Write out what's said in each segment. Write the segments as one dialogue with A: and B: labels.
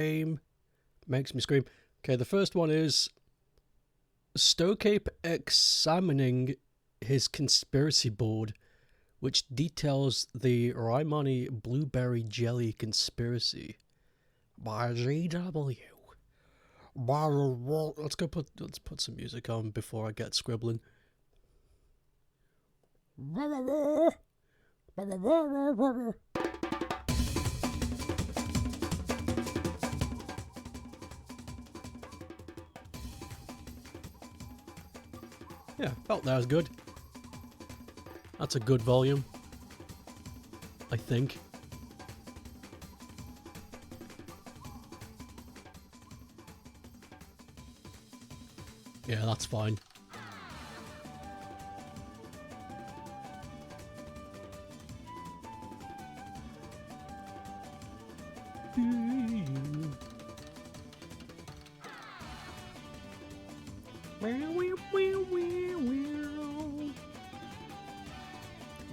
A: Game makes me scream. Okay, the first one is Stokeape examining his conspiracy board, which details the Raimani blueberry jelly conspiracy by GW. Let's put some music on before I get scribbling. Yeah, felt that was good. That's a good volume, I think. Yeah, that's fine.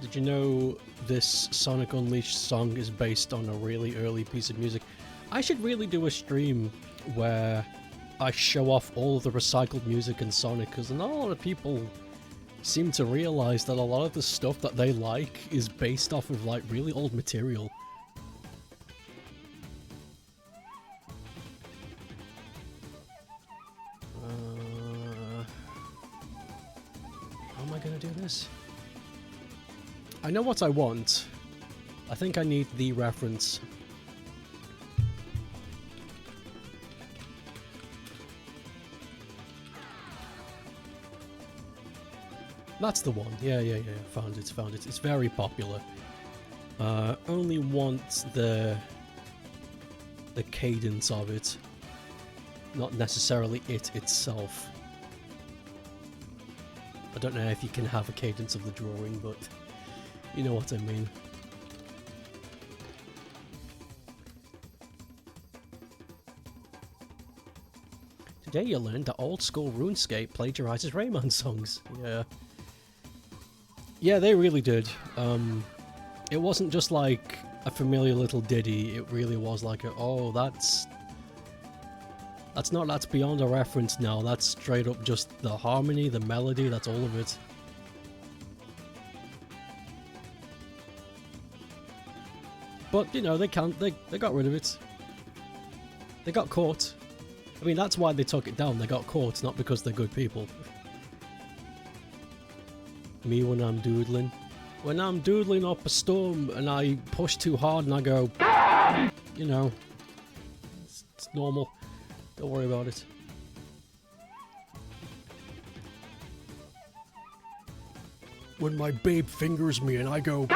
A: Did you know this Sonic Unleashed song is based on a really early piece of music? I should really do a stream where I show off all of the recycled music in Sonic, because not a lot of people seem to realize that a lot of the stuff that they like is based off of like really old material. How am I gonna do this? I know what I want. I think I need the reference. That's the one. Yeah. Found it. It's very popular. Only want the cadence of it, not necessarily it itself. I don't know if you can have a cadence of the drawing, but you know what I mean. Today you learned that old school RuneScape plagiarizes Rayman songs. Yeah, they really did. It wasn't just like a familiar little ditty, it really was like that's beyond a reference now, that's straight up just the harmony, the melody, that's all of it. But, you know, they got rid of it. They got caught. I mean, that's why they took it down, they got caught, not because they're good people. Me when I'm doodling. When I'm doodling up a storm and I push too hard and I go, you know, it's normal. Don't worry about it. When my babe fingers me and I go,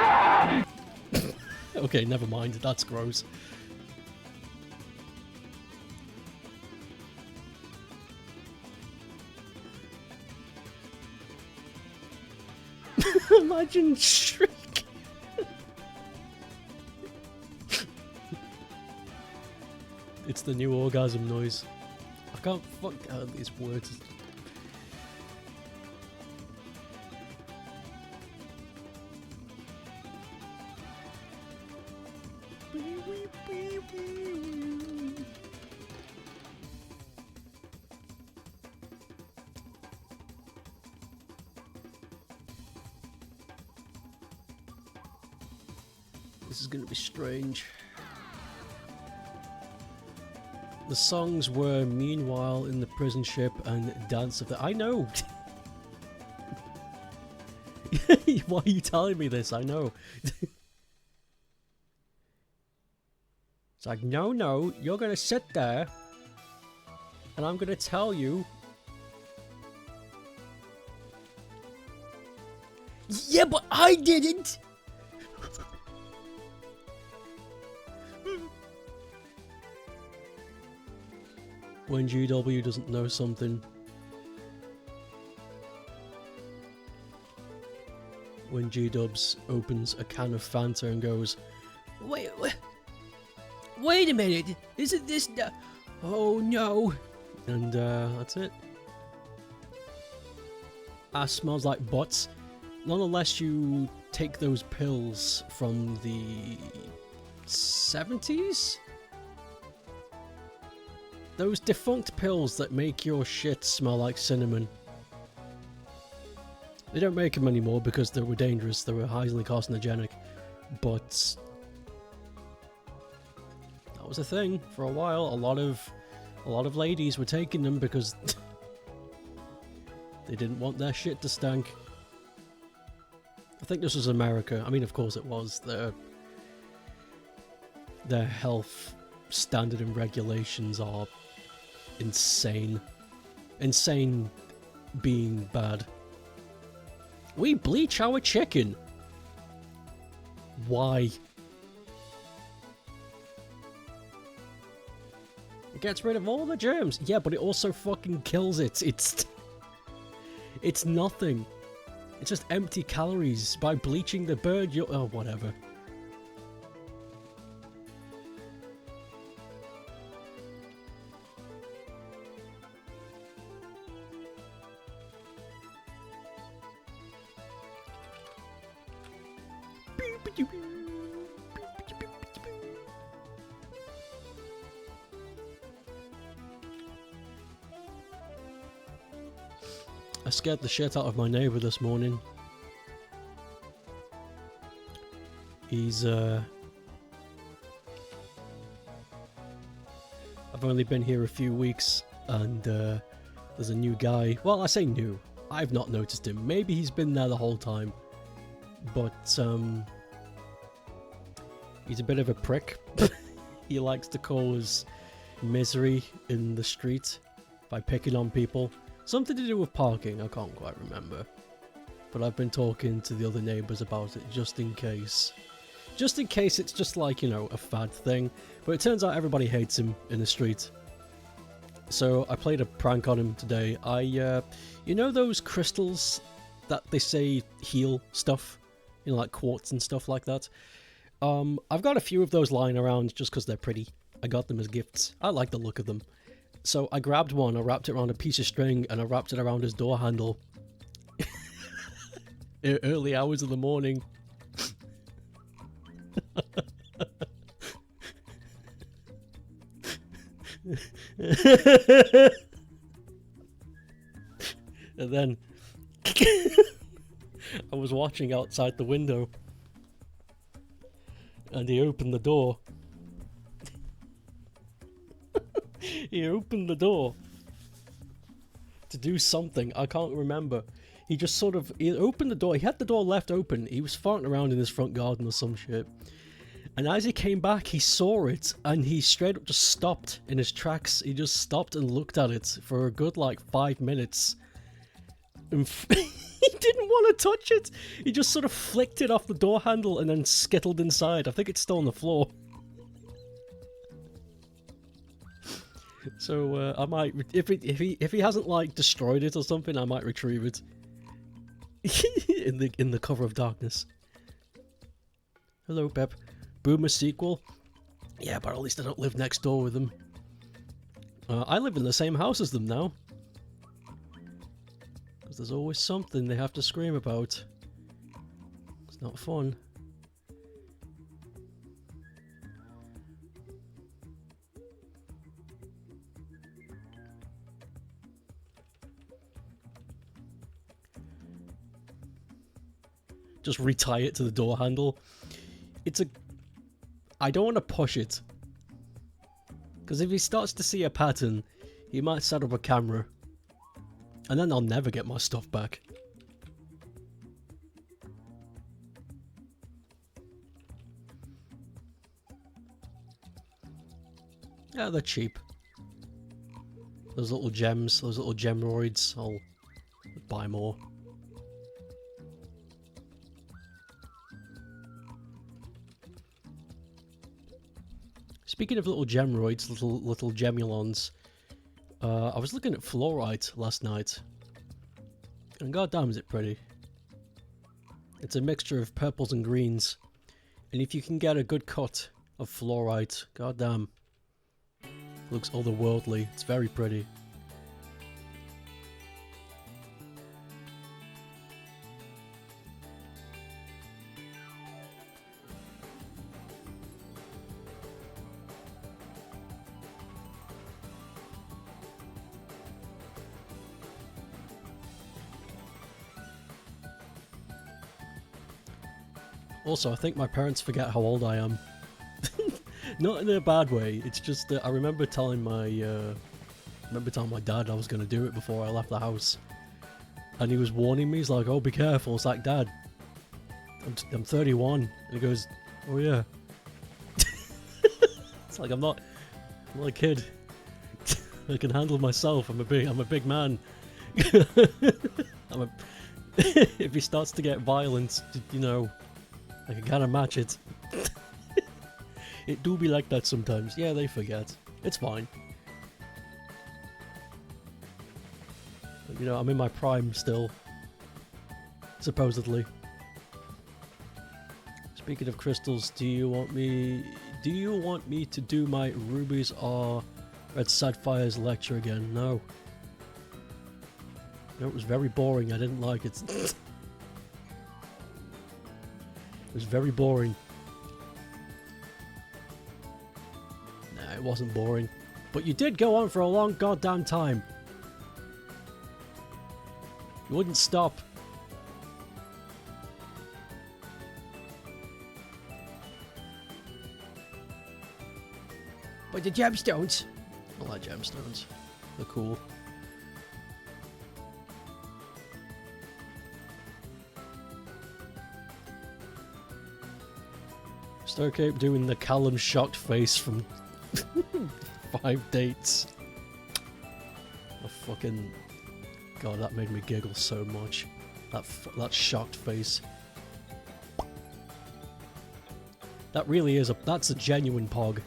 A: okay, never mind, that's gross. Imagine shriek. It's the new orgasm noise. I can't fuck out these words. This is gonna be strange. The songs were Meanwhile in the Prison Ship and Dance of the... I know! Why are you telling me this? I know. It's like, no, you're gonna sit there and I'm gonna tell you. Yeah, but I didn't! When GW doesn't know something. When G-Dubs opens a can of Fanta and goes, Wait a minute! Isn't this... Oh no! And that's it. Ass smells like butts. Not unless you take those pills from the 70s? Those defunct pills that make your shit smell like cinnamon. They don't make them anymore because they were dangerous, they were highly carcinogenic. But that was a thing for a while. A lot of ladies were taking them because they didn't want their shit to stink. I think this was America. I mean, of course it was. Their health standard and regulations are insane. Insane being bad. We bleach our chicken. Why? It gets rid of all the germs. Yeah, but it also fucking kills it. It's nothing. It's just empty calories. By bleaching the bird, you're... oh, whatever. I scared the shit out of my neighbour this morning. He's, I've only been here a few weeks, and, there's a new guy. Well, I say new. I've not noticed him. Maybe he's been there the whole time. But, he's a bit of a prick. He likes to cause misery in the street by picking on people. Something to do with parking, I can't quite remember. But I've been talking to the other neighbours about it just in case. Just in case it's just like, you know, a fad thing. But it turns out everybody hates him in the street. So I played a prank on him today. You know those crystals that they say heal stuff? You know, like quartz and stuff like that? I've got a few of those lying around just because they're pretty. I got them as gifts. I like the look of them. So I grabbed one, I wrapped it around a piece of string, and I wrapped it around his door handle. Early hours of the morning. And then I was watching outside the window, and he opened the door. He opened the door to do something. I can't remember. He just sort of... he opened the door. He had the door left open. He was farting around in his front garden or some shit. And as he came back, he saw it. And he straight up just stopped in his tracks. He just stopped and looked at it for a good, like, 5 minutes. And he didn't want to touch it. He just sort of flicked it off the door handle and then skittled inside. I think it's still on the floor. So I might, if he hasn't like destroyed it or something, I might retrieve it in the cover of darkness. Hello, Pep. Boomer sequel. Yeah, but at least I don't live next door with them. I live in the same house as them now, because there's always something they have to scream about. It's not fun. Just retie it to the door handle. I don't want to push it, because if he starts to see a pattern, he might set up a camera, and then I'll never get my stuff back. Yeah, they're cheap. Those little gems, those little gemroids, I'll buy more. Speaking of little gemroids, little gemulons, I was looking at fluorite last night, and goddamn is it pretty. It's a mixture of purples and greens, and if you can get a good cut of fluorite, goddamn, it looks otherworldly. It's very pretty. Also, I think my parents forget how old I am. Not in a bad way. It's just that I remember telling my dad I was going to do it before I left the house, and he was warning me. He's like, "Oh, be careful." It's like, "Dad, I'm 31," and he goes, "Oh yeah." It's like I'm not a kid. I can handle myself. I'm a big man. If he starts to get violent, you know, I can kind of match it. It do be like that sometimes. Yeah, they forget. It's fine. You know, I'm in my prime still. Supposedly. Speaking of crystals, do you want me to do my rubies or red sapphires lecture again? No. No, it was very boring. I didn't like it. It was very boring. Nah, it wasn't boring. But you did go on for a long goddamn time. You wouldn't stop. But the gemstones. I like gemstones. They're cool. Starcape doing the Callum shocked face from 5 dates. Oh fucking god, that made me giggle so much. That shocked face. That really is that's a genuine pog.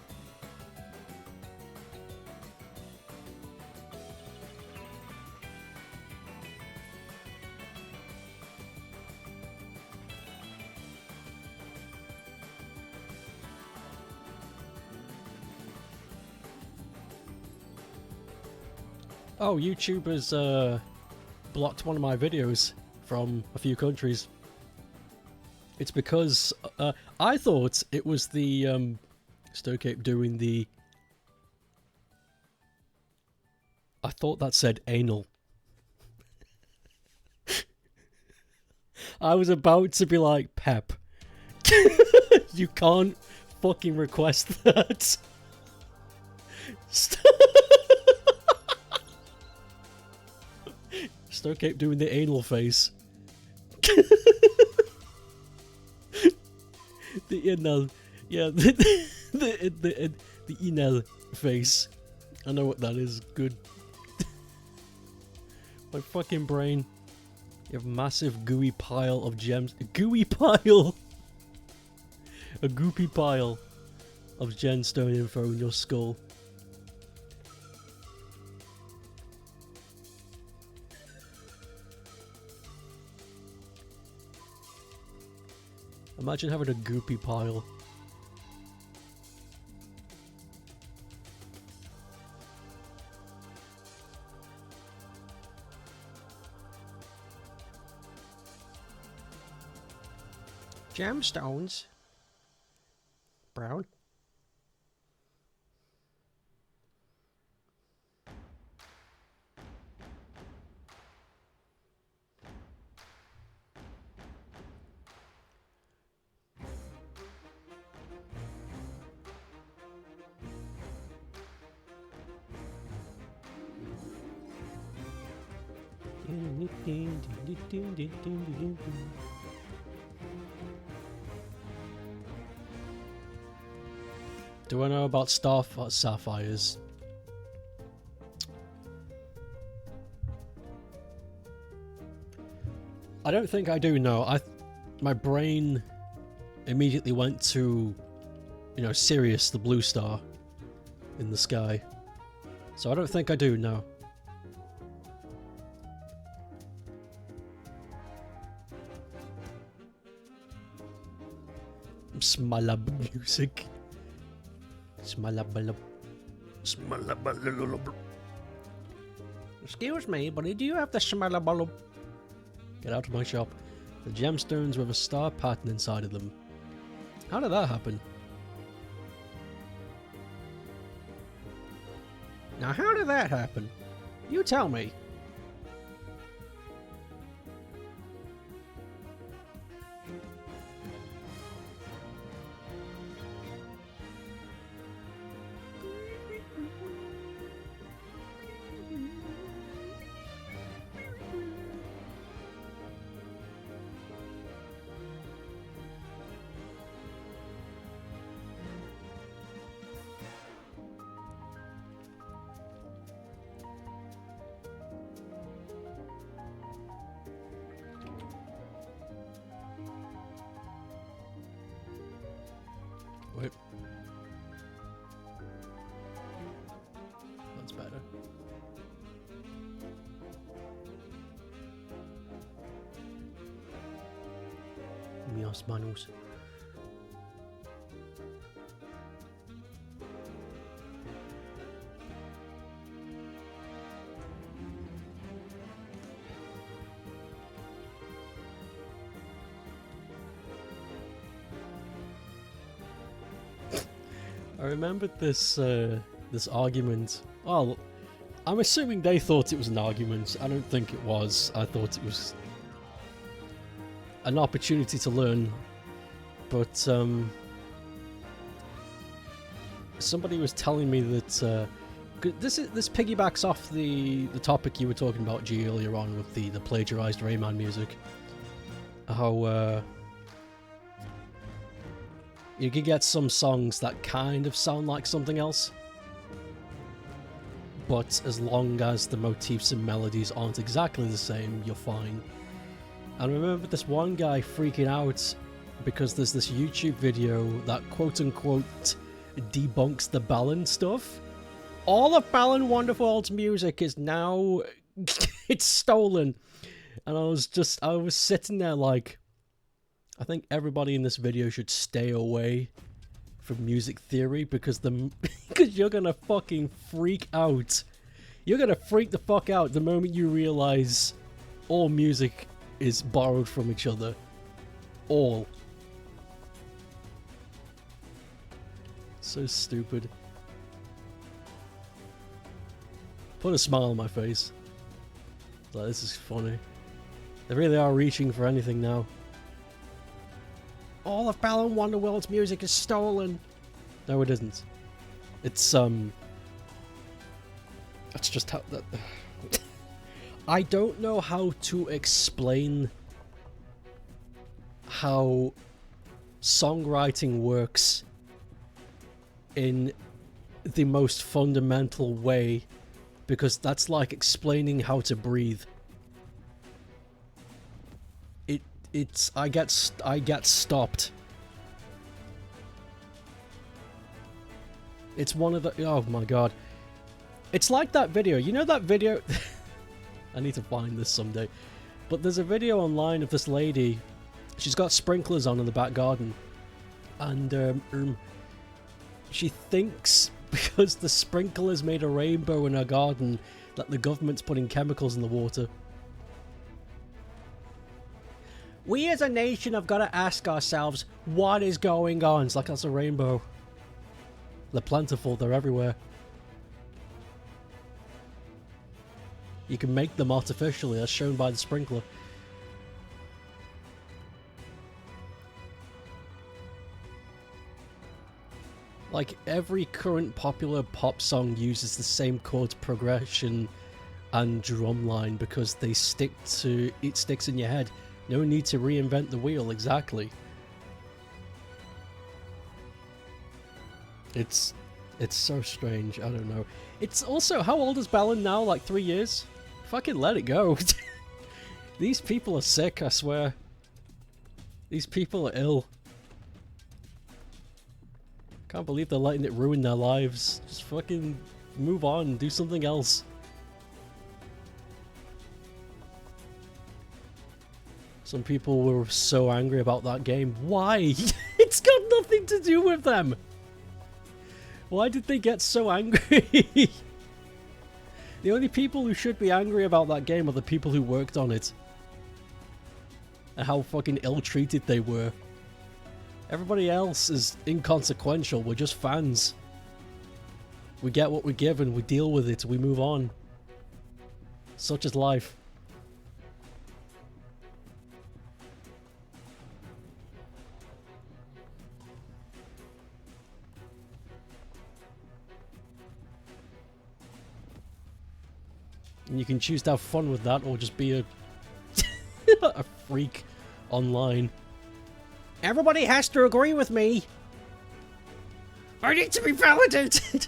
A: Oh, YouTube has blocked one of my videos from a few countries. It's because I thought it was the Stokeape doing the... I thought that said anal. I was about to be like, Pep, you can't fucking request that. Stokeape doing the anal face. The anal, yeah, the anal face. I know what that is. Good. My fucking brain. You have a massive gooey pile of gems. A gooey pile. A goopy pile of gemstone info in your skull. Imagine having a goopy pile. Gemstones. Brown. Do I know about sapphires? I don't think I do know. My brain immediately went to, you know, Sirius, the blue star in the sky. So I don't think I do know. Smalab music. Smalabalab. Smalabalab. Excuse me, buddy, do you have the smalabalab? Get out of my shop. The gemstones with a star pattern inside of them. How did that happen? Now, how did that happen? You tell me. Right. That's better. Míos manos. I remembered this this argument. Well, I'm assuming they thought it was an argument. I don't think it was. I thought it was an opportunity to learn. But somebody was telling me that this piggybacks off the topic you were talking about, G, earlier on with the plagiarized Rayman music. How you can get some songs that kind of sound like something else, but as long as the motifs and melodies aren't exactly the same, you're fine. And I remember this one guy freaking out because there's this YouTube video that quote-unquote debunks the Balan stuff. All of Balan Wonderworld's music is now... it's stolen. And I was sitting there like... I think everybody in this video should stay away from music theory because because you're gonna fucking freak out. You're gonna freak the fuck out the moment you realize all music is borrowed from each other. All. So stupid. Put a smile on my face. Like, this is funny. They really are reaching for anything now. All of Balan Wonderworld's music is stolen. No, it isn't. It's that's just how that. I don't know how to explain how songwriting works in the most fundamental way, because that's like explaining how to breathe. I get stopped. It's one of the... Oh my god. It's like that video. You know that video... I need to find this someday. But there's a video online of this lady. She's got sprinklers on in the back garden. And she thinks because the sprinklers made a rainbow in her garden that the government's putting chemicals in the water. We as a nation have got to ask ourselves, what is going on? It's like, that's a rainbow. They're plentiful, they're everywhere. You can make them artificially, as shown by the sprinkler. Like, every current popular pop song uses the same chord progression and drum line because they stick to... it sticks in your head. No need to reinvent the wheel, exactly. It's so strange, I don't know. It's also, how old is Balan now? Like 3 years? Fucking let it go. These people are sick, I swear. These people are ill. Can't believe they're letting it ruin their lives. Just fucking move on, do something else. Some people were so angry about that game. Why? It's got nothing to do with them. Why did they get so angry? The only people who should be angry about that game are the people who worked on it. And how fucking ill-treated they were. Everybody else is inconsequential. We're just fans. We get what we're given. We deal with it. We move on. Such is life. And you can choose to have fun with that or just be a a freak online. Everybody has to agree with me. I need to be validated.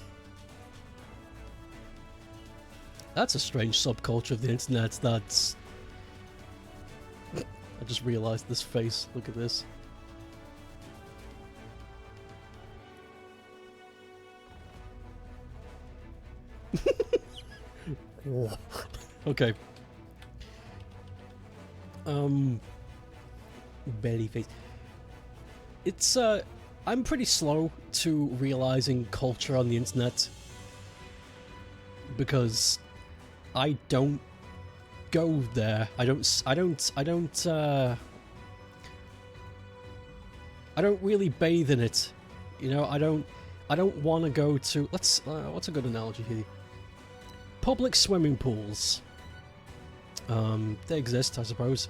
A: That's a strange subculture of the internet. That's... I just realized this face. Look at this. Okay. Belly face. It's I'm pretty slow to realizing culture on the internet because I don't go there. I don't really bathe in it. You know, I don't want to go to, let's what's a good analogy here? Public swimming pools. They exist, I suppose.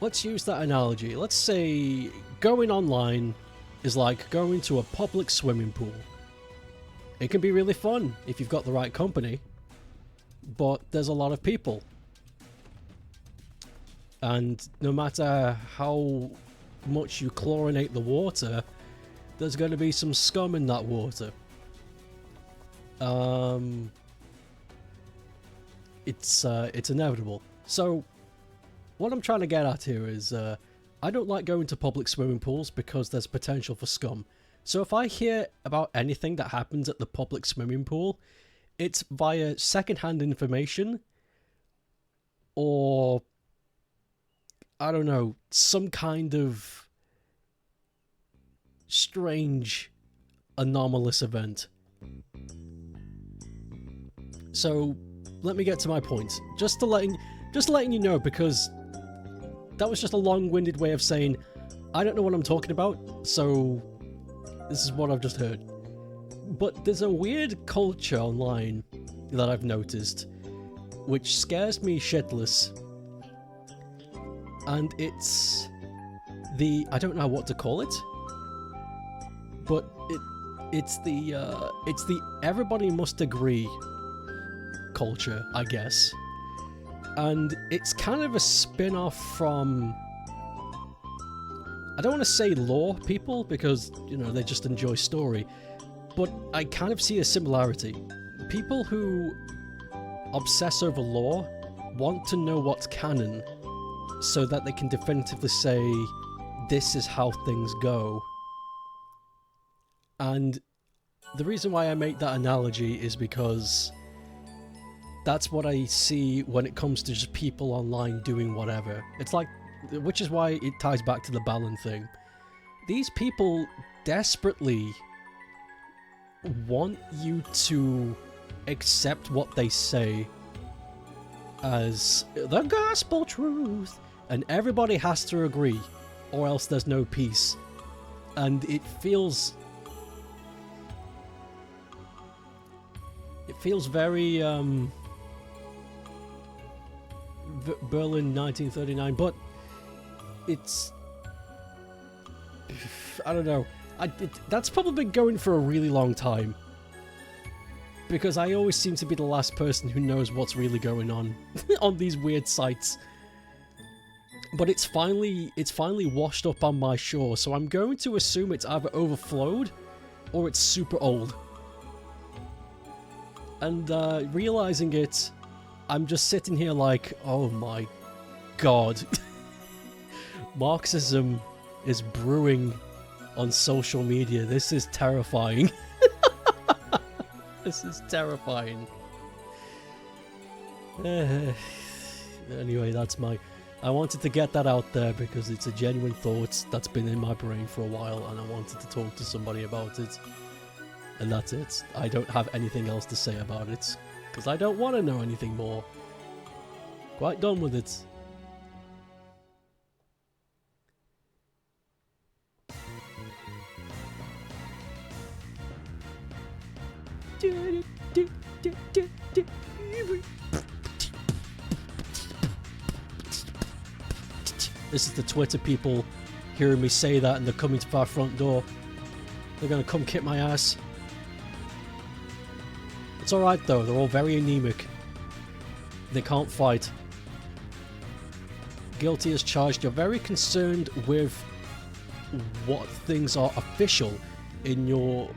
A: Let's use that analogy. Let's say going online is like going to a public swimming pool. It can be really fun if you've got the right company, but there's a lot of people. And no matter how much you chlorinate the water, there's going to be some scum in that water. It's inevitable. So what I'm trying to get at here is I don't like going to public swimming pools because there's potential for scum. So if I hear about anything that happens at the public swimming pool, it's via secondhand information or, I don't know, some kind of strange, anomalous event. So let me get to my point. Just letting you know, because that was just a long-winded way of saying I don't know what I'm talking about, so this is what I've just heard. But there's a weird culture online that I've noticed, which scares me shitless. And it's the, I don't know what to call it, but it's the everybody must agree culture, I guess. And it's kind of a spin-off from, I don't want to say lore people, because, you know, they just enjoy story, but I kind of see a similarity. People who obsess over lore want to know what's canon so that they can definitively say, this is how things go. And the reason why I make that analogy is because that's what I see when it comes to just people online doing whatever. It's like, which is why it ties back to the Balin thing. These people desperately want you to accept what they say as the gospel truth, and everybody has to agree, or else there's no peace. And it feels very Berlin 1939, but it's, I don't know, that's probably been going for a really long time, because I always seem to be the last person who knows what's really going on on these weird sites. But it's finally washed up on my shore, so I'm going to assume it's either overflowed or it's super old. And realizing it, I'm just sitting here like, oh my god. Marxism is brewing on social media. This is terrifying. This is terrifying. Anyway, that's my... I wanted to get that out there because it's a genuine thought that's been in my brain for a while, and I wanted to talk to somebody about it. And that's it. I don't have anything else to say about it, because I don't want to know anything more. Quite done with it. This is the Twitter people hearing me say that, and they're coming to our front door. They're gonna come kick my ass. It's alright though, they're all very anemic. They can't fight. Guilty as charged. You're very concerned with what things are official in your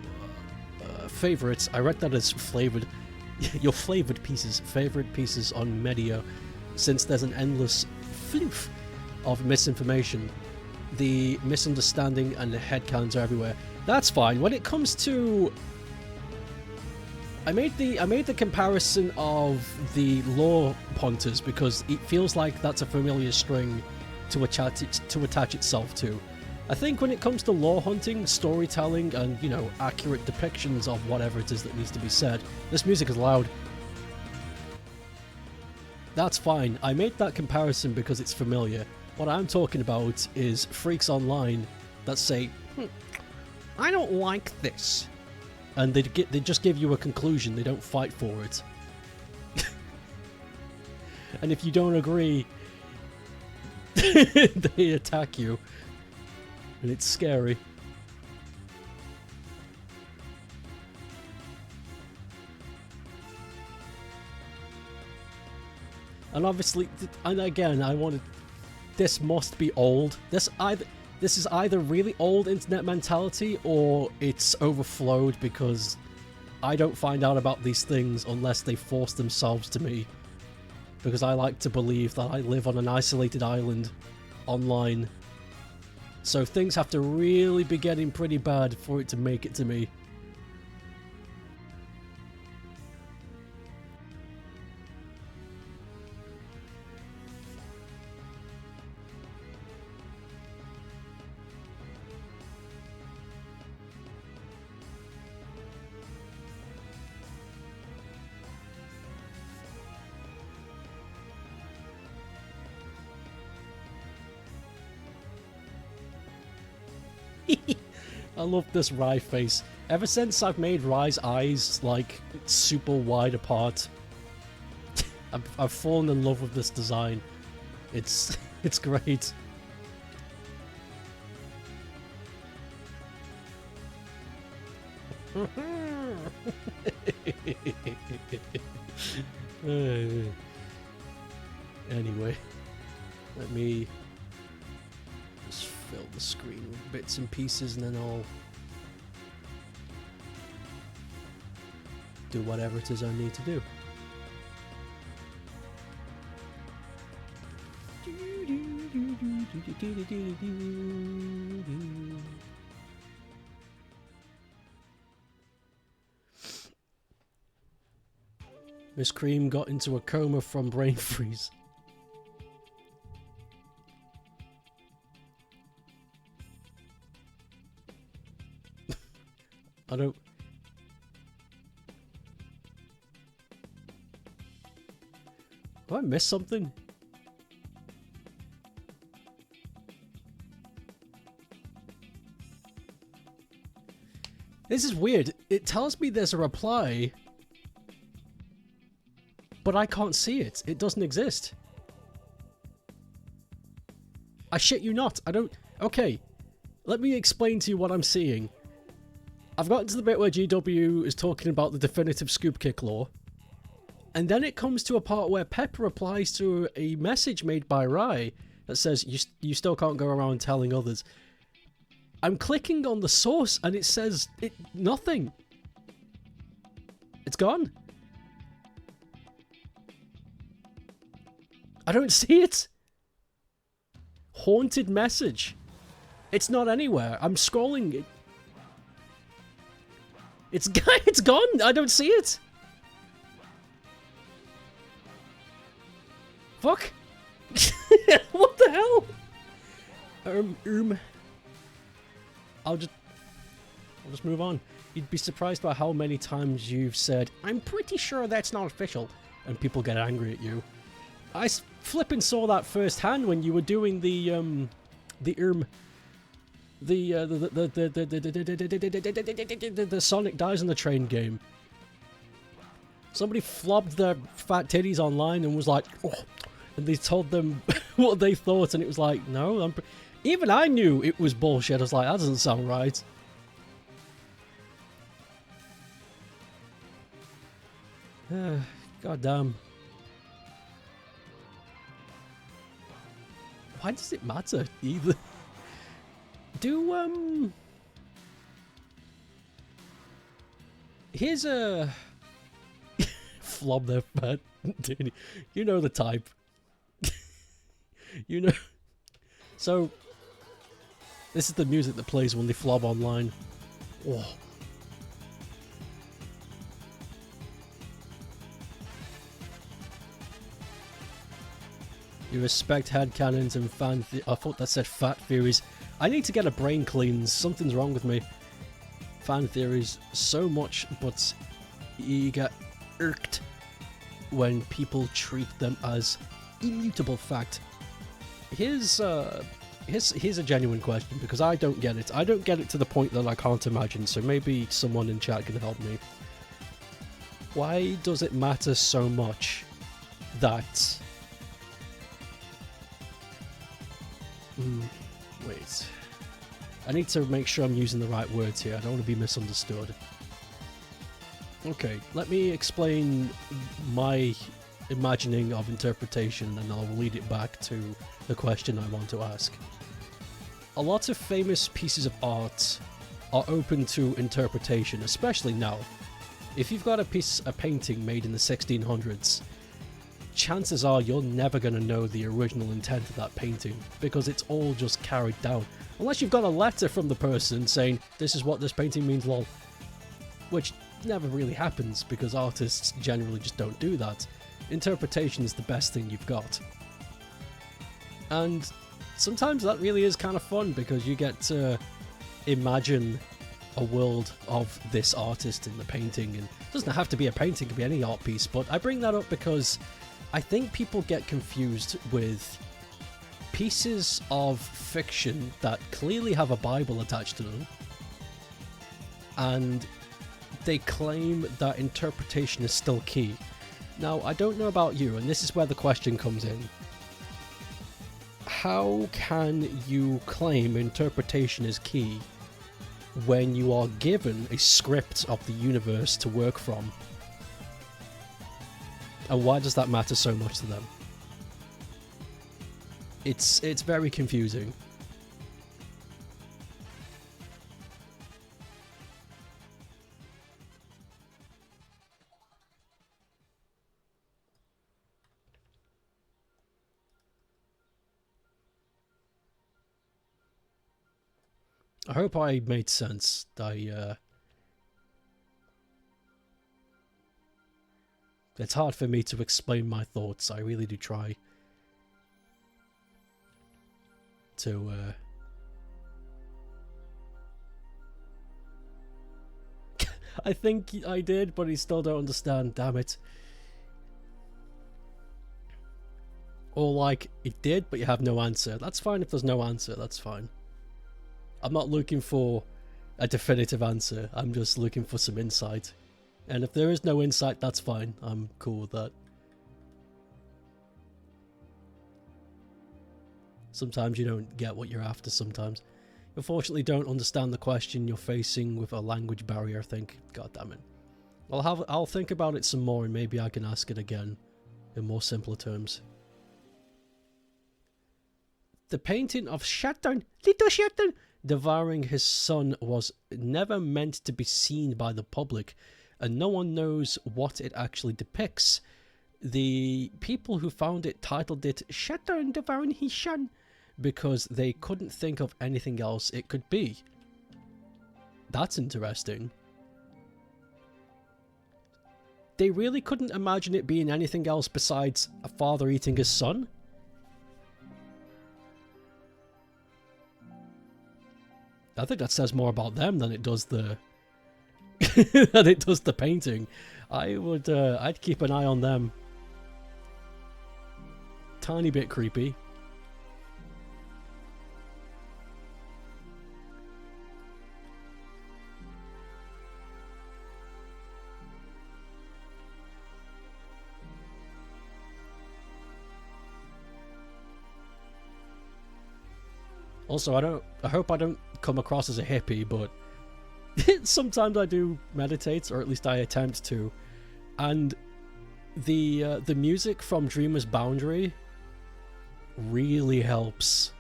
A: favorites. I read that as flavored. Your flavored pieces, favorite pieces on Media, since there's an endless floof of misinformation. The misunderstanding and the headcanons are everywhere. That's fine. When it comes to I made the comparison of the lore pointers because it feels like that's a familiar string to attach itself to. I think when it comes to lore hunting, storytelling, and, you know, accurate depictions of whatever it is that needs to be said, this music is loud. That's fine. I made that comparison because it's familiar. What I'm talking about is freaks online that say, I don't like this. And they just give you a conclusion, they don't fight for it. And if you don't agree, they attack you. And it's scary. And obviously, and again, I wanted... This must be old. This is either really old internet mentality or it's overflowed because I don't find out about these things unless they force themselves to me. Because I like to believe that I live on an isolated island online. So things have to really be getting pretty bad for it to make it to me. I love this Rye face. Ever since I've made Rye's eyes, like, super wide apart, I've fallen in love with this design. It's great. Anyway, let me just fill the screen with bits and pieces and then I'll do whatever it is I need to do. Miss Cream got into a coma from brain freeze. I don't... Have I missed something? This is weird. It tells me there's a reply, but I can't see it. It doesn't exist. I shit you not. I don't... Okay. Let me explain to you what I'm seeing. I've gotten to the bit where GW is talking about the definitive scoop kick lore. And then it comes to a part where Pepper replies to a message made by Rye that says, you still can't go around telling others. I'm clicking on the source and it says nothing. It's gone. I don't see it. Haunted message. It's not anywhere. I'm scrolling. It's gone. I don't see it. Fuck. What the hell? I'll just move on. You'd be surprised by how many times you've said, I'm pretty sure that's not official, and people get angry at you. I flippin' saw that firsthand when you were doing the Sonic Dies on the Train game. Somebody flobbed their fat titties online and was like, oh, and they told them what they thought, and it was like, no, even I knew it was bullshit. I was like, that doesn't sound right. God damn. Why does it matter either? Here's a flob their fat titty. You know the type. You know. So this is the music that plays when they flob online. Oh. You respect headcanons and I thought that said fat theories. I need to get a brain cleanse. Something's wrong with me. Fan theories so much, but you get irked when people treat them as immutable fact. Here's a genuine question, because I don't get it. I don't get it to the point that I can't imagine, so maybe someone in chat can help me. Why does it matter so much that... wait. I need to make sure I'm using the right words here. I don't want to be misunderstood. Okay, let me explain my imagining of interpretation, and I'll lead it back to the question I want to ask. A lot of famous pieces of art are open to interpretation, especially now. If you've got a painting made in the 1600s, chances are you're never going to know the original intent of that painting, because it's all just carried down. Unless you've got a letter from the person saying, this is what this painting means, lol. Which never really happens, because artists generally just don't do that. Interpretation is the best thing you've got. And sometimes that really is kind of fun, because you get to imagine a world of this artist in the painting, and it doesn't have to be a painting, it can be any art piece, but I bring that up because I think people get confused with pieces of fiction that clearly have a Bible attached to them, and they claim that interpretation is still key. Now, I don't know about you, and this is where the question comes in. How can you claim interpretation is key when you are given a script of the universe to work from? And why does that matter so much to them? It's very confusing. I hope I made sense. It's hard for me to explain my thoughts. I really do try to I think I did, but I still don't understand, damn it. Or like, it did, but you have no answer. That's fine if there's no answer, that's fine. I'm not looking for a definitive answer, I'm just looking for some insight. And if there is no insight, that's fine. I'm cool with that. Sometimes you don't get what you're after sometimes. You unfortunately don't understand the question you're facing with a language barrier, I think. God damn it. I'll think about it some more, and maybe I can ask it again in more simpler terms. The painting of Shattered, little Shattered, devouring his son was never meant to be seen by the public, and no one knows what it actually depicts. The people who found it titled it Shattered devouring his son because they couldn't think of anything else it could be. That's interesting. They really couldn't imagine it being anything else besides a father eating his son? I think that says more about them than it does the than it does the painting. I'd keep an eye on them. Tiny bit creepy. Also, I hope I don't come across as a hippie, but sometimes I do meditate, or at least I attempt to. And the music from Dreamer's Boundary really helps.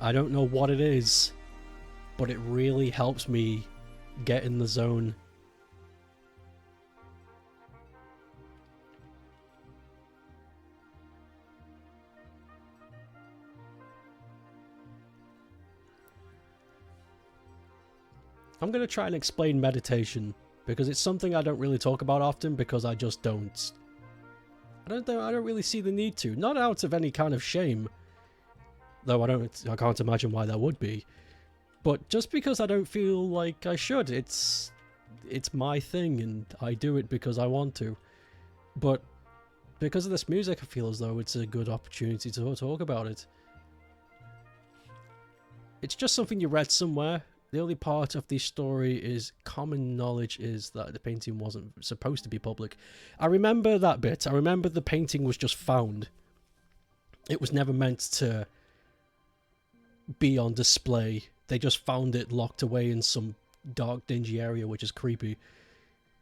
A: I don't know what it is, but it really helps me get in the zone. I'm going to try and explain meditation, because it's something I don't really talk about often, because I just don't. I don't really see the need to. Not out of any kind of shame. Though I can't imagine why that would be. But just because I don't feel like I should. It's my thing and I do it because I want to. But because of this music, I feel as though it's a good opportunity to talk about it. It's just something you read somewhere. The only part of the story is common knowledge is that the painting wasn't supposed to be public. I remember that bit. I remember the painting was just found. It was never meant to be on display. They just found it locked away in some dark, dingy area, which is creepy.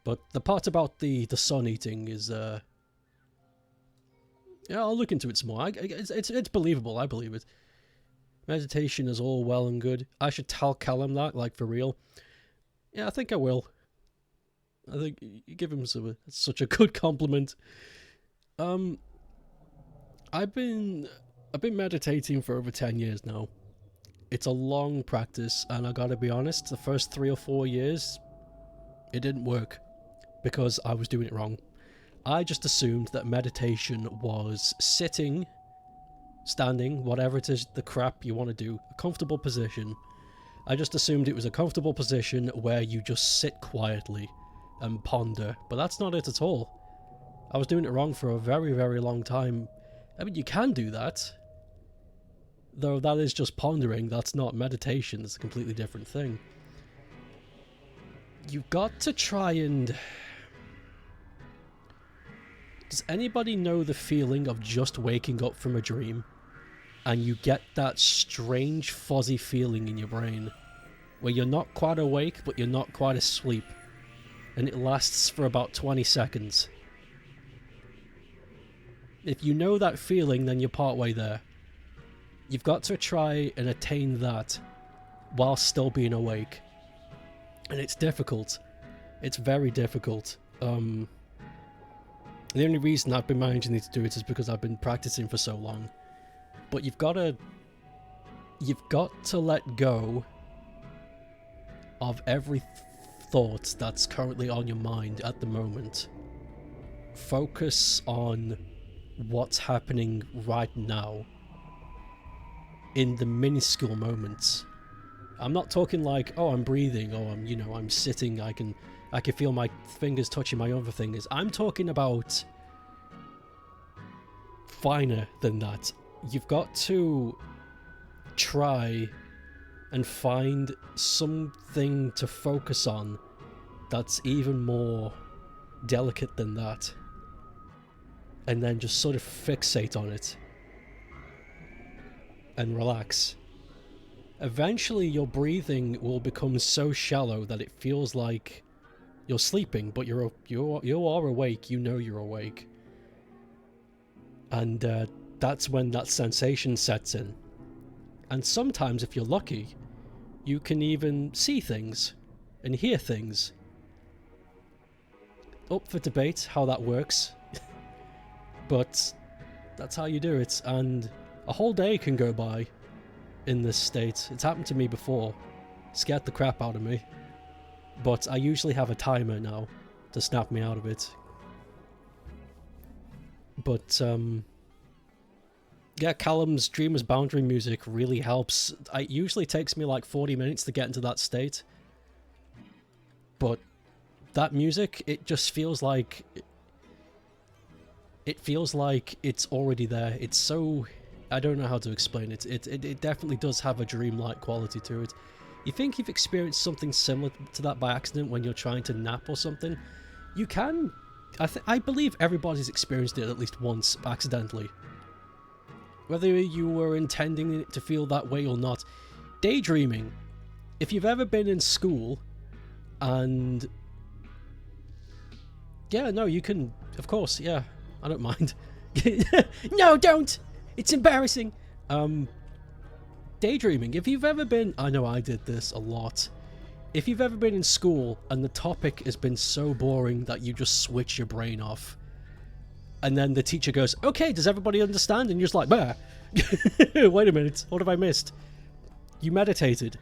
A: But the part about the sun eating is, yeah, I'll look into it some more. It's believable. I believe it. Meditation is all well and good. I should tell Callum that, like, for real. Yeah, I think I will. I think you give him such a good compliment. I've been meditating for over 10 years now. It's a long practice, and I gotta be honest, the first 3 or 4 years, it didn't work because I was doing it wrong. I just assumed that meditation was sitting, standing, whatever it is, the crap you want to do, a comfortable position. I just assumed it was a comfortable position where you just sit quietly and ponder, but that's not it at all. I was doing it wrong for a very, very long time. I mean, you can do that, though that is just pondering, that's not meditation, it's a completely different thing. You've got to try and... Does anybody know the feeling of just waking up from a dream? And you get that strange fuzzy feeling in your brain where you're not quite awake but you're not quite asleep, and it lasts for about 20 seconds. If you know that feeling, then you're partway there. You've got to try and attain that while still being awake, and it's difficult. It's very difficult. The only reason I've been managing to do it is because I've been practicing for so long. But you've got to let go of every thought that's currently on your mind at the moment. Focus on what's happening right now in the minuscule moments. I'm not talking like, oh, I'm breathing, or I'm sitting, I can feel my fingers touching my other fingers. I'm talking about finer than that. You've got to try and find something to focus on that's even more delicate than that, and then just sort of fixate on it and relax. Eventually your breathing will become so shallow that it feels like you're sleeping, but you are awake. You know you're awake, and that's when that sensation sets in. And sometimes, if you're lucky, you can even see things and hear things. Up for debate how that works, but that's how you do it. And a whole day can go by in this state. It's happened to me before. Scared the crap out of me. But I usually have a timer now to snap me out of it. But yeah, Callum's Dreamer's Boundary music really helps. It usually takes me like 40 minutes to get into that state. But that music, it just feels like... It feels like it's already there. It's so... I don't know how to explain it. It definitely does have a dreamlike quality to it. You think you've experienced something similar to that by accident when you're trying to nap or something? You can... I believe everybody's experienced it at least once accidentally. Whether you were intending it to feel that way or not. Daydreaming. If you've ever been in school and... Yeah, no, you can... Of course, yeah. I don't mind. No, don't! It's embarrassing. Daydreaming. If you've ever been... I know I did this a lot. If you've ever been in school and the topic has been so boring that you just switch your brain off, and then the teacher goes, okay, does everybody understand? And you're just like, bah. Wait a minute, what have I missed? You meditated.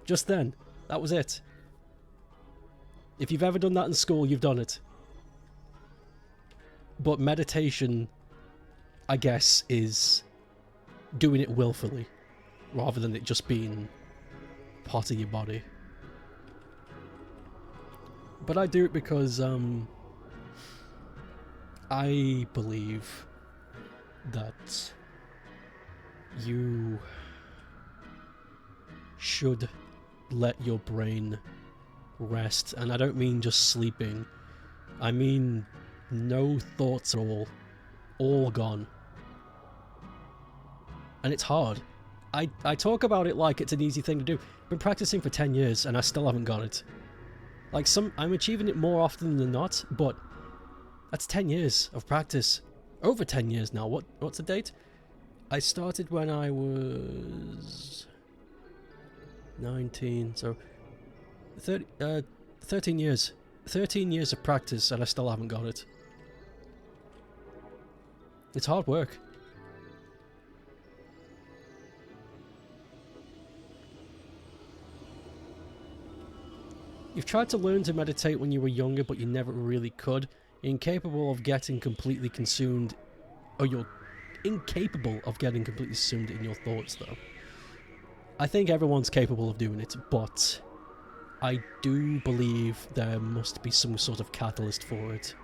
A: Just then. That was it. If you've ever done that in school, you've done it. But meditation, I guess, is doing it willfully, rather than it just being part of your body. But I do it because I believe that you should let your brain rest, and I don't mean just sleeping. I mean no thoughts at all gone. And it's hard. I talk about it like it's an easy thing to do. I've been practicing for 10 years and I still haven't got it. Like, I'm achieving it more often than not, but that's 10 years of practice. Over 10 years now. What's the date? I started when I was 19, so 13 years. 13 years of practice and I still haven't got it. It's hard work. You've tried to learn to meditate when you were younger, but you never really could. You're incapable of getting completely consumed, or you're incapable of getting completely consumed in your thoughts, though. I think everyone's capable of doing it, but I do believe there must be some sort of catalyst for it.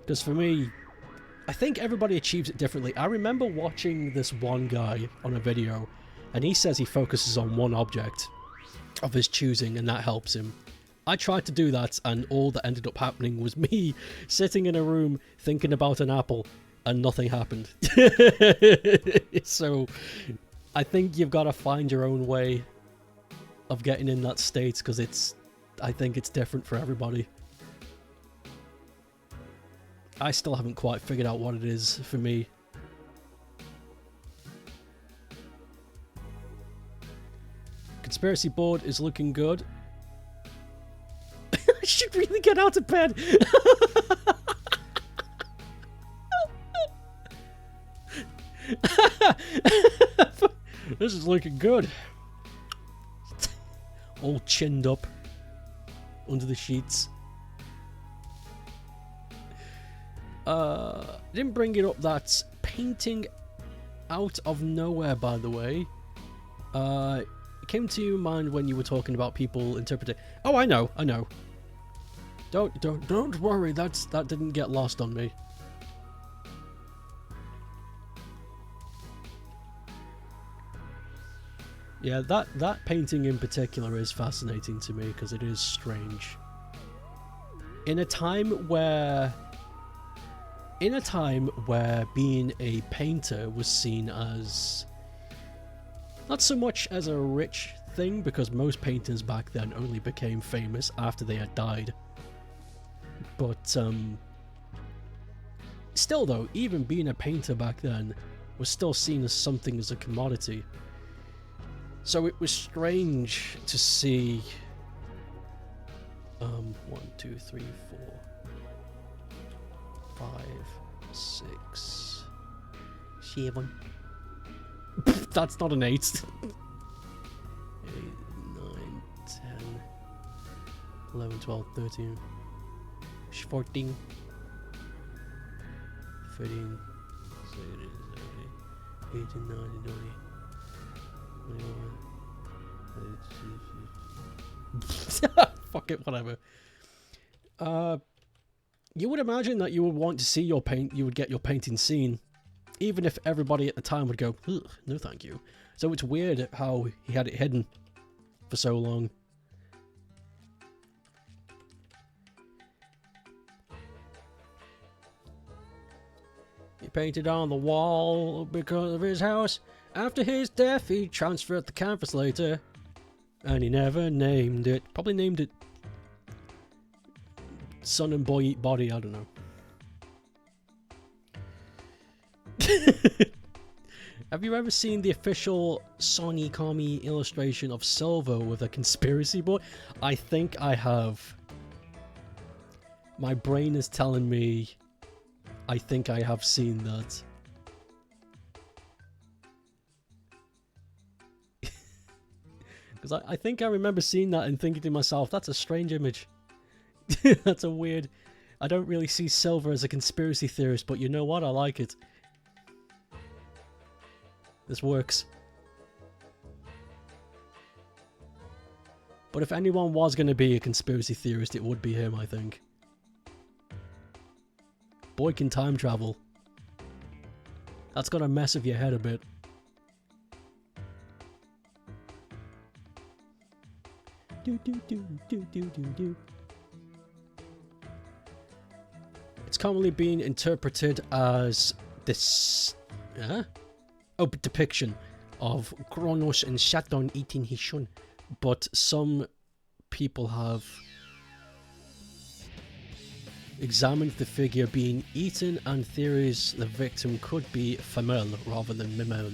A: Because for me, I think everybody achieves it differently. I remember watching this one guy on a video, and he says he focuses on one object of his choosing, and that helps him. I tried to do that, and all that ended up happening was me sitting in a room thinking about an apple, and nothing happened. So, I think you've got to find your own way of getting in that state, because I think it's different for everybody. I still haven't quite figured out what it is for me. Conspiracy board is looking good. I should really get out of bed. This is looking good. All chinned up under the sheets. Didn't bring it up. That's painting out of nowhere, by the way. It came to mind when you were talking about people interpreting. Oh, I know. Don't worry. That didn't get lost on me. Yeah, that painting in particular is fascinating to me because it is strange. In a time where being a painter was seen as not so much as a rich thing, because most painters back then only became famous after they had died. But still though, even being a painter back then was still seen as something as a commodity. So it was strange to see 1, 2, 3, 4, 5, 6, 7. That's not an 8. 8, 9, 10, 11, 12, 13, 14, 15, 16, 17, 18, 19, 20, 21. Fuck it, whatever. You would imagine that you would want to see your paint, you would get your painting seen, even if everybody at the time would go, no thank you. So it's weird how he had it hidden for so long. He painted on the wall because of his house. After his death, he transferred the canvas later, and he never named it. Probably named it Son and Boy Eat Body, I don't know. Have you ever seen the official Sony Kami illustration of Silver with a conspiracy board? I think I have. My brain is telling me I think I have seen that. Because I think I remember seeing that and thinking to myself, that's a strange image. That's a weird I don't really see Silver as a conspiracy theorist, but you know what? I like it. This works. But if anyone was going to be a conspiracy theorist, it would be him, I think. Boy can time travel. That's got to mess with your head a bit. It's commonly been interpreted as this depiction of Kronos and Saturn eating his son, but some people have examined the figure being eaten and theories the victim could be female rather than male.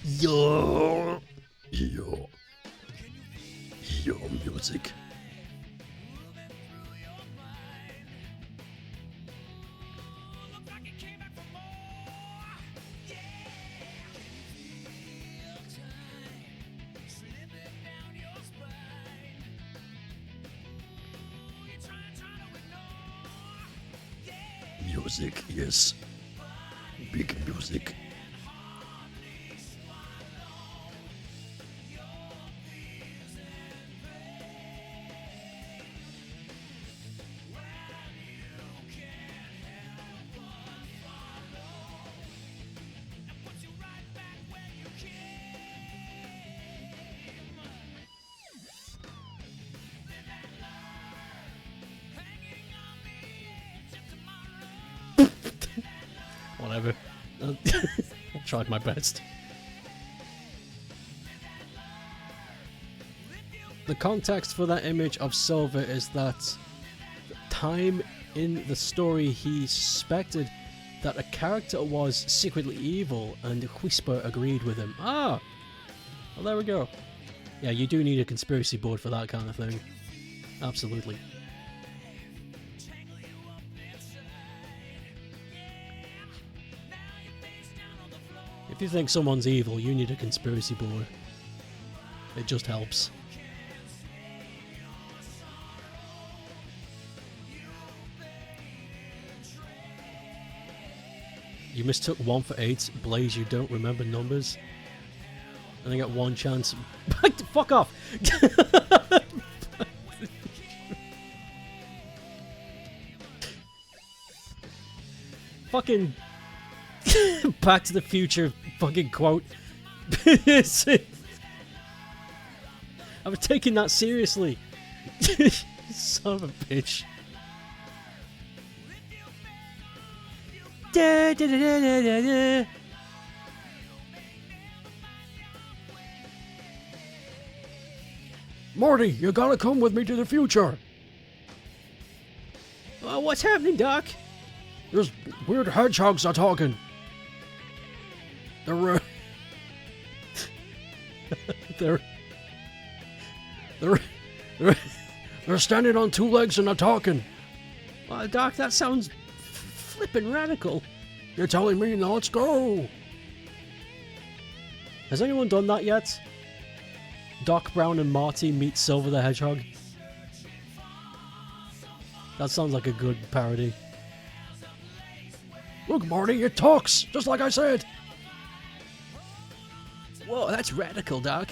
A: Yo music. Music, yes. Big music. Whatever. I tried my best. The context for that image of Silver is that time in the story he suspected that a character was secretly evil and Whisper agreed with him. Ah! Well, there we go. Yeah, you do need a conspiracy board for that kind of thing. Absolutely. If you think someone's evil, you need a conspiracy board. It just helps. You mistook 1 for 8. Blaze, you don't remember numbers. And I got one chance. Fuck off! Fucking Back to the Future fucking quote. I was taking that seriously. Son of a bitch. Da, da, da, da, da, da. Morty, you gotta come with me to the future. What's happening, Doc? There's weird hedgehogs are talking. They're they're standing on 2 legs and they're talking. Doc, that sounds flippin' radical. You're telling me now, let's go. Has anyone done that yet? Doc Brown and Marty meet Silver the Hedgehog. That sounds like a good parody. Look, Marty, it talks, just like I said. Whoa, that's radical, Doc.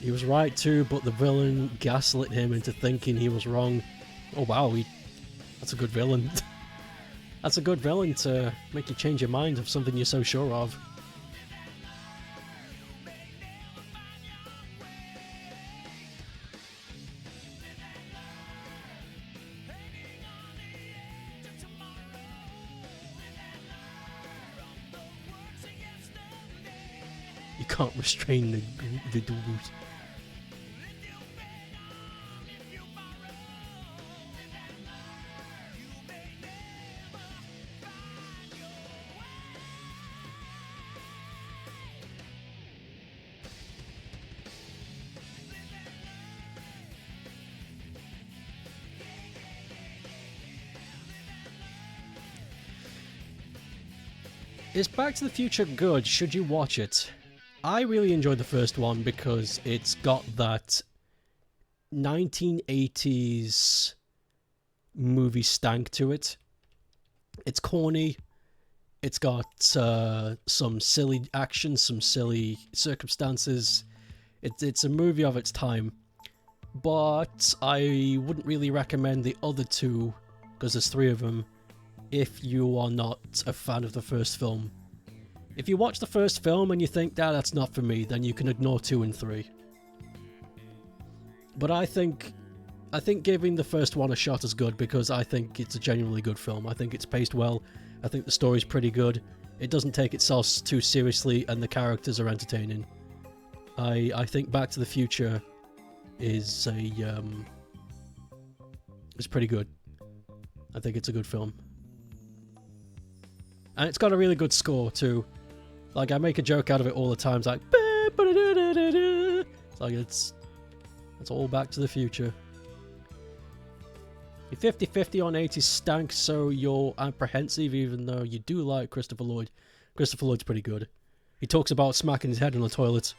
A: He was right too, but the villain gaslit him into thinking he was wrong. Oh wow, that's a good villain. That's a good villain to make you change your mind of something you're so sure of. You can't restrain the Doodles. Is Back to the Future good? Should you watch it? I really enjoyed the first one because it's got that 1980s movie stank to it. It's corny. It's got some silly action, some silly circumstances. It's a movie of its time. But I wouldn't really recommend the other two, because there's 3 of them, if you are not a fan of the first film. If you watch the first film and you think, that's not for me, then you can ignore 2 and 3. But I think giving the first one a shot is good, because I think it's a genuinely good film. I think it's paced well. I think the story's pretty good. It doesn't take itself too seriously, and the characters are entertaining. I think Back to the Future is pretty good. I think it's a good film. And it's got a really good score too. Like, I make a joke out of it all the time. It's like, it's like it's all Back to the Future. You're 50-50 on 80s stank, so you're apprehensive, even though you do like Christopher Lloyd. Christopher Lloyd's pretty good. He talks about smacking his head on the toilet.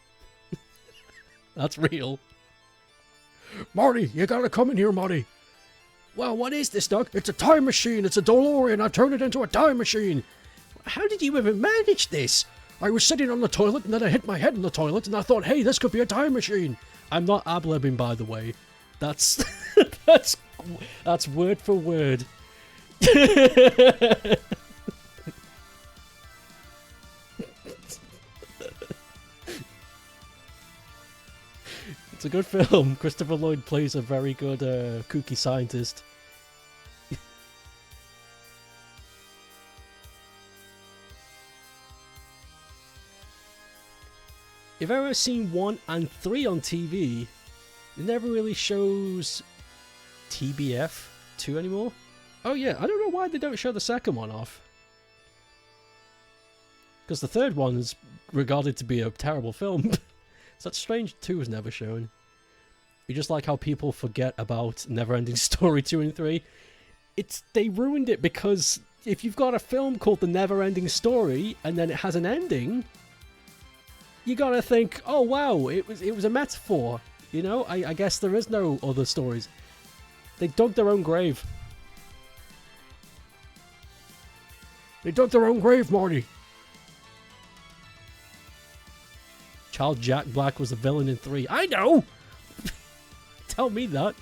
A: That's real. Marty, you gotta come in here, Marty. Well, what is this, Doug? It's a time machine. It's a DeLorean. I turned it into a time machine. How did you even manage this? I was sitting on the toilet, and then I hit my head in the toilet, and I thought, hey, this could be a time machine. I'm not ad-libbing, by the way. That's that's word for word. It's a good film. Christopher Lloyd plays a very good kooky scientist. If I've ever seen 1 and 3 on TV, it never really shows TBF 2 anymore. Oh yeah, I don't know why they don't show the second one off. Because the third one is regarded to be a terrible film. So that's strange 2 is never shown. You just like how people forget about Neverending Story 2 and 3. They ruined it, because if you've got a film called The Neverending Story and then it has an ending, you gotta think, oh wow, it was a metaphor. You know, I guess there is no other stories. They dug their own grave. They dug their own grave, Marty. Child Jack Black was the villain in 3. I know! Tell me that.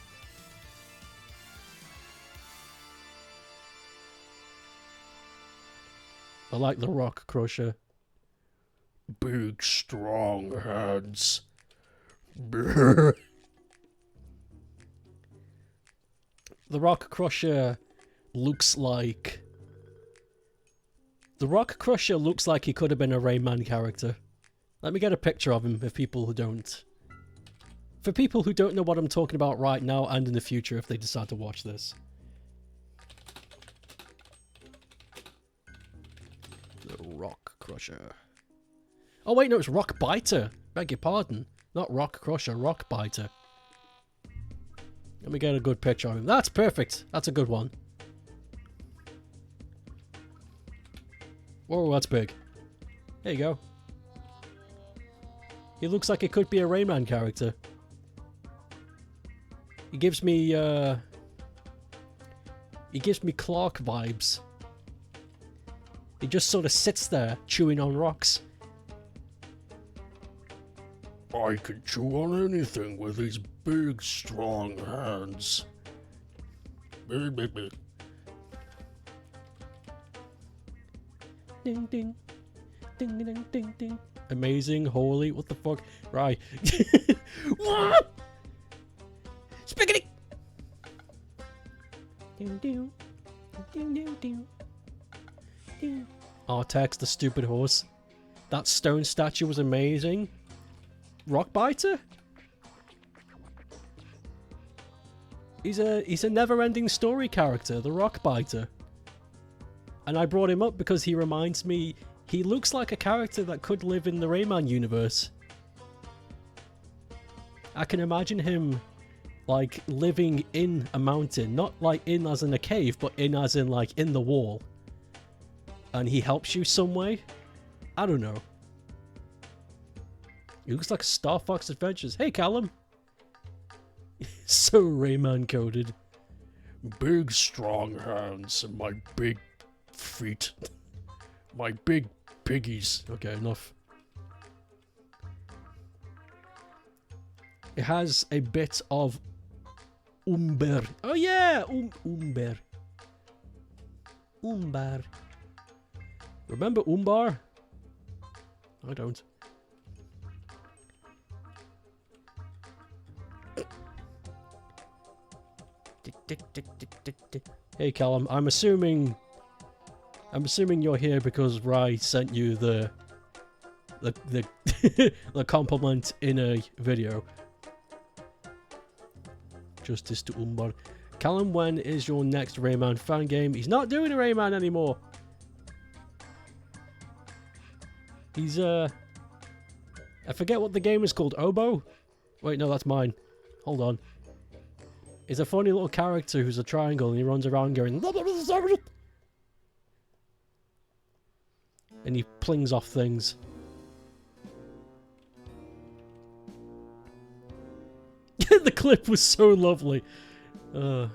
A: I like the Rock Crusher. Big, strong hands. The Rock Crusher looks like... The Rock Crusher looks like he could have been a Rayman character. Let me get a picture of him for people who don't. For people who don't know what I'm talking about right now and in the future if they decide to watch this. The Rock Crusher. Oh wait, no, it's Rock Biter. Beg your pardon. Not Rock Crusher, Rock Biter. Let me get a good picture of him. That's perfect. That's a good one. Whoa, that's big. There you go. He looks like it could be a Rayman character. He gives me Clark vibes. He just sort of sits there chewing on rocks. I can chew on anything with these big, strong hands. Big, big, big. Ding, ding. Ding, ding, ding, ding. Amazing, holy, what the fuck? Right. What? Spiggity! Ding, ding. Ding, ding, ding. Ding. Artax, the stupid horse. That stone statue was amazing. Rockbiter? He's a never-ending story character, the Rockbiter. And I brought him up because he reminds me, he looks like a character that could live in the Rayman universe. I can imagine him, like, living in a mountain. Not like in as in a cave, but in as in, like, in the wall. and he helps you some way. I don't know. He looks like Star Fox Adventures. Hey, Callum. So Rayman coded. Big strong hands and my big feet. My big piggies. Okay, enough. It has a bit of umber. Oh yeah, umber. Umbar. Remember Umbar? I don't. Hey Callum, I'm assuming you're here because Rai sent you the the compliment in a video. Justice to Umbar. Callum, when is your next Rayman fan game? He's not doing a Rayman anymore. He's I forget what the game is called. Oboe? Wait, no, that's mine. Hold on. He's a funny little character who's a triangle and he runs around going and he plings off things. The clip was so lovely. The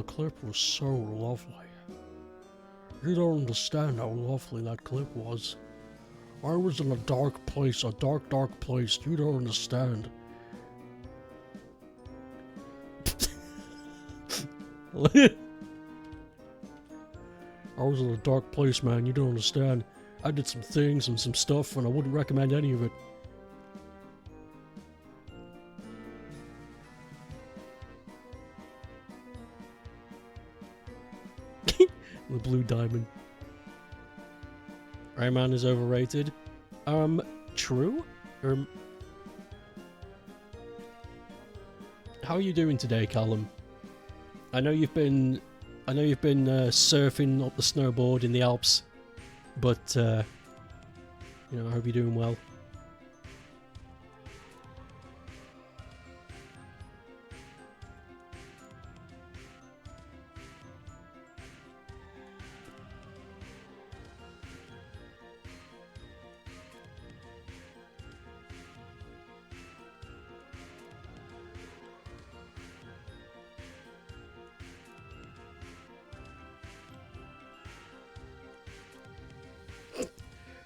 A: clip was so lovely. You don't understand how lovely that clip was. I was in a dark place, a dark, dark place. You don't understand. I was in a dark place, man. You don't understand. I did some things and some stuff, and I wouldn't recommend any of it. The blue diamond. Rayman is overrated. True? How are you doing today, Callum? I know you've been surfing up the snowboard in the Alps, but you know, I hope you're doing well.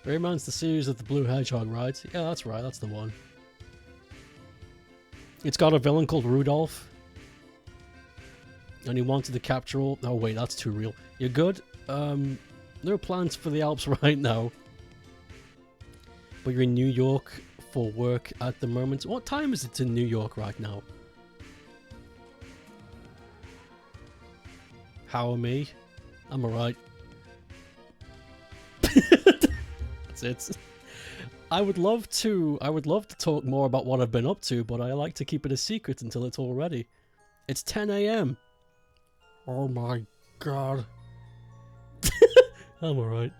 A: Rayman's the series of the Blue Hedgehog, right? Yeah, that's right, that's the one. It's got a villain called Rudolph. And he wanted to capture all... Oh wait, that's too real. You're good? No plans for the Alps right now. But you're in New York for work at the moment. What time is it in New York right now? How are me? I'm alright. That's it. I would love to talk more about what I've been up to, but I like to keep it a secret until it's all ready. It's 10 AM. Oh my god. I'm alright.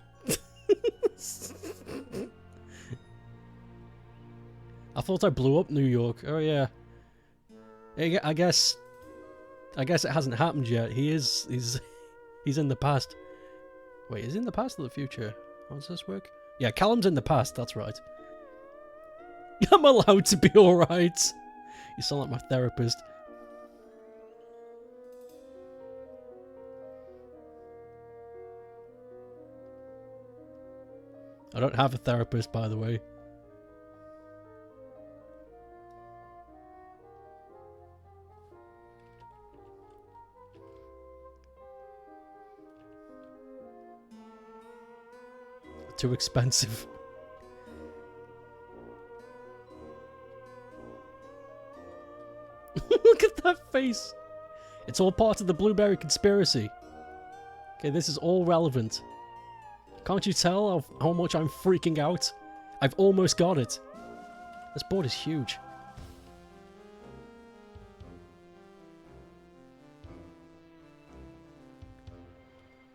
A: I thought I blew up New York. Oh yeah. I guess it hasn't happened yet. He's in the past. Wait, is he in the past or the future? How does this work? Yeah, Callum's in the past, that's right. I'm allowed to be alright. You sound like my therapist. I don't have a therapist, by the way. Too expensive. Look at that face. It's all part of the blueberry conspiracy. Okay, this is all relevant. Can't you tell how much I'm freaking out? I've almost got it. This board is huge.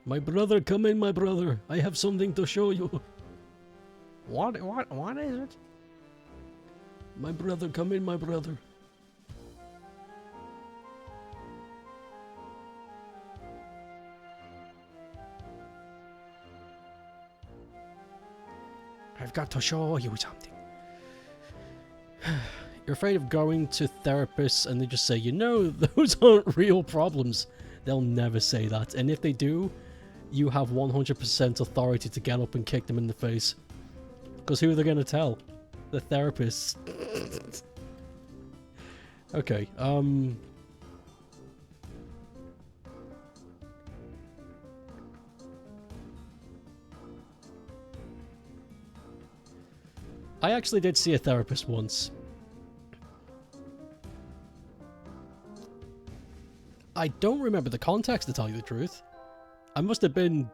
A: My brother, come in, my brother. I have something to show you. What is it? My brother, come in, my brother. I've got to show you something. You're afraid of going to therapists and they just say, you know, those aren't real problems. They'll never say that. And if they do, you have 100% authority to get up and kick them in the face. Because who are they going to tell? The therapist. Okay, I actually did see a therapist once. I don't remember the context, to tell you the truth. I must have been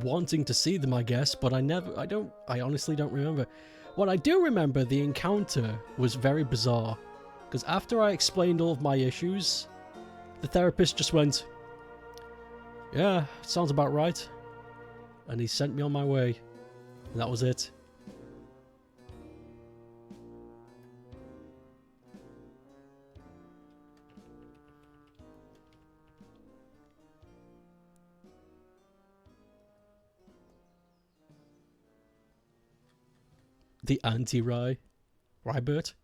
A: wanting to see them, I guess, but I honestly don't remember. What I do remember, the encounter was very bizarre. Because after I explained all of my issues, the therapist just went, yeah, sounds about right. And he sent me on my way. And that was it. The anti-Rye. Rybert?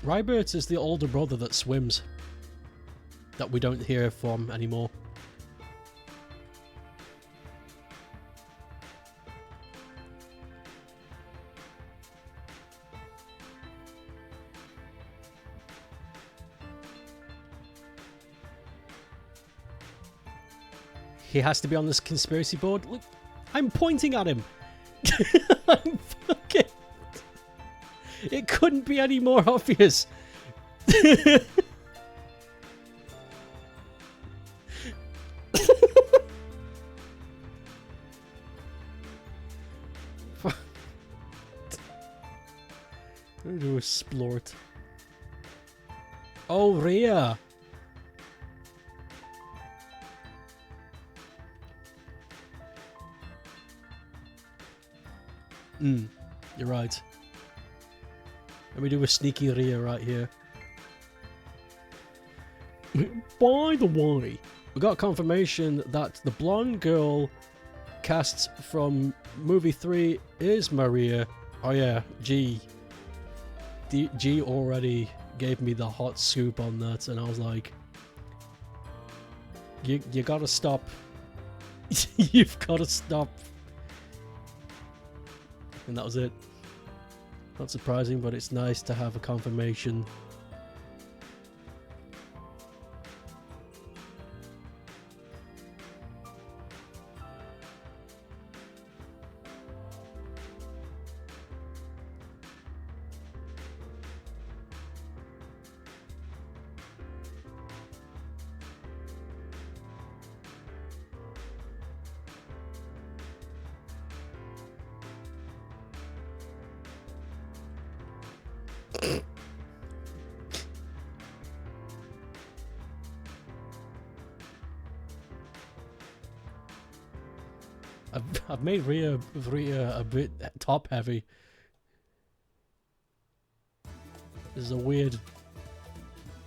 A: Rybert is the older brother that swims. That we don't hear from anymore. He has to be on this conspiracy board. Look, I'm pointing at him. I'm fucking... It couldn't be any more obvious. I'm gonna explore it. Oh, Rhea. You're right. Let me do a sneaky Rhea right here. By the way, we got confirmation that the blonde girl cast from movie 3 is Maria. Oh yeah, G already gave me the hot scoop on that, and I was like, you gotta stop. You've gotta stop. And that was it. Not surprising, but it's nice to have a confirmation. I've made Rhea a bit top heavy. This is a weird...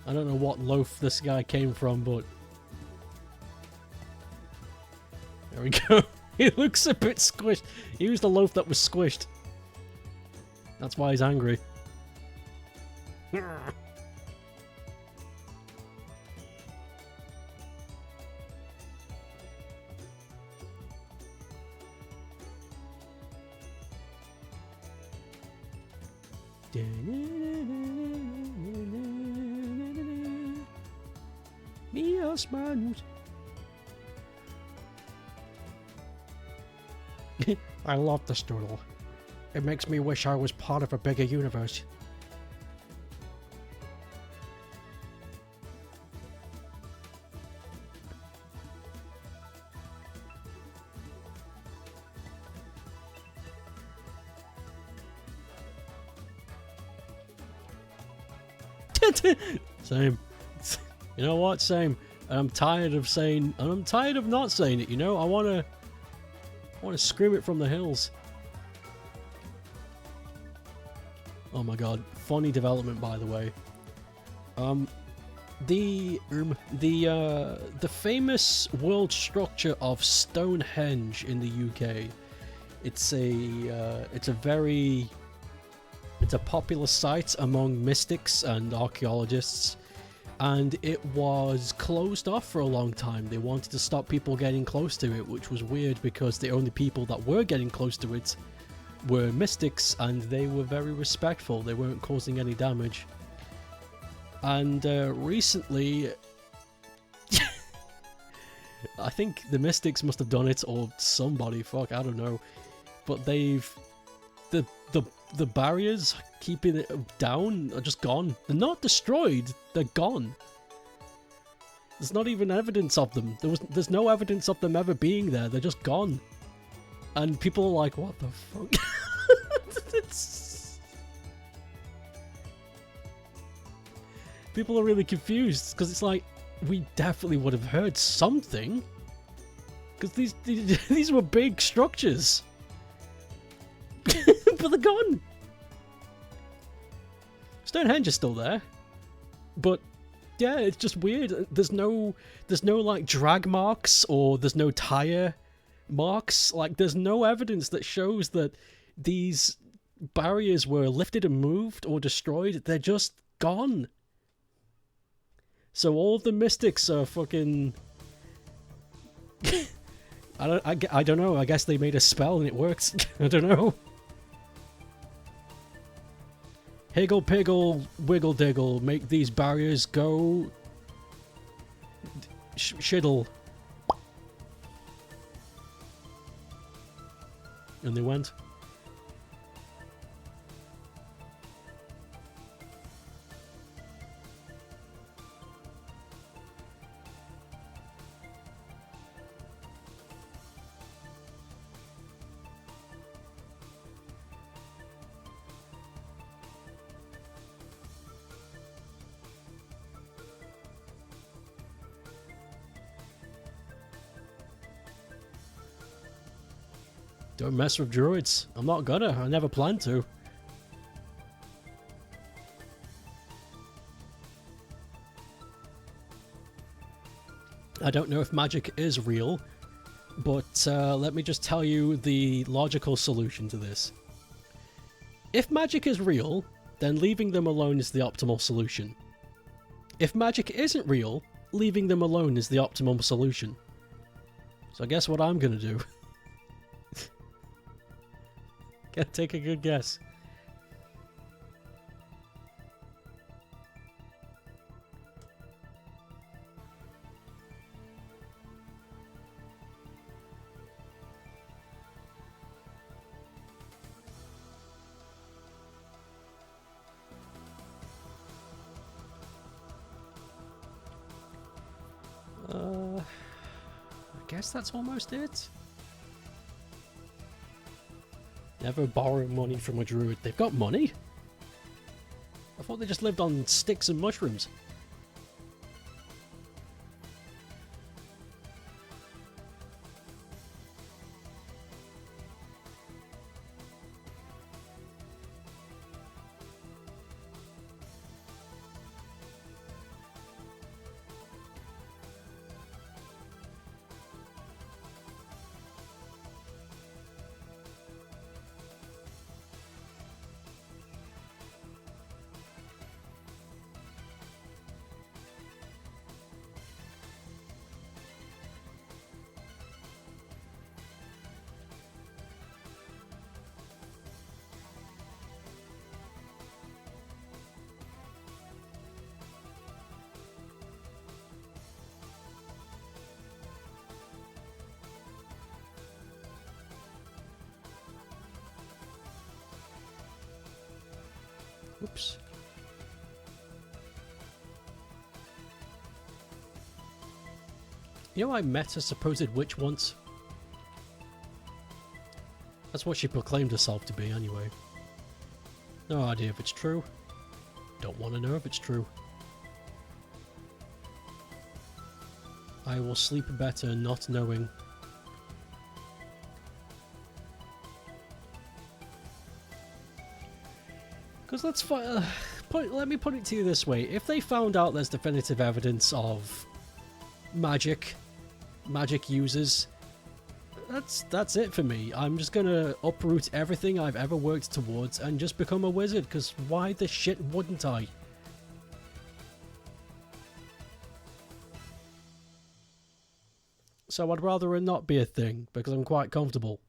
A: I don't know what loaf this guy came from, but... There we go. He looks a bit squished. He used a loaf that was squished. That's why he's angry. Míos manos. I love this Doodle. It makes me wish I was part of a bigger universe. Same. You know what? Same. And I'm tired of saying, and I'm tired of not saying it. You know, I want to scream it from the hills. Oh my god, funny development, by the way. The famous world structure of Stonehenge in the UK. It's a popular site among mystics and archaeologists, and it was closed off for a long time. They wanted to stop people getting close to it, which was weird because the only people that were getting close to it were mystics, and they were very respectful. They weren't causing any damage. And recently, I think the mystics must have done it, or somebody, fuck, I don't know. But they've the barriers keeping it down are just gone. They're not destroyed, they're gone. There's not even evidence of them. There's no evidence of them ever being there. They're just gone. And people are like, what the fuck? People are really confused because it's like, we definitely would have heard something, because these were big structures. But they're gone. Stonehenge is still there, but yeah, it's just weird. There's no like drag marks, or there's no tire marks. Like, there's no evidence that shows that these barriers were lifted and moved or destroyed. They're just gone. So all of the mystics are fucking I don't know. I guess they made a spell and it works. I don't know. Higgle piggle wiggle diggle, make these barriers go shiddle. And they went. Don't mess with druids. I'm not gonna. I never planned to. I don't know if magic is real, but let me just tell you the logical solution to this. If magic is real, then leaving them alone is the optimal solution. If magic isn't real, leaving them alone is the optimum solution. So guess what I'm gonna do? Take a good guess. I guess that's almost it. Never borrow money from a druid. They've got money? I thought they just lived on sticks and mushrooms. Oops. You know, I met a supposed witch once. That's what she proclaimed herself to be, anyway. No idea if it's true. Don't want to know if it's true. I will sleep better not knowing. Because let me put it to you this way. If they found out there's definitive evidence of magic users, that's it for me. I'm just gonna uproot everything I've ever worked towards and just become a wizard, because why the shit wouldn't I? So I'd rather it not be a thing, because I'm quite comfortable.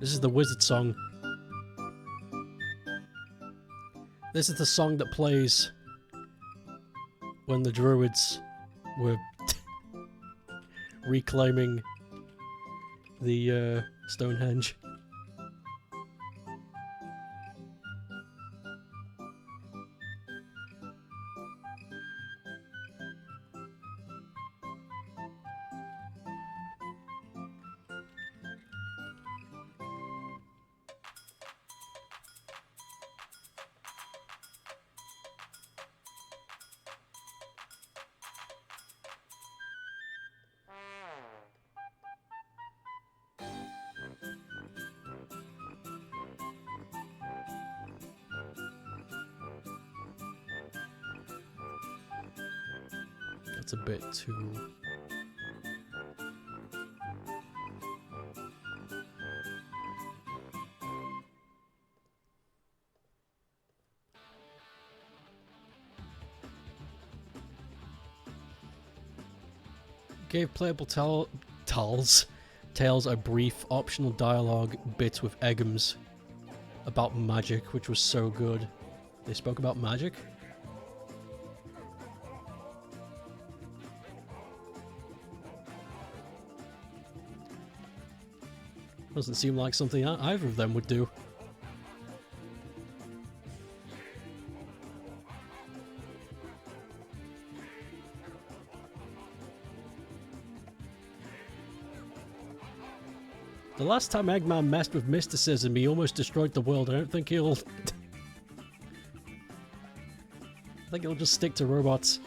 A: This is the wizard song. This is the song that plays when the druids were reclaiming the Stonehenge. That's a bit too... Gave playable tales a brief optional dialogue bit with Eggums about magic, which was so good. They spoke about magic? Doesn't seem like something either of them would do. The last time Eggman messed with mysticism, he almost destroyed the world. I don't think he'll... I think he'll just stick to robots.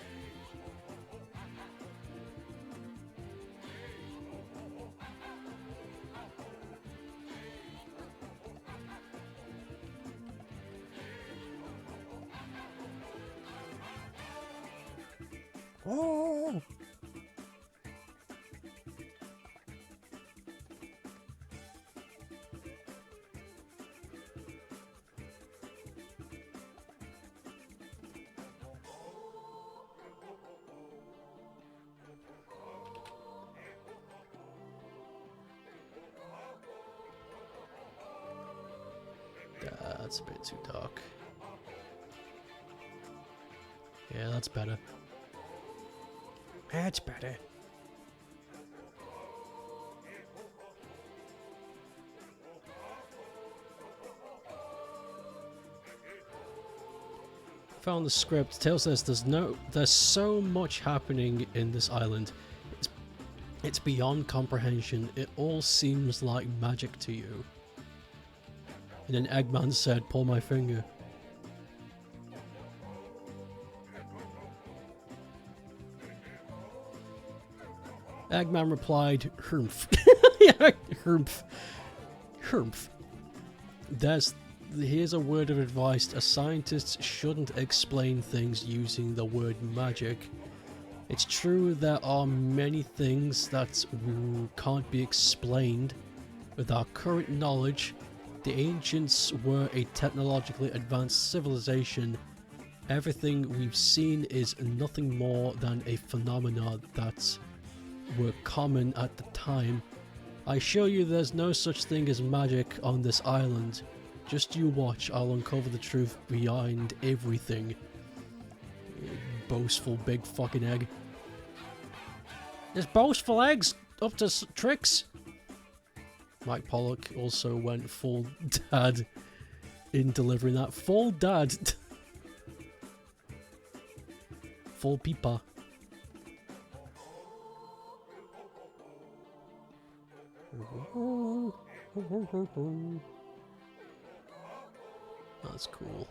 A: Oh! That's a bit too dark. Yeah, that's better. That's better. Found the script. Tale says there's so much happening in this island. It's beyond comprehension. It all seems like magic to you. And then Eggman said, "Pull my finger." Eggman replied, "Humph." Yeah, humph. Humph. Here's a word of advice. A scientist shouldn't explain things using the word magic. It's true there are many things that can't be explained with our current knowledge. The ancients were a technologically advanced civilization. Everything we've seen is nothing more than a phenomena that were common at the time. I assure you there's no such thing as magic on this island. Just you watch, I'll uncover the truth behind everything. Boastful big fucking egg. There's boastful eggs up to tricks. Mike Pollock also went full dad in delivering that. Full dad. Full peepa. That's cool.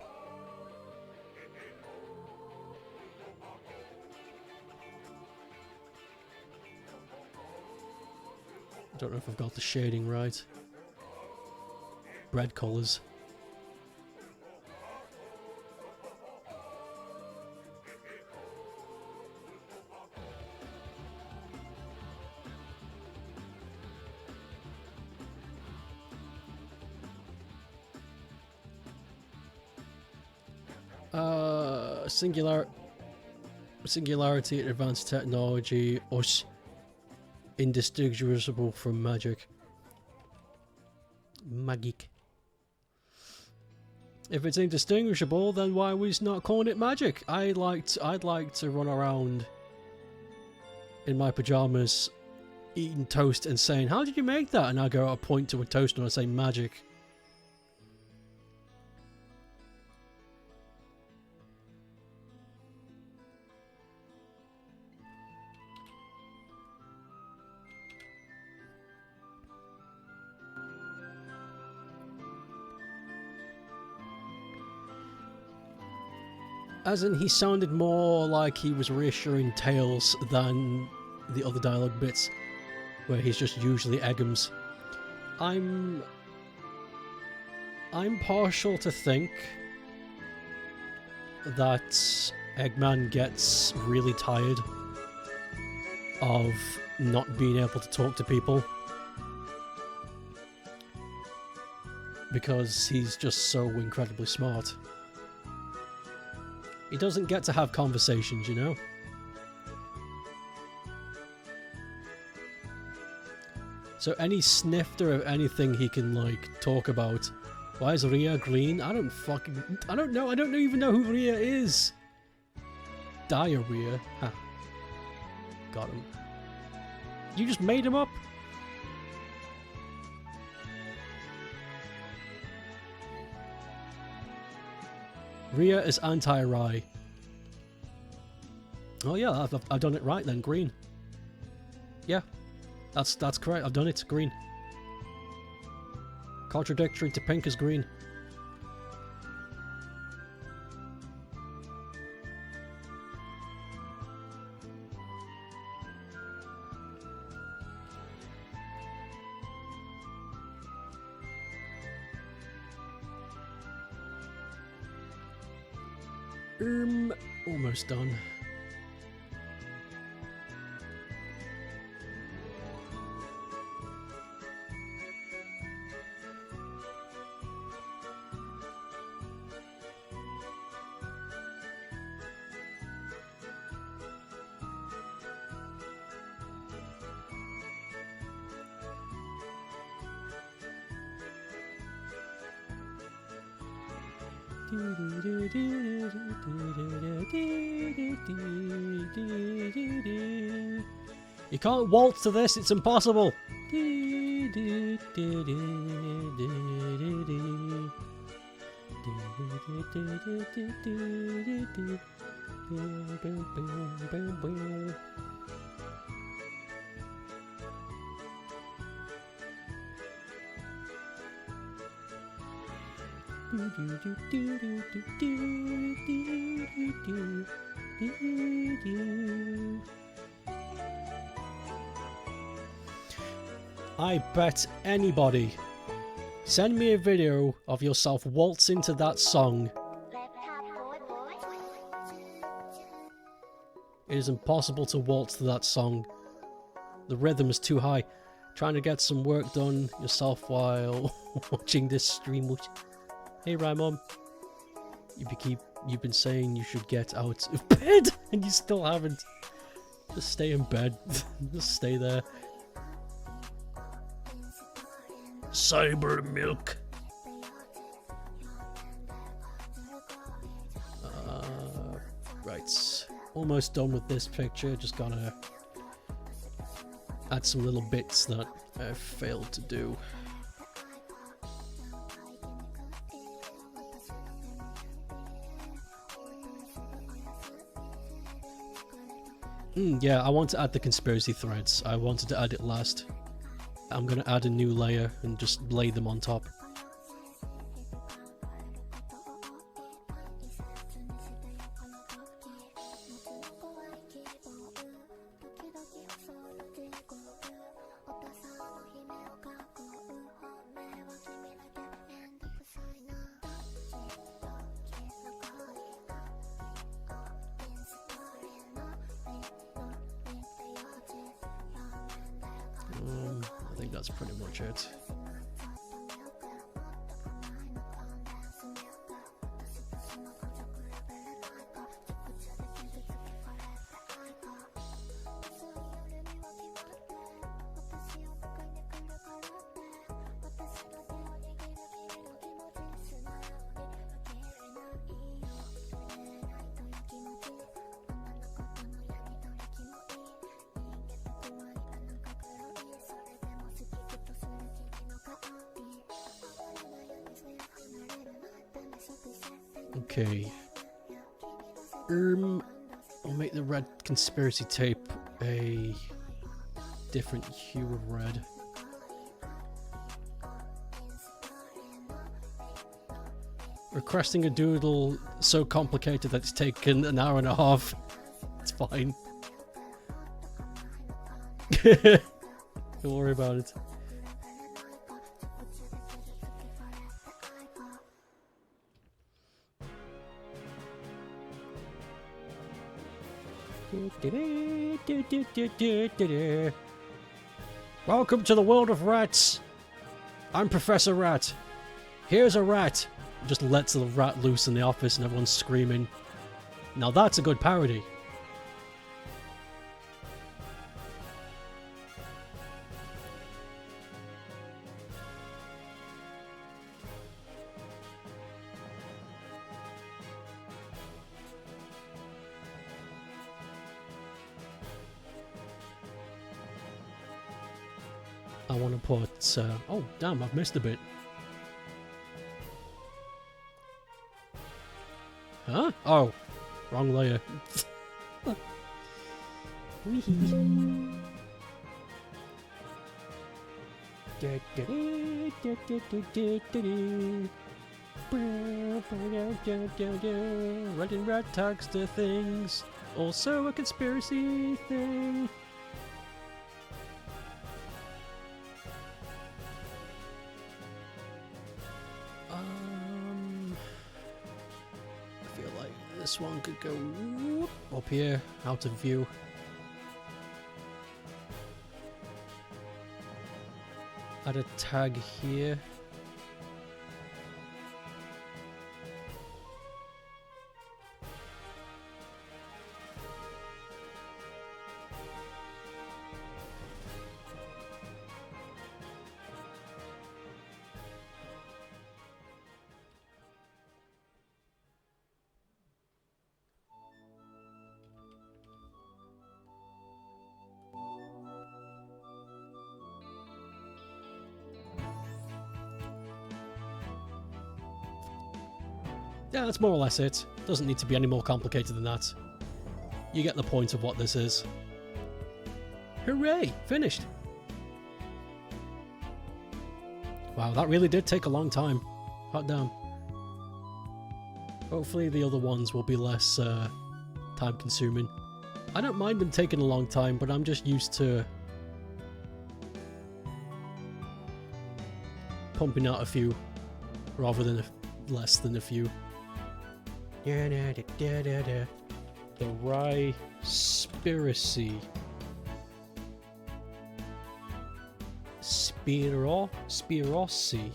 A: I don't know if I've got the shading right. Bread colours. Singularity and advanced technology, us indistinguishable from magic. Magic. If it's indistinguishable, then why are we not calling it magic? I'd like to run around in my pajamas, eating toast and saying, "How did you make that?" And I go, I point to a toast and I say, "Magic." As in, he sounded more like he was reassuring Tails than the other dialogue bits, where he's just usually Eggums. I'm partial to think that Eggman gets really tired of not being able to talk to people, because he's just so incredibly smart. He doesn't get to have conversations, you know? So any snifter of anything he can, like, talk about. Why is Rhea green? I don't know. I don't even know who Rhea is. Diarrhea. Ha. Got him. You just made him up? Rhea is anti-Rye. Oh yeah, I've done it right then. Green. Yeah, that's correct. I've done it. Green. Contradictory to pink is green. Almost done. You can't waltz to this, it's impossible. I bet anybody, send me a video of yourself waltzing to that song. It is impossible to waltz to that song. The rhythm is too high. Trying to get some work done yourself while watching this stream. Hey Raimon, you've been saying you should get out of bed and you still haven't. Just stay in bed. Just stay there. Cyber milk. Right. Almost done with this picture. Just gotta add some little bits that I failed to do. Yeah, I want to add the conspiracy threads. I wanted to add it last. I'm gonna add a new layer and just lay them on top. that's pretty much it. Okay. I'll make the red conspiracy tape a different hue of red. Requesting a doodle so complicated that it's taken an hour and a half. It's fine. Don't worry about it. Welcome to the world of rats. I'm Professor Rat. Here's a rat. Just lets the rat loose in the office and everyone's screaming. Now that's a good parody. I want to put... oh, damn, I've missed a bit. Huh? Oh, wrong layer. Writing rat tags to things. Also a conspiracy thing. I feel like this one could go up here, out of view. Add a tag here. Yeah, that's more or less it. Doesn't need to be any more complicated than that. You get the point of what this is. Hooray! Finished! Wow, that really did take a long time. Hot damn. Hopefully the other ones will be less time consuming. I don't mind them taking a long time, but I'm just used to pumping out a few rather than less than a few. The Rye-spiracy. Spirosy.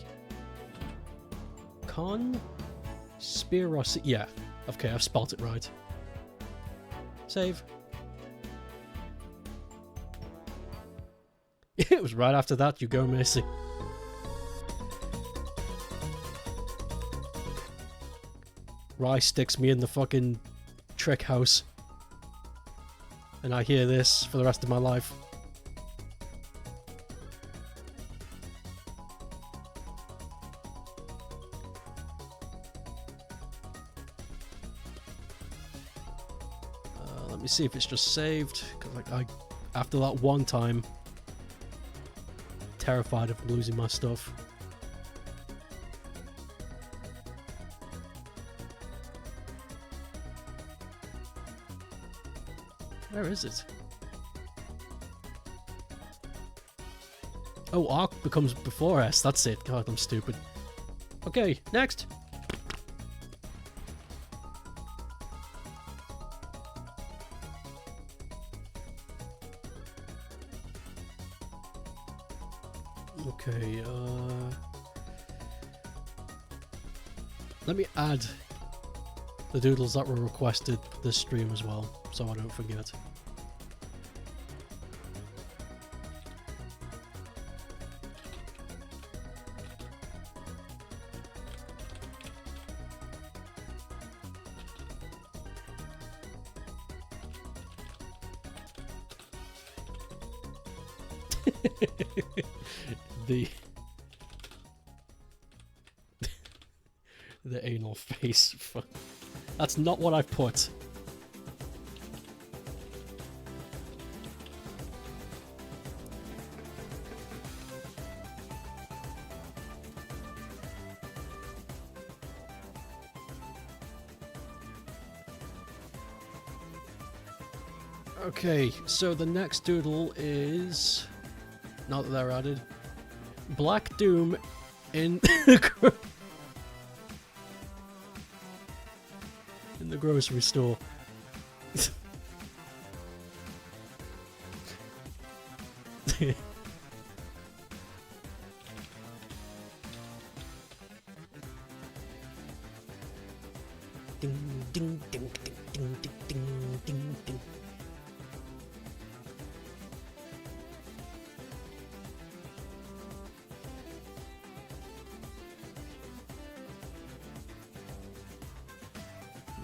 A: Spirosy. Yeah. Okay, I've spelled it right. Save. It was right after that you go missing. Rye sticks me in the fucking trick house. And I hear this for the rest of my life. Let me see if it's just saved. Cause like after that one time, terrified of losing my stuff. Where is it? Oh, arc becomes before S. That's it. God, I'm stupid. Okay, next. Okay, let me add the doodles that were requested this stream as well, so I don't forget. The anal face. That's not what I put. Okay, so the next doodle is, now that they're added, Black Doom in in the grocery store. Ding ding ding ding ding ding ding ding.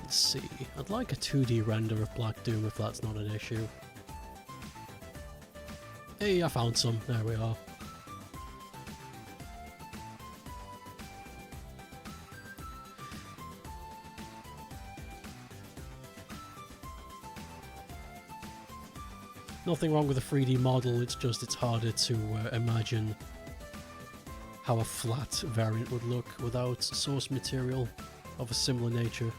A: Let's see. I'd like a 2D render of Black Doom if that's not an issue. Hey, I found some. There we are. Nothing wrong with a 3D model, it's just it's harder to imagine how a flat variant would look without source material of a similar nature.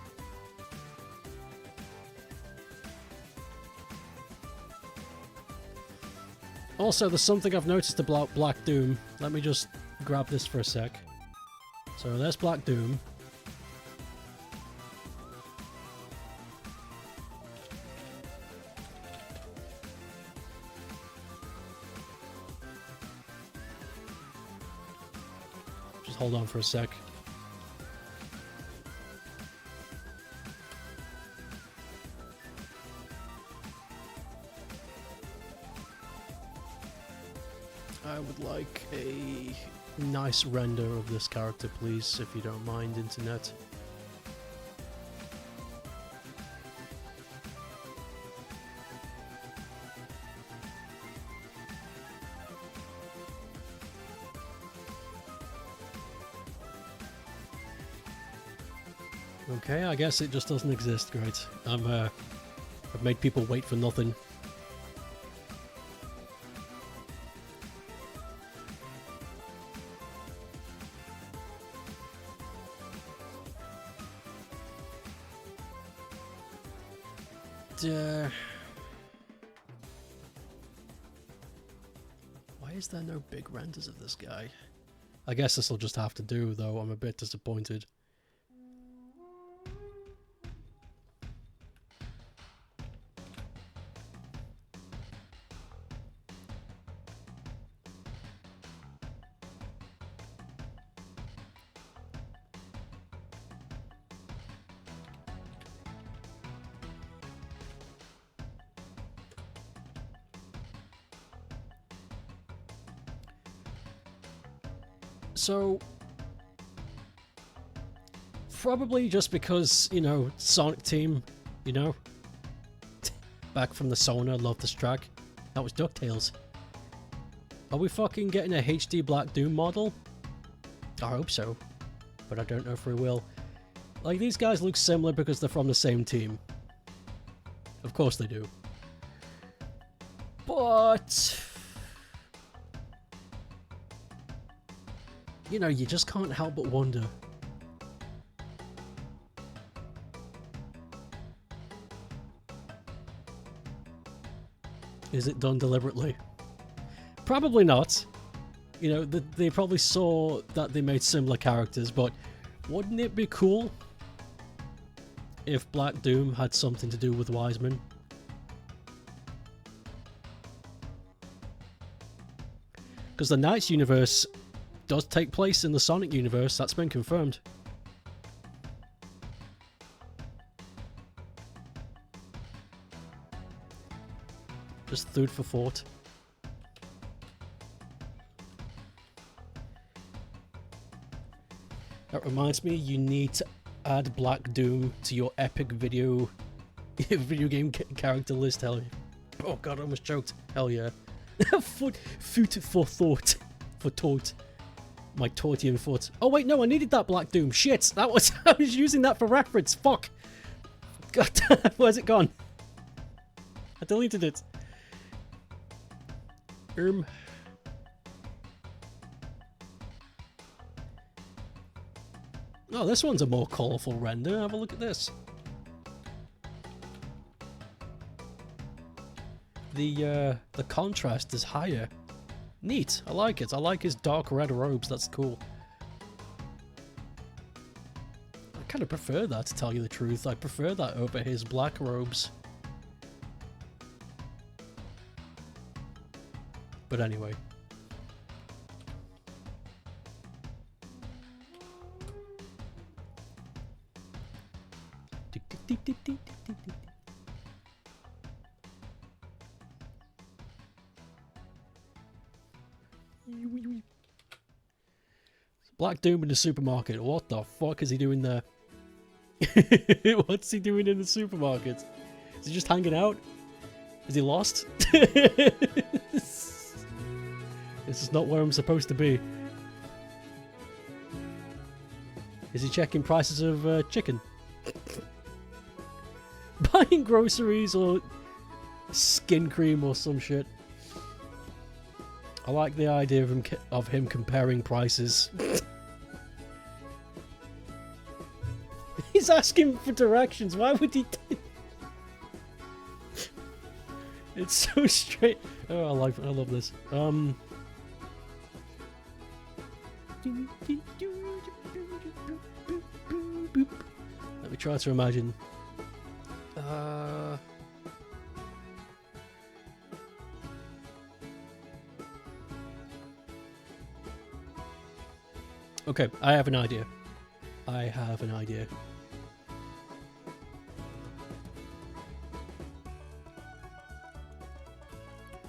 A: Also, there's something I've noticed about Black Doom. Let me just grab this for a sec. So there's Black Doom. Just hold on for a sec. I would like a nice render of this character, please, if you don't mind, internet. Okay, I guess it just doesn't exist. Great. I've made people wait for nothing. Why is there no big renders of this guy? I guess this will just have to do, though. I'm a bit disappointed. So, probably just because, you know, Sonic Team, you know, back from the Sona, love this track. That was DuckTales. Are we fucking getting a HD Black Doom model? I hope so, but I don't know if we will. Like, these guys look similar because they're from the same team. Of course they do. But you know, you just can't help but wonder. Is it done deliberately? Probably not. You know, they probably saw that they made similar characters, but wouldn't it be cool if Black Doom had something to do with Wiseman? Because the Knights universe does take place in the Sonic universe. That's been confirmed. Just food for thought. That reminds me, you need to add Black Doom to your epic video game character list. Hell yeah. Oh god, I almost choked. Hell yeah. Food for thought. For thought. My Tortian foot. Oh wait, no, I needed that Black Doom. Shit, I was using that for reference. Fuck. God damn, where's it gone? I deleted it. Oh, this one's a more colourful render. Have a look at this. The contrast is higher. Neat. I like it. I like his dark red robes. That's cool. I kind of prefer that, to tell you the truth. I prefer that over his black robes. But anyway. Black Doom in the supermarket. What the fuck is he doing there? What's he doing in the supermarket? Is he just hanging out? Is he lost? This is not where I'm supposed to be. Is he checking prices of chicken? Buying groceries or skin cream or some shit. I like the idea of him comparing prices. He's asking for directions. Why would he? It's so straight. Oh, I love this. Let me try to imagine. Okay, I have an idea.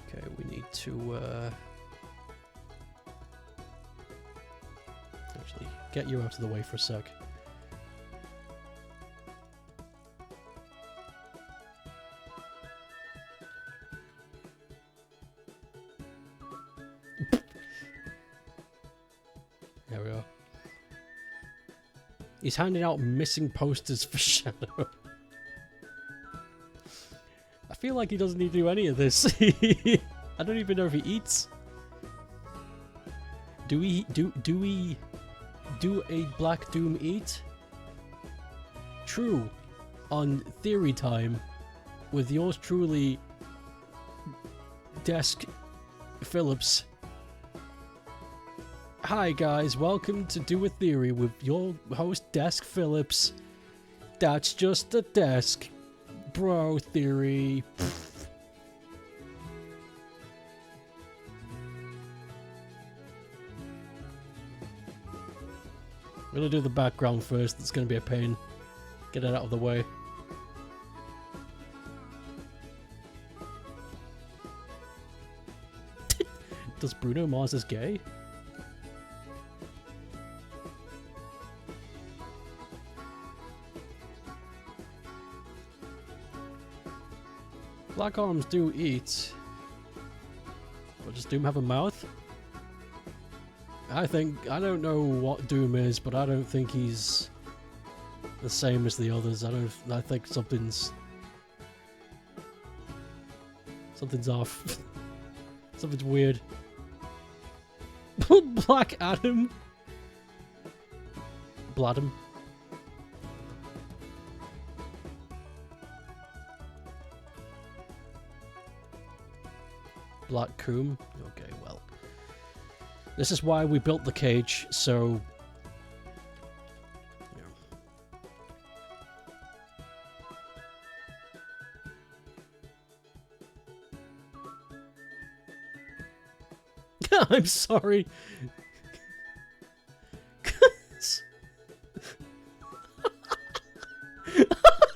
A: Okay, we need to actually get you out of the way for a sec. There we are. He's handing out missing posters for Shadow. I feel like he doesn't need to do any of this. I don't even know if he eats. Do we do a Black Doom eat? True. On Theory Time with yours truly, Desk Phillips. Hi guys, welcome to Do a Theory with your host Desk Phillips. That's just a desk, bro. Theory. I'm gonna do the background first. It's gonna be a pain. Get it out of the way. Does Bruno Mars is gay? Black Arms do eat. But does Doom have a mouth? I don't know what Doom is, but I don't think he's the same as the others. I think something's off. Something's weird. Black Adam. Bladham. Black Coom. Okay, well. This is why we built the cage, so... I'm sorry.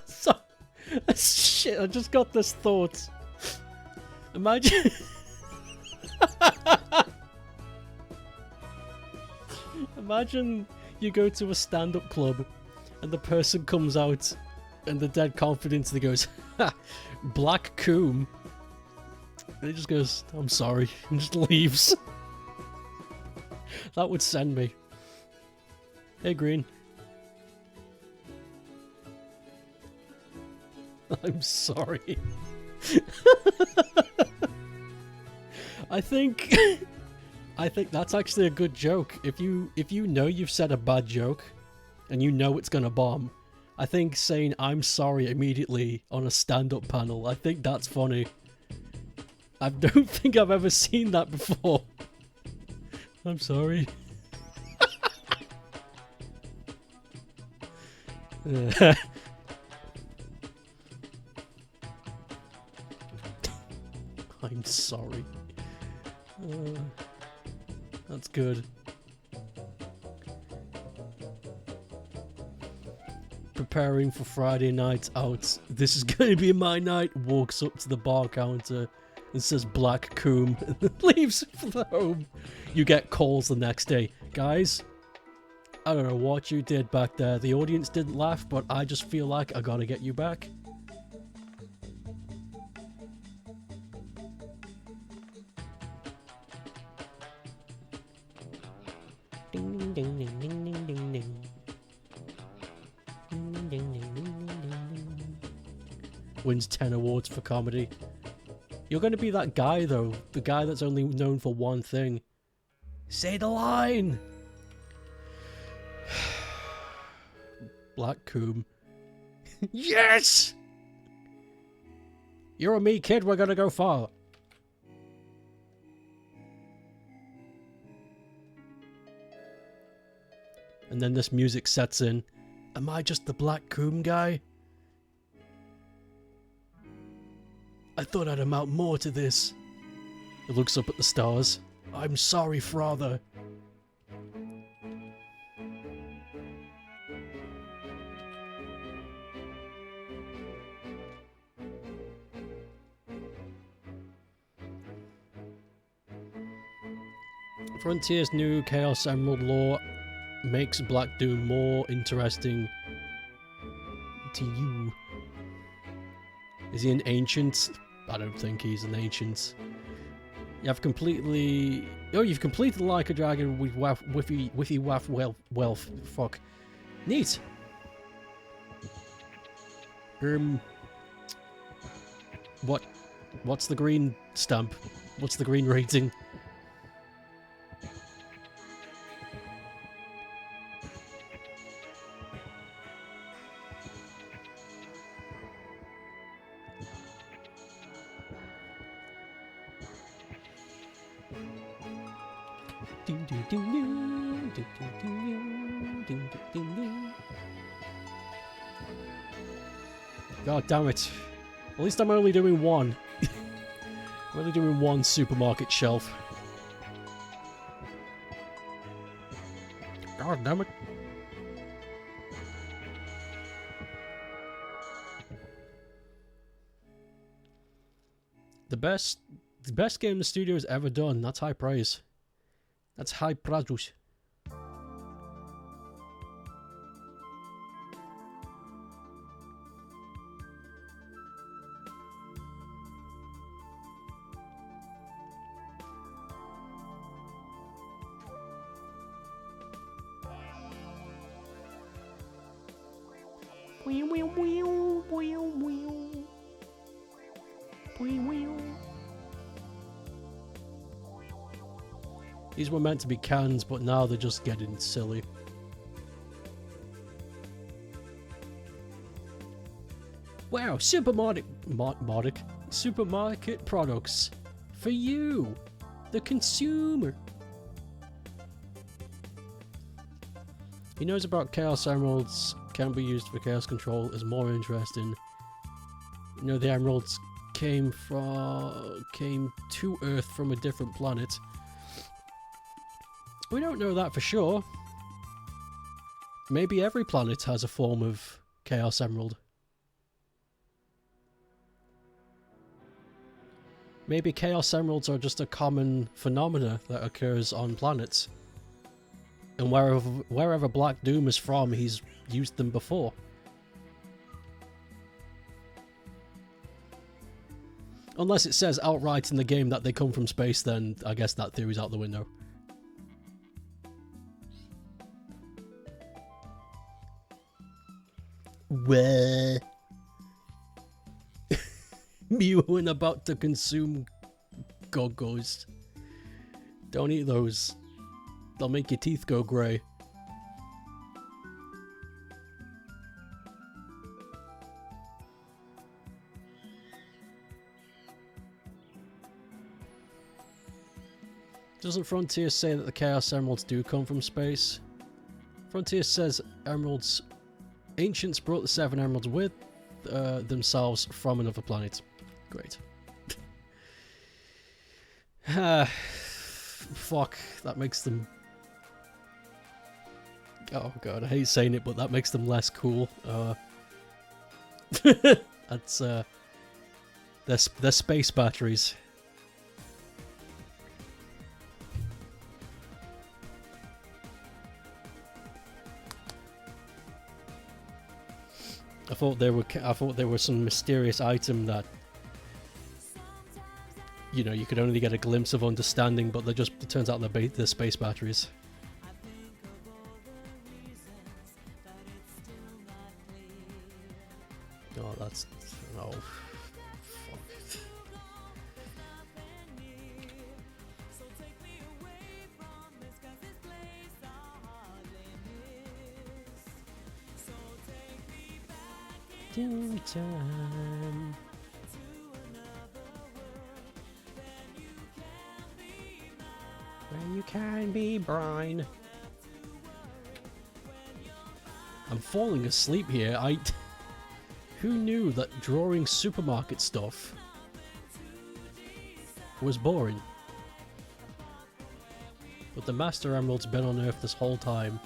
A: So, shit, I just got this thought. Imagine... Imagine you go to a stand-up club and the person comes out and the dead confidence they goes, ha, Black Coom. And he just goes, I'm sorry, and just leaves. That would send me. Hey, Green. I'm sorry. I think that's actually a good joke. If you know you've said a bad joke and you know it's gonna bomb, I think saying I'm sorry immediately on a stand-up panel, I think that's funny. I don't think I've ever seen that before. I'm sorry. I'm sorry. That's good. Preparing for Friday night out. This is going to be my night. Walks up to the bar counter and says Black Coom and then leaves for the home. You get calls the next day. Guys, I don't know what you did back there. The audience didn't laugh, but I just feel like I gotta get you back. Ding ding ding ding ding ding ding ding. Ding ding ding ding ding ding ding. Wins 10 awards for comedy. You're gonna be that guy though, the guy that's only known for one thing. Say the line! Black Coom. Yes! You're a me kid, we're gonna go far. And then this music sets in. Am I just the Black Coom guy? I thought I'd amount more to this. It looks up at the stars. I'm sorry, Father. Frontier's new Chaos Emerald lore makes Black Doom more interesting to you. Is he an ancient? I don't think he's an ancient. You've completely Like a Dragon with Whiffy Waff Wealth. Fuck. Neat. What's the green stamp? What's the green rating? God damn it. At least I'm only doing one. I'm only doing one supermarket shelf. God damn it. The best game the studio's ever done. That's high praise. That's high praise. These were meant to be cans, but now they're just getting silly. Wow, supermarket products for you, the consumer. He knows about Chaos Emeralds, can be used for Chaos Control, is more interesting. You know, the Emeralds came to Earth from a different planet. We don't know that for sure. Maybe every planet has a form of Chaos Emerald. Maybe Chaos Emeralds are just a common phenomena that occurs on planets. And wherever Black Doom is from, he's used them before. Unless it says outright in the game that they come from space, then I guess that theory's out the window. Where? Mewing about to consume go-go's. Don't eat those. They'll make your teeth go grey. Doesn't Frontier say that the Chaos Emeralds do come from space? Frontier says emeralds... Ancients brought the 7 emeralds with themselves from another planet. Great. Fuck, that makes them... Oh god, I hate saying it, but that makes them less cool. That's, they're space batteries. I thought they were some mysterious item that, you know, you could only get a glimpse of understanding, but it turns out they're space batteries. Oh, that's... Oh, fuck. Do time. Where you can be brine. I'm falling asleep here. Who knew that drawing supermarket stuff was boring? But the Master Emerald's been on Earth this whole time.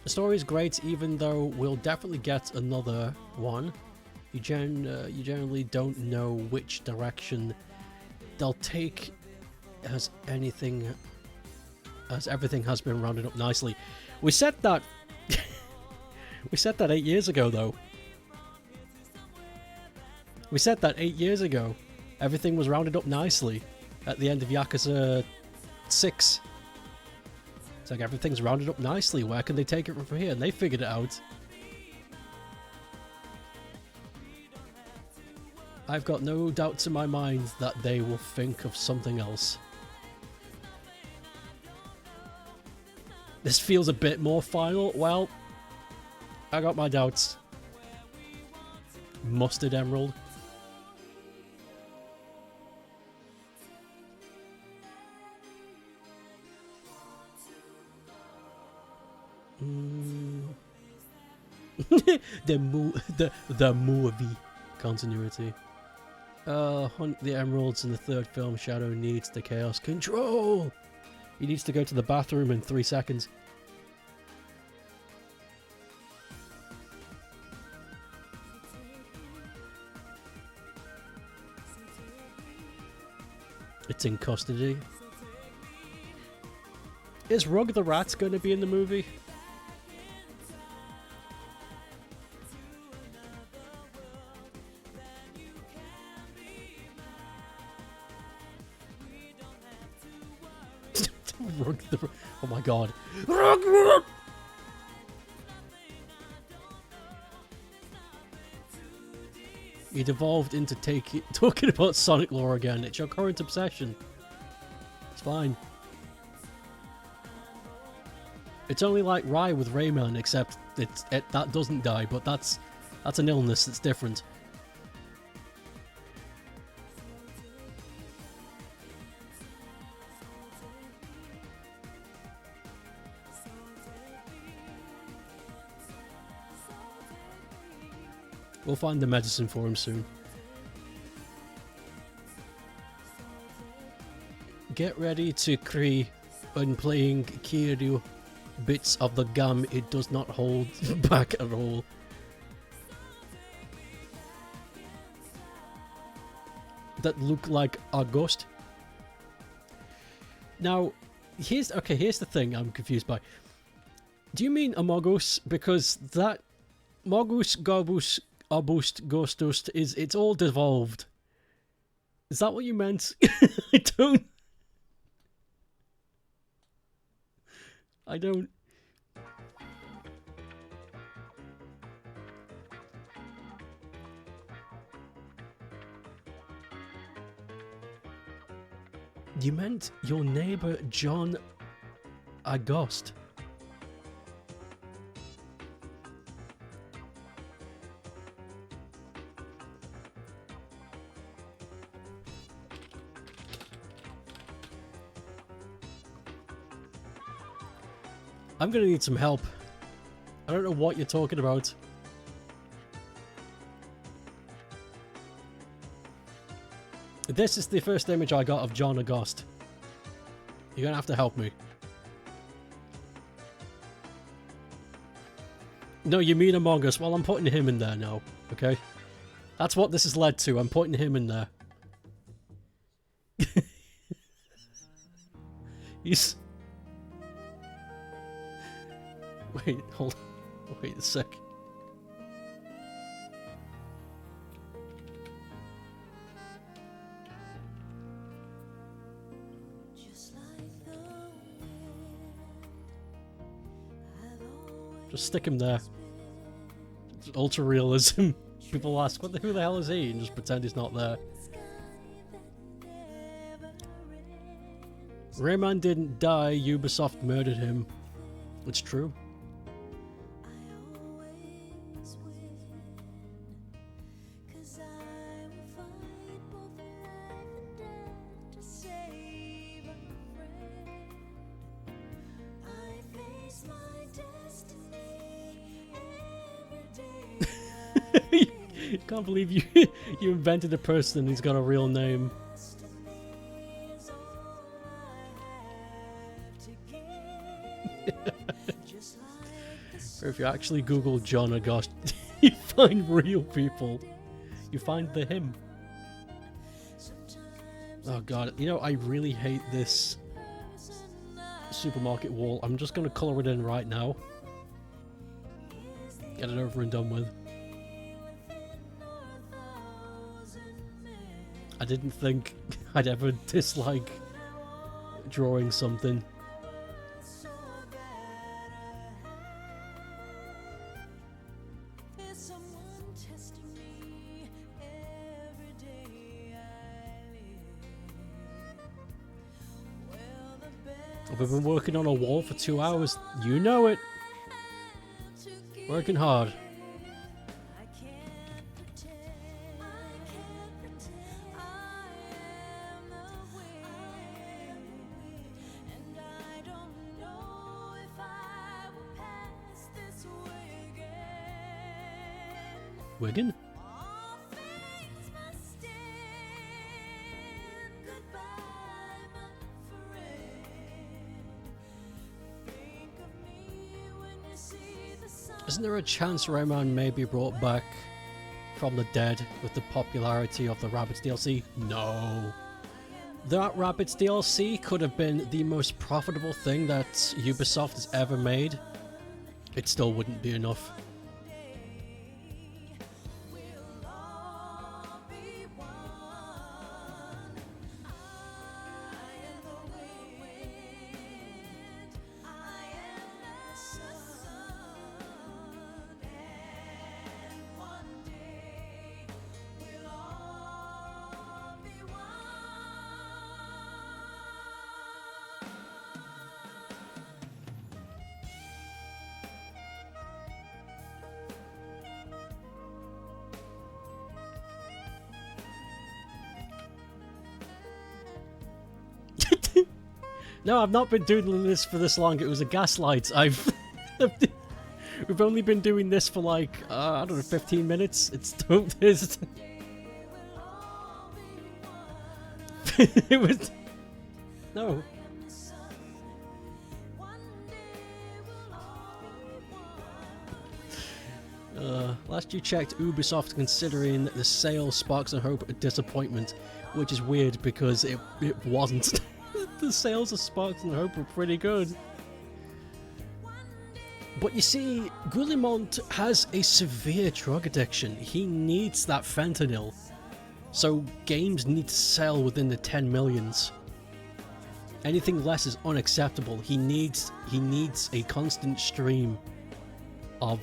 A: The story's great, even though we'll definitely get another one. You generally don't know which direction they'll take, as everything has been rounded up nicely. We said that we said that 8 years ago, though. We said that 8 years ago. Everything was rounded up nicely at the end of Yakuza 6. It's like everything's rounded up nicely. Where can they take it from here? And they figured it out. I've got no doubts in my mind that they will think of something else. This feels a bit more final. Well, I got my doubts. Mustard Emerald. the movie continuity. Hunt the emeralds in the third film. Shadow needs the chaos control. He needs to go to the bathroom in 3 seconds. It's in custody. Is Rug the Rat going to be in the movie? Oh my god. It evolved into talking about Sonic lore again. It's your current obsession. It's fine. It's only like Rai with Rayman, except that doesn't die, but that's an illness that's different. We'll find the medicine for him soon. Get ready to cry when playing Kiryu. Bits of the gum, it does not hold back at all. That look like a ghost. Now, here's the thing I'm confused by. Do you mean Amogus? Because that Mogus, Gobus, Obust, Ghostust it's all devolved. Is that what you meant? I don't. You meant your neighbor John Agost. I'm gonna need some help. I don't know what you're talking about. This is the first image I got of John Agost. You're gonna have to help me. No, you mean Among Us. Well, I'm putting him in there now, okay? That's what this has led to. I'm putting him in there. He's... Wait, hold on. Wait a sec. Just stick him there. It's ultra realism. People ask, who the hell is he? And just pretend he's not there. Rayman didn't die, Ubisoft murdered him. It's true. Can't believe you you invented a person who's got a real name. Or if you actually Google John Agost, you find real people. You find the him. Oh god, you know, I really hate this supermarket wall. I'm just gonna colour it in right now. Get it over and done with. I didn't think I'd ever dislike drawing something. I've been working on a wall for 2 hours. You know it. Working hard. Wigan? Isn't there a chance Rayman may be brought back from the dead with the popularity of the Rabbids DLC? No. That Rabbids DLC could have been the most profitable thing that Ubisoft has ever made. It still wouldn't be enough. No, I've not been doodling this for this long. It was a gaslight. We've We've only been doing this for like, I don't know, 15 minutes. It's this. It was... No. Last you checked, Ubisoft considering the sale sparks and hope a disappointment, which is weird because it wasn't. The sales of Sparks and Hope were pretty good. But you see, Guillemont has a severe drug addiction. He needs that fentanyl. So games need to sell within the 10 millions. Anything less is unacceptable. He needs a constant stream of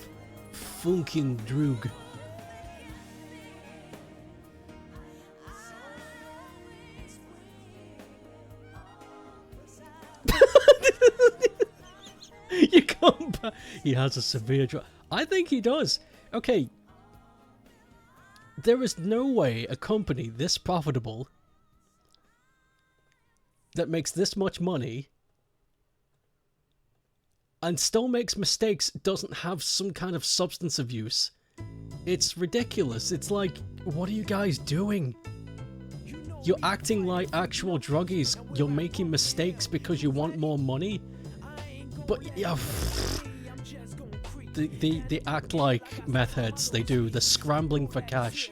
A: funkin' drug. You come back. He has a severe drug. I think he does. Okay. There is no way a company this profitable that makes this much money and still makes mistakes doesn't have some kind of substance abuse. It's ridiculous. It's like, what are you guys doing? You're acting like actual druggies. You're making mistakes because you want more money. But yeah, they act like meth heads. They do. They're scrambling for cash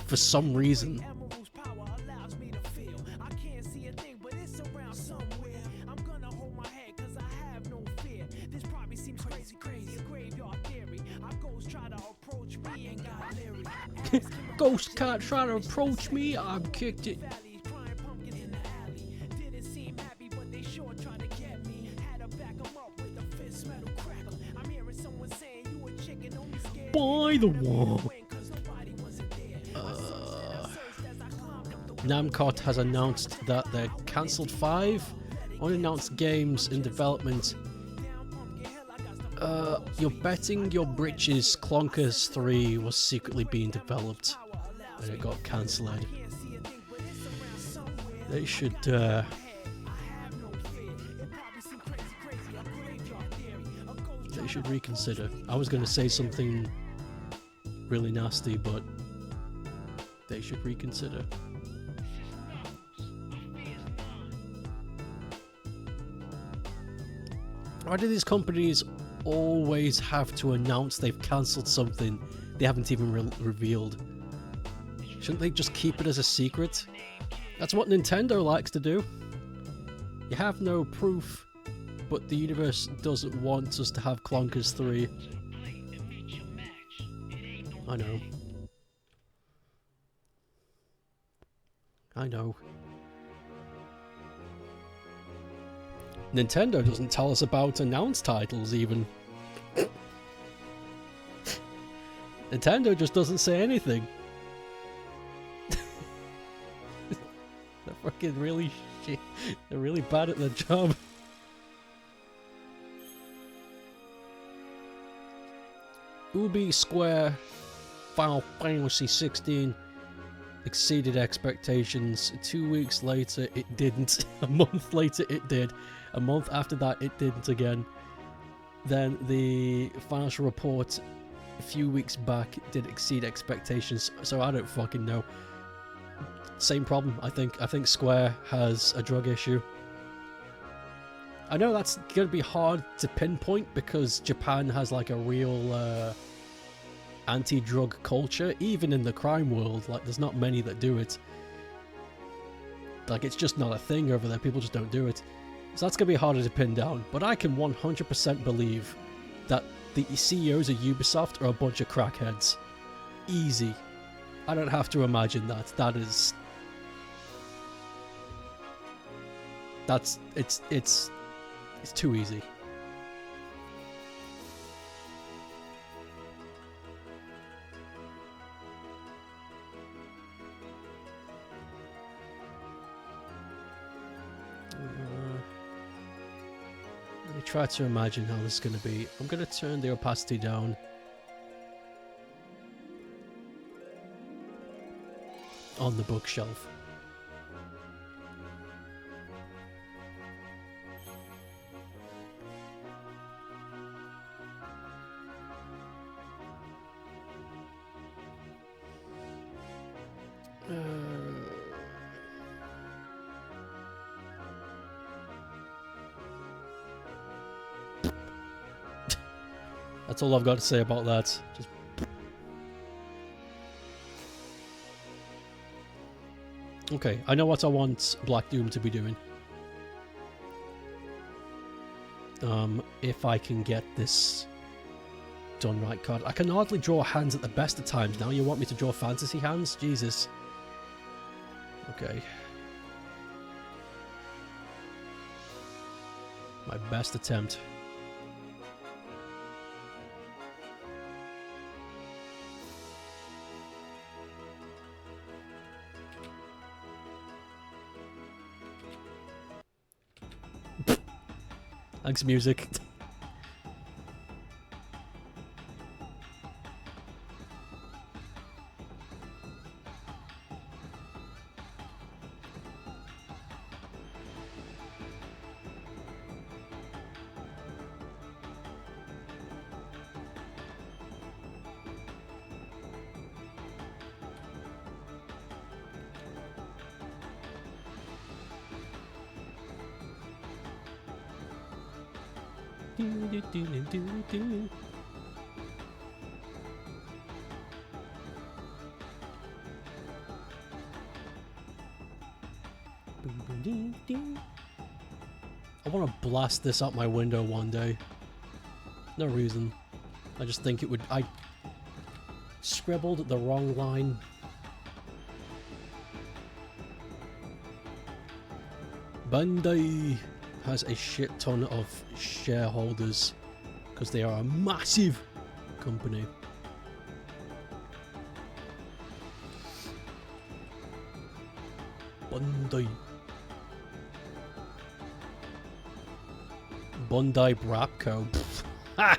A: for some reason. Ghost can't try to approach me. I've kicked it. By the wall. Namco has announced that they cancelled 5 unannounced games in development. You're betting your britches Clonkers 3 was secretly being developed and it got cancelled. They should reconsider. I was going to say something really nasty, but they should reconsider. Why do these companies always have to announce they've cancelled something they haven't even revealed? Shouldn't they just keep it as a secret? That's what Nintendo likes to do. You have no proof, but the universe doesn't want us to have Clonkers 3. I know. I know. Nintendo doesn't tell us about announced titles even. Nintendo just doesn't say anything. They're fucking really shit. They're really bad at their job. Ubi Square Final Fantasy 16 exceeded expectations. 2 weeks later it didn't. A month later it did. A month after that it didn't again. Then the financial report a few weeks back did exceed expectations, so I don't fucking know. Same problem, I think. I think Square has a drug issue. I know that's going to be hard to pinpoint because Japan has like a real anti-drug culture, even in the crime world. Like, there's not many that do it. Like, it's just not a thing over there. People just don't do it. So that's going to be harder to pin down. But I can 100% believe that the CEOs of Ubisoft are a bunch of crackheads. Easy. I don't have to imagine that. That is... That's... It's too easy. Let me try to imagine how this is going to be. I'm going to turn the opacity down. On the bookshelf. That's all I've got to say about that. Just okay, I know what I want Black Doom to be doing. If I can get this done right card. I can hardly draw hands at the best of times. Now you want me to draw fantasy hands? Jesus. Okay. My best attempt. Thanks, music. I want to blast this out my window one day. No reason. I just think it would... I scribbled the wrong line. Bandai has a shit ton of shareholders because they are a massive company. Bandai Brapco. Ha!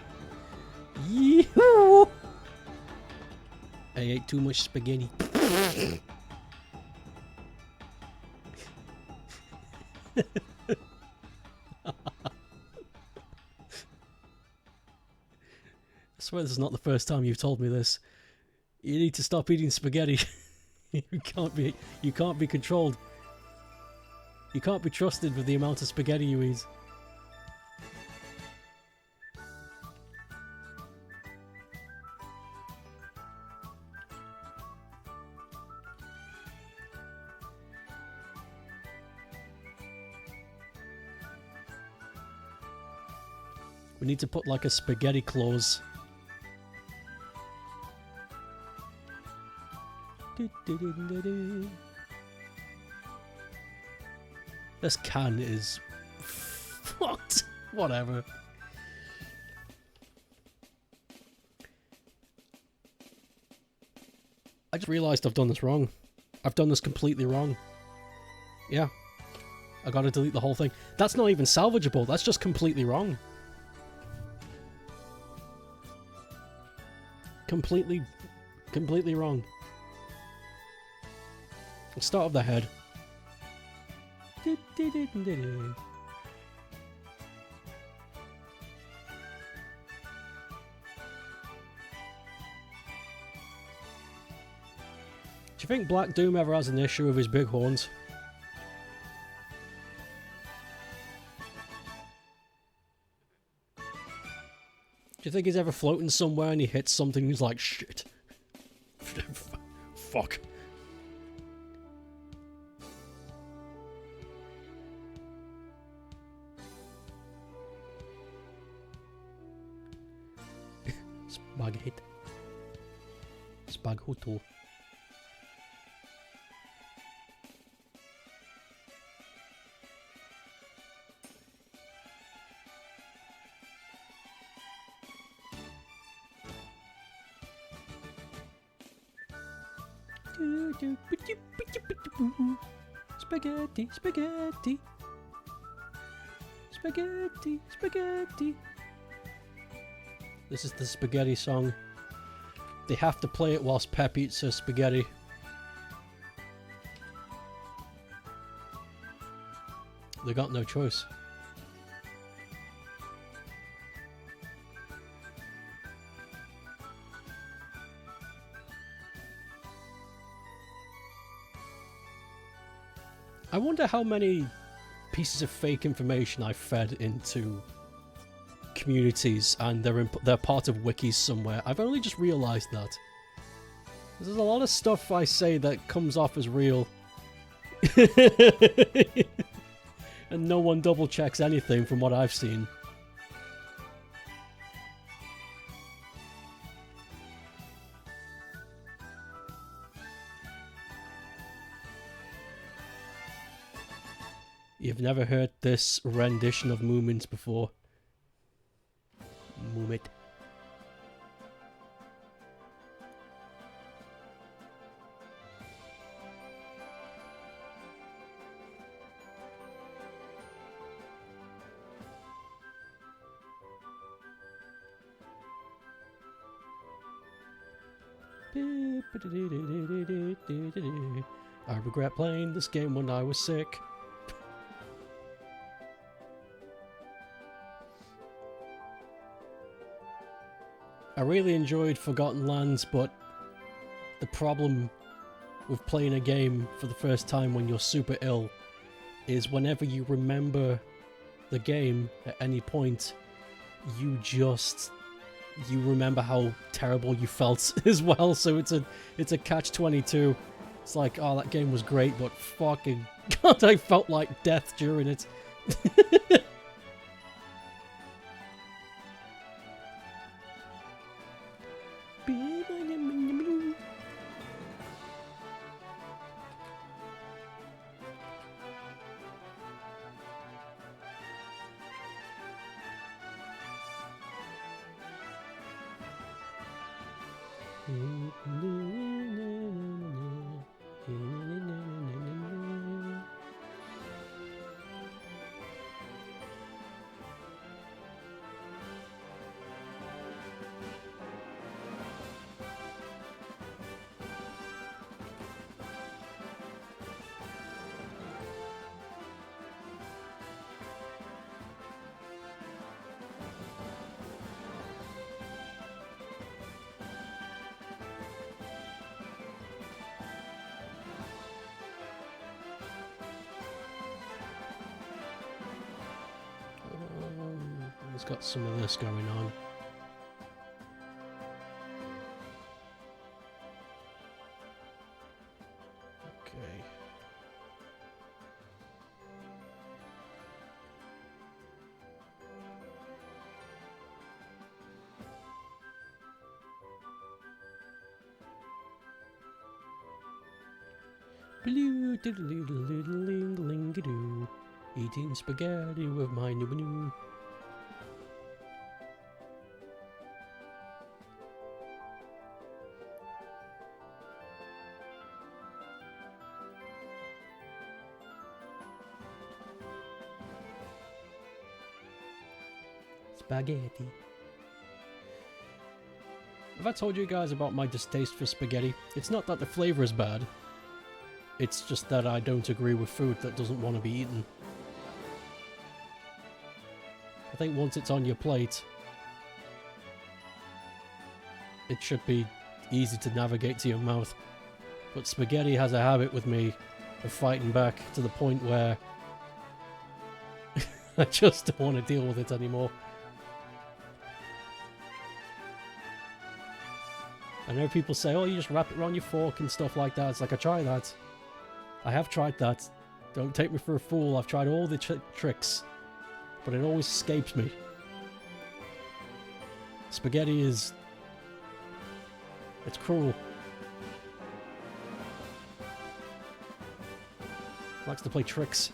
A: Yee-hoo! I ate too much spaghetti. I swear this is not the first time you've told me this. You need to stop eating spaghetti. You can't be controlled. You can't be trusted with the amount of spaghetti you eat. We need to put like a spaghetti clause. This can is fucked. Whatever. I just realised I've done this wrong. I've done this completely wrong. Yeah. I gotta delete the whole thing. That's not even salvageable. That's just completely wrong. Completely wrong. Let's start with the head. Do you think Black Doom ever has an issue with his big horns? Do you think he's ever floating somewhere and he hits something and he's like, shit. Fuck. Spaghetti. Spaghetto. Spaghetti, spaghetti. Spaghetti, spaghetti. This is the spaghetti song. They have to play it whilst Pep eats her spaghetti. They got no choice. I wonder how many pieces of fake information I fed into communities and they're part of wikis somewhere. I've only just realised that. There's a lot of stuff I say that comes off as real. And no one double checks anything from what I've seen. You've never heard this rendition of Moomins before. Moomit. I regret playing this game when I was sick. I really enjoyed Forgotten Lands, but the problem with playing a game for the first time when you're super ill is whenever you remember the game at any point, you remember how terrible you felt as well. So it's a catch-22. It's like, oh, that game was great, but fucking god, I felt like death during it. It's got some of this going on. Okay. Blue diddly diddly ling-a-doo, eating spaghetti with my new. Spaghetti. Have I told you guys about my distaste for spaghetti? It's not that the flavour is bad. It's just that I don't agree with food that doesn't want to be eaten. I think once it's on your plate, it should be easy to navigate to your mouth. But spaghetti has a habit with me of fighting back to the point where I just don't want to deal with it anymore. I know people say, oh, you just wrap it around your fork and stuff like that. It's like, I try that. I have tried that. Don't take me for a fool. I've tried all the tricks. But it always escapes me. Spaghetti is... it's cruel. Likes to play tricks.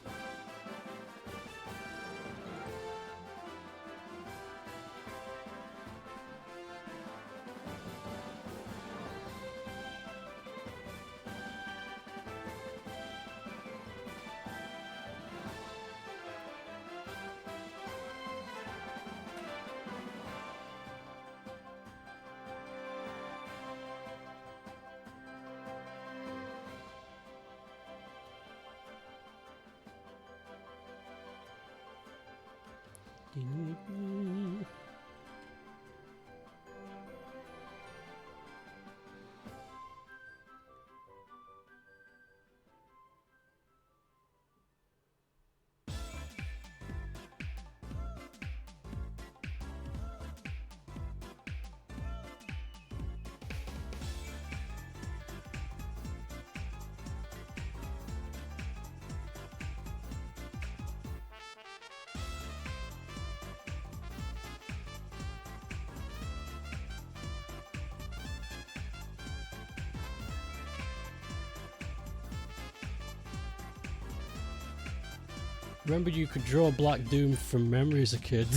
A: Remember you could draw Black Doom from memory as a kid.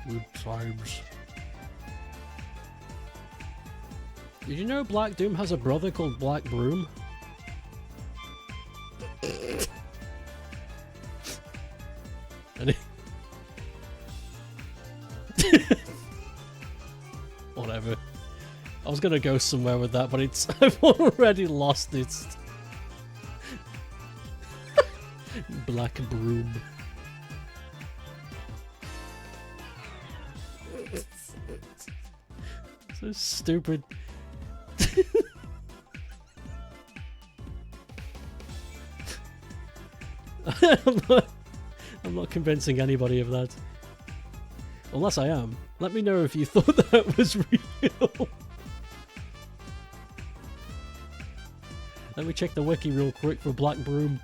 A: Good times. Did you know Black Doom has a brother called Black Broom? And whatever. I was gonna go somewhere with that, but it's I've already lost it. Black Broom. So stupid. I'm not convincing anybody of that. Unless I am. Let me know if you thought that was real. Let me check the wiki real quick for Black Broom.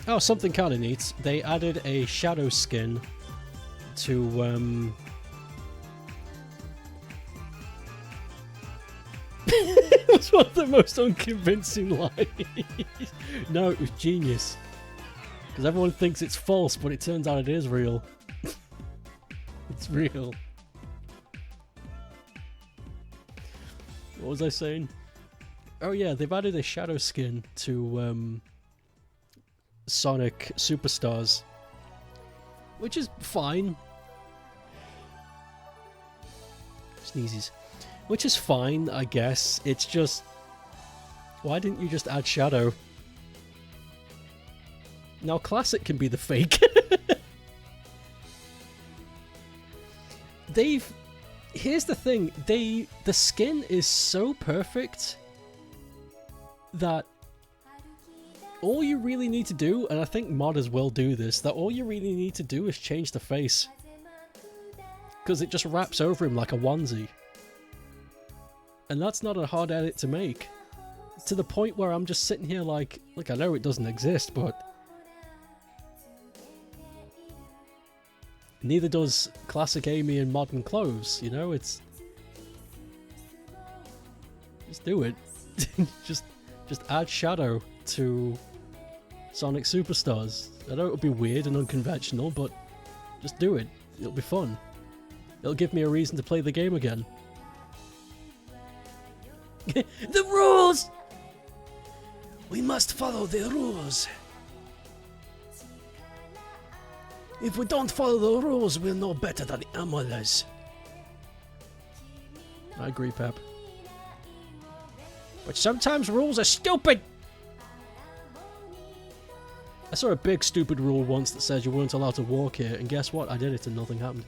A: Oh, something kind of neat. They added a shadow skin to, It was one of the most unconvincing lines. No, it was genius. Because everyone thinks it's false, but it turns out it is real. It's real. What was I saying? Oh yeah, they've added a shadow skin to, Sonic Superstars, which is fine. Sneezes. Which is fine, I guess. It's just, why didn't you just add Shadow? Now Classic can be the fake. Here's the thing, the skin is so perfect that all you really need to do, and I think modders will do this, that all you really need to do is change the face. Because it just wraps over him like a onesie. And that's not a hard edit to make. To the point where I'm just sitting here like I know it doesn't exist, but neither does classic Amy in modern clothes, you know, it's... Just do it. just add Shadow to Sonic Superstars. I know it'll be weird and unconventional, but just do it. It'll be fun. It'll give me a reason to play the game again. The rules! We must follow the rules. If we don't follow the rules, we'll know better than the Amolas. I agree, Pep. But sometimes rules are stupid! I saw a big stupid rule once that says you weren't allowed to walk here, and guess what? I did it and nothing happened.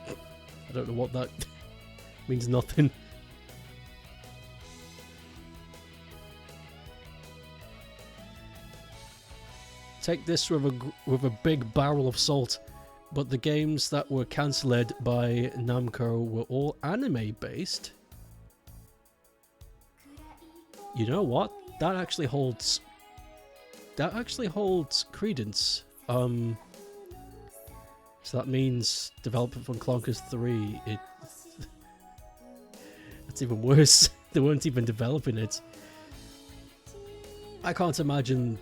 A: I don't know what that means. Nothing. Take this with a big barrel of salt. But the games that were cancelled by Namco were all anime based. You know what? That actually holds credence. So that means development from Clonkers 3. It's even worse. They weren't even developing it. I can't imagine.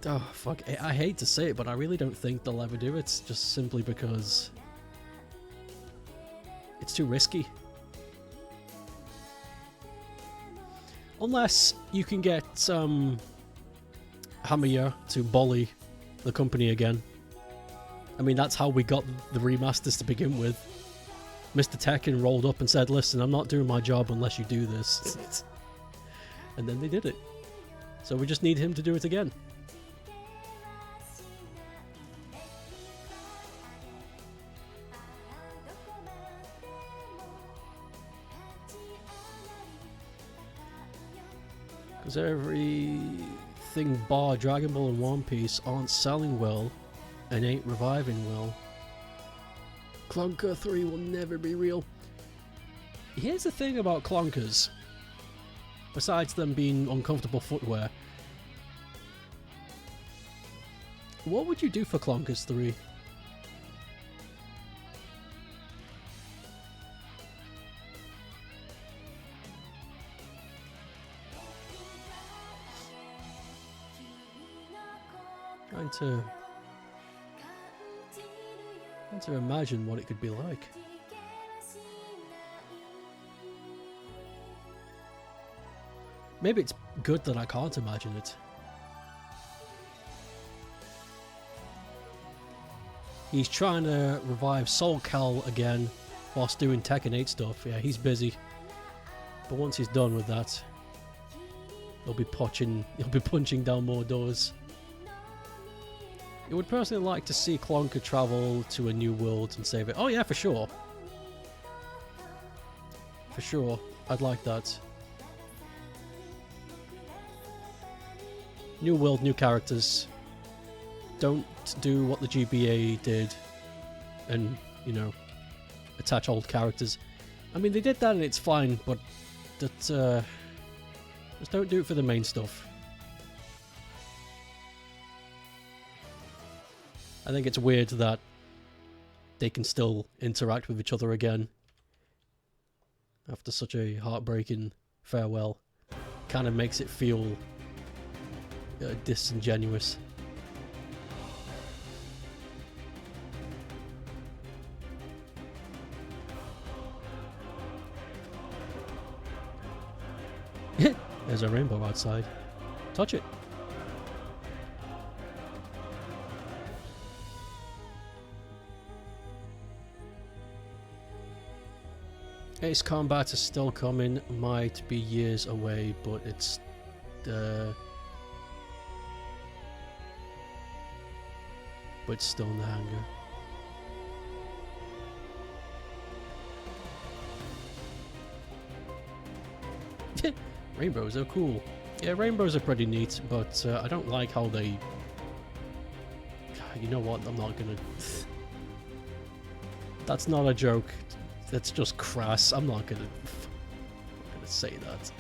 A: Oh, fuck. I hate to say it, but I really don't think they'll ever do it, just simply because it's too risky. Unless you can get Hamiya to bully the company again. I mean, that's how we got the remasters to begin with. Mr. Tekken rolled up and said, listen, I'm not doing my job unless you do this. And then they did it. So we just need him to do it again. Because every everything bar Dragon Ball and One Piece aren't selling well and ain't reviving well. Clunker 3 will never be real. Here's the thing about clunkers. Besides them being uncomfortable footwear, what would you do for clunkers 3? Trying to imagine what it could be like. Maybe it's good that I can't imagine it. He's trying to revive Soul Cal again whilst doing Tekken 8 stuff. Yeah, he's busy. But once he's done with that, he'll be punching down more doors. I would personally like to see Clonker travel to a new world and save it. Oh yeah, for sure. For sure. I'd like that. New world, new characters. Don't do what the GBA did and, you know, attach old characters. I mean, they did that and it's fine, but that, just don't do it for the main stuff. I think it's weird that they can still interact with each other again after such a heartbreaking farewell. Kind of makes it feel disingenuous. There's a rainbow outside. Touch it. Ace Combat is still coming, might be years away, but it's still in the hangar. Rainbows are cool. Yeah, rainbows are pretty neat, but I don't like how they... You know what, I'm not gonna... That's not a joke. That's just crass. I'm not gonna say that.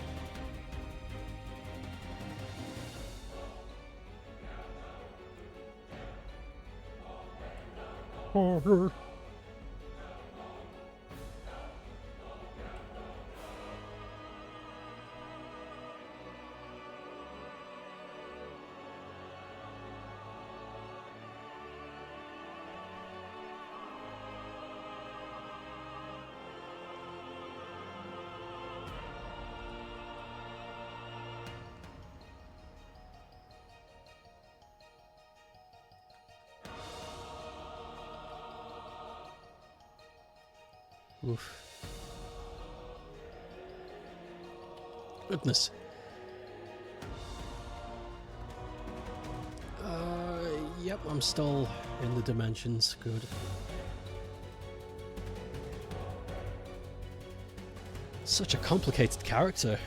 A: Oof. Goodness. Yep, I'm still in the dimensions. Good. Such a complicated character.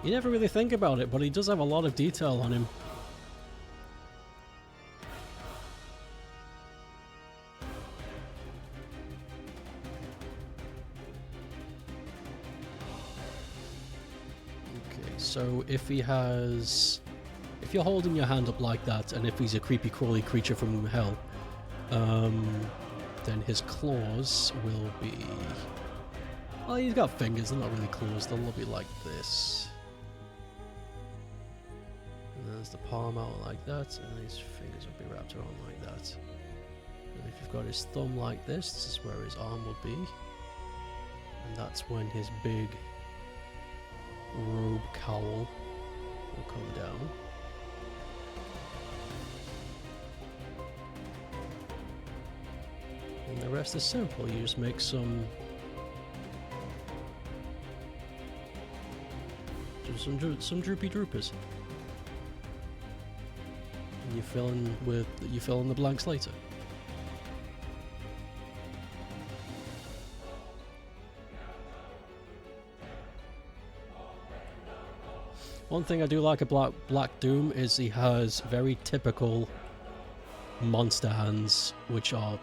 A: You never really think about it, but he does have a lot of detail on him. So if he has... If you're holding your hand up like that, and if he's a creepy crawly creature from hell, then his claws will be... Well, he's got fingers, they're not really claws, they'll be like this. And there's the palm out like that, and his fingers will be wrapped around like that. And if you've got his thumb like this is where his arm will be. And that's when his big robe cowl will come down. And the rest is simple. You just make some droopy droopers. And you fill in the blanks later. One thing I do like about Black Doom is he has very typical monster hands, which are,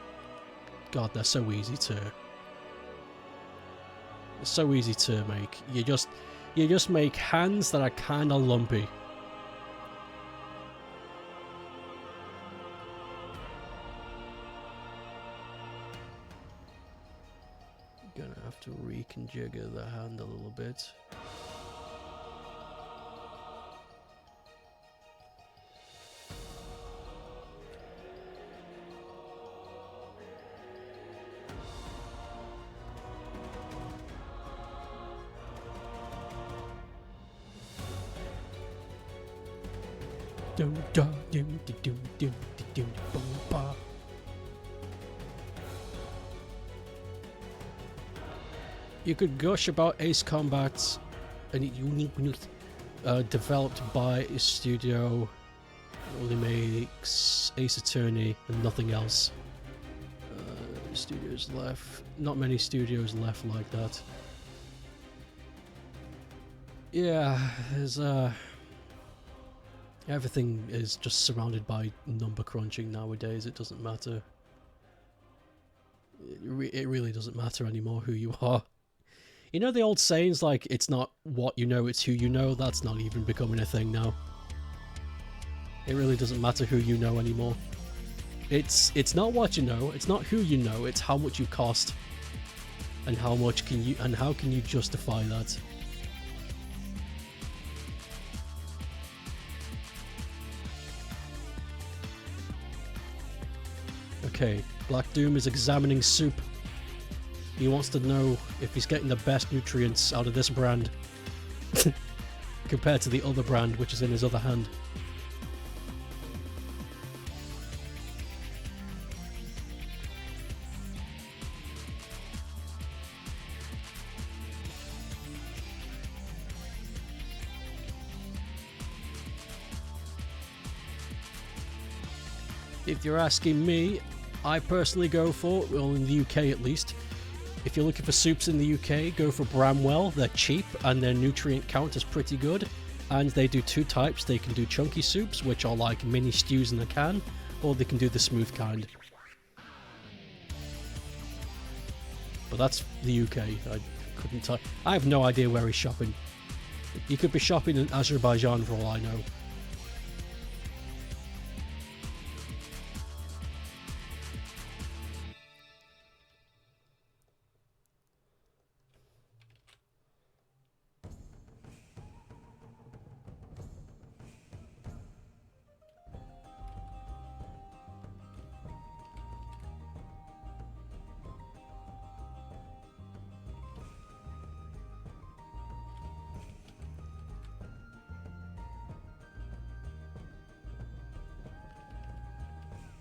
A: God, they're so easy to make. You just make hands that are kind of lumpy. Gonna have to reconfigure the hand a little bit. You could gush about Ace Combat, and unique developed by a studio that only makes Ace Attorney and nothing else. Studios left. Not many studios left like that. Yeah, there's everything is just surrounded by number crunching nowadays. It doesn't matter. It really doesn't matter anymore who you are. You know the old sayings like, it's not what you know, it's who you know? That's not even becoming a thing now. It really doesn't matter who you know anymore. It's not what you know, it's not who you know, it's how much you cost. And how can you justify that? Okay, Black Doom is examining soup. He wants to know if he's getting the best nutrients out of this brand compared to the other brand, which is in his other hand. If you're asking me, I personally go for, well, in the UK at least, if you're looking for soups in the UK, go for Bramwell. They're cheap and their nutrient count is pretty good. And they do two types. They can do chunky soups, which are like mini stews in a can, or they can do the smooth kind. But that's the UK. I couldn't tell. I have no idea where he's shopping. He could be shopping in Azerbaijan for all I know.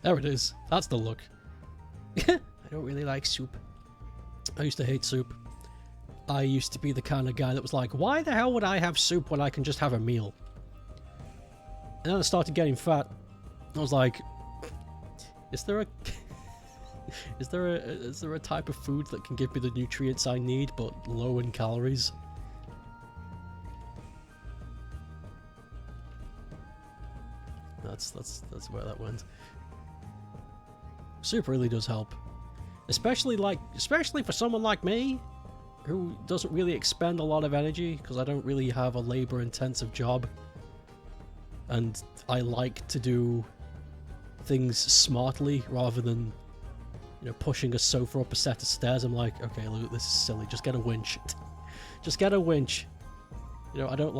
A: There it is. That's the look. I don't really like soup. I used to hate soup. I used to be the kind of guy that was like, why the hell would I have soup when I can just have a meal? And then I started getting fat. I was like, is there a is there a type of food that can give me the nutrients I need but low in calories? That's where that went. Soup really does help, especially for someone like me who doesn't really expend a lot of energy because I don't really have a labor-intensive job, and I like to do things smartly rather than, you know, pushing a sofa up a set of stairs. I'm like, okay, Luke, this is silly. Just get a winch. Just get a winch. You know, I don't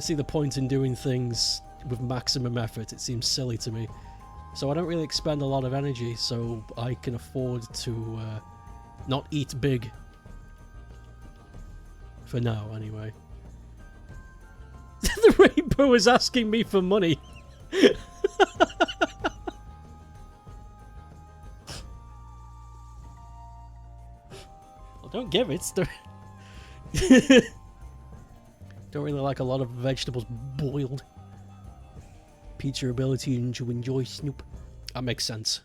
A: see the point in doing things with maximum effort. It seems silly to me. So I don't really expend a lot of energy, so I can afford to not eat big. For now, anyway. The rainbow is asking me for money. Well, don't give it. Don't really like a lot of vegetables boiled. Impedes your ability to enjoy Snoop. That makes sense.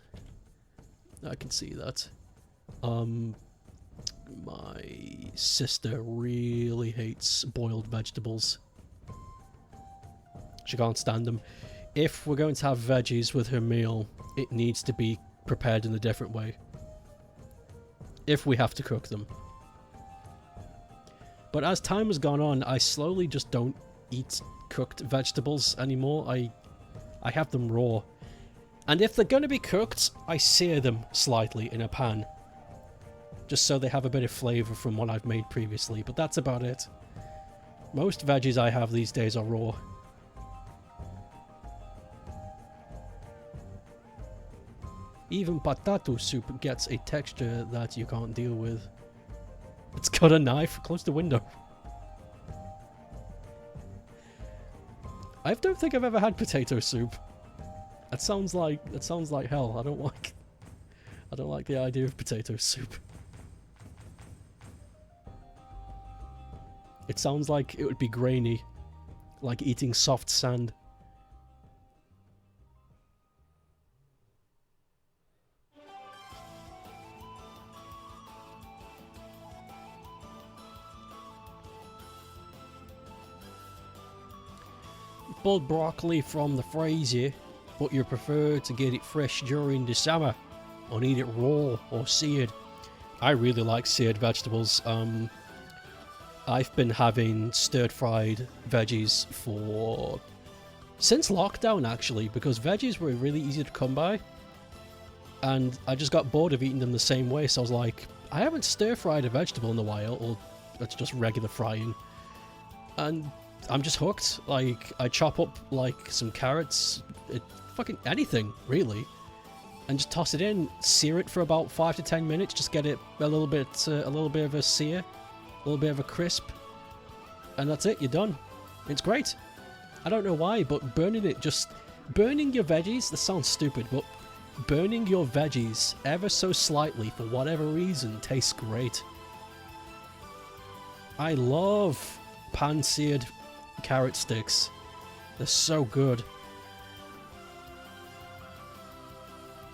A: I can see that. My sister really hates boiled vegetables. She can't stand them. If we're going to have veggies with her meal, it needs to be prepared in a different way. If we have to cook them. But as time has gone on, I slowly just don't eat cooked vegetables anymore. I have them raw. And if they're going to be cooked, I sear them slightly in a pan. Just so they have a bit of flavour from what I've made previously. But that's about it. Most veggies I have these days are raw. Even potato soup gets a texture that you can't deal with. It's got a knife. Close the window. I don't think I've ever had potato soup. That sounds like hell. I don't like the idea of potato soup. It sounds like it would be grainy, like eating soft sand. Pulled broccoli from the freezer, but you prefer to get it fresh during the summer, or eat it raw or seared. I really like seared vegetables. I've been having stir-fried veggies since lockdown, actually, because veggies were really easy to come by, and I just got bored of eating them the same way, so I was like, I haven't stir-fried a vegetable in a while, or it's just regular frying, and I'm just hooked. Like, I chop up like some carrots, fucking anything really, and just toss it in, sear it for about 5 to 10 minutes, just get it a little bit of a sear, a little bit of a crisp, and that's it. You're done. It's great. I don't know why, but burning your veggies. This sounds stupid, but burning your veggies ever so slightly for whatever reason tastes great. I love pan-seared carrot sticks. They're so good.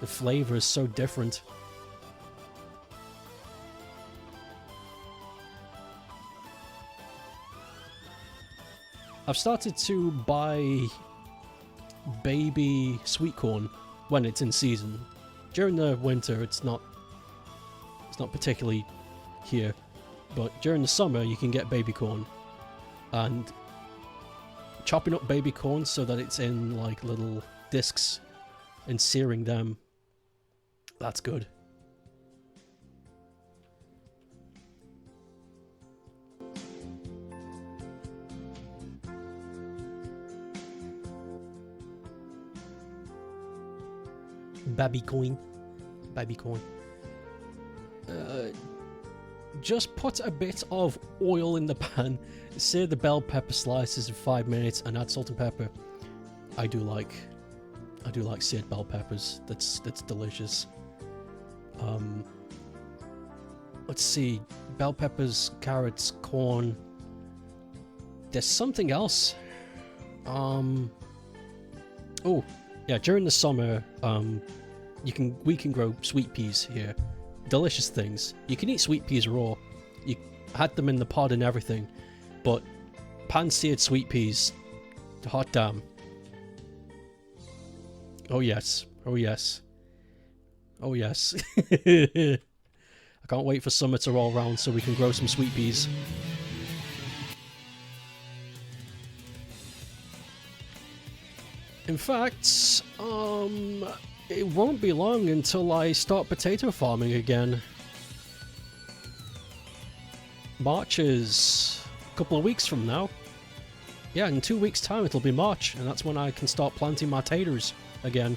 A: The flavor is so different. I've started to buy baby sweet corn when it's in season. During the winter it's not particularly here, but during the summer you can get baby corn, and chopping up baby corn so that it's in like little discs and searing them, that's good. Baby corn. Just put a bit of oil in the pan, sear the bell pepper slices in 5 minutes, and add salt and pepper. I do like seared bell peppers. That's delicious. Let's see, bell peppers, carrots, corn. There's something else. Oh yeah, during the summer, we can grow sweet peas here. Delicious things. You can eat sweet peas raw. You had them in the pod and everything, but pan-seared sweet peas, hot damn. Oh yes, oh yes, oh yes. I can't wait for summer to roll around so we can grow some sweet peas. In fact, it won't be long until I start potato farming again. March is a couple of weeks from now. Yeah, in 2 weeks' time it'll be March, and that's when I can start planting my taters again.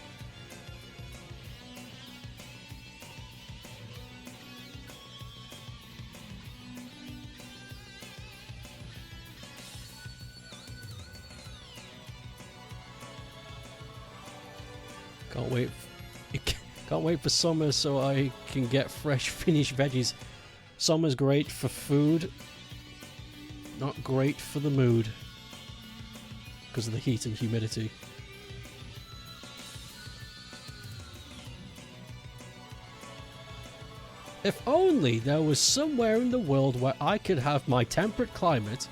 A: Can't wait for summer so I can get fresh finished veggies. Summer's great for food, not great for the mood because of the heat and humidity. If only there was somewhere in the world where I could have my temperate climate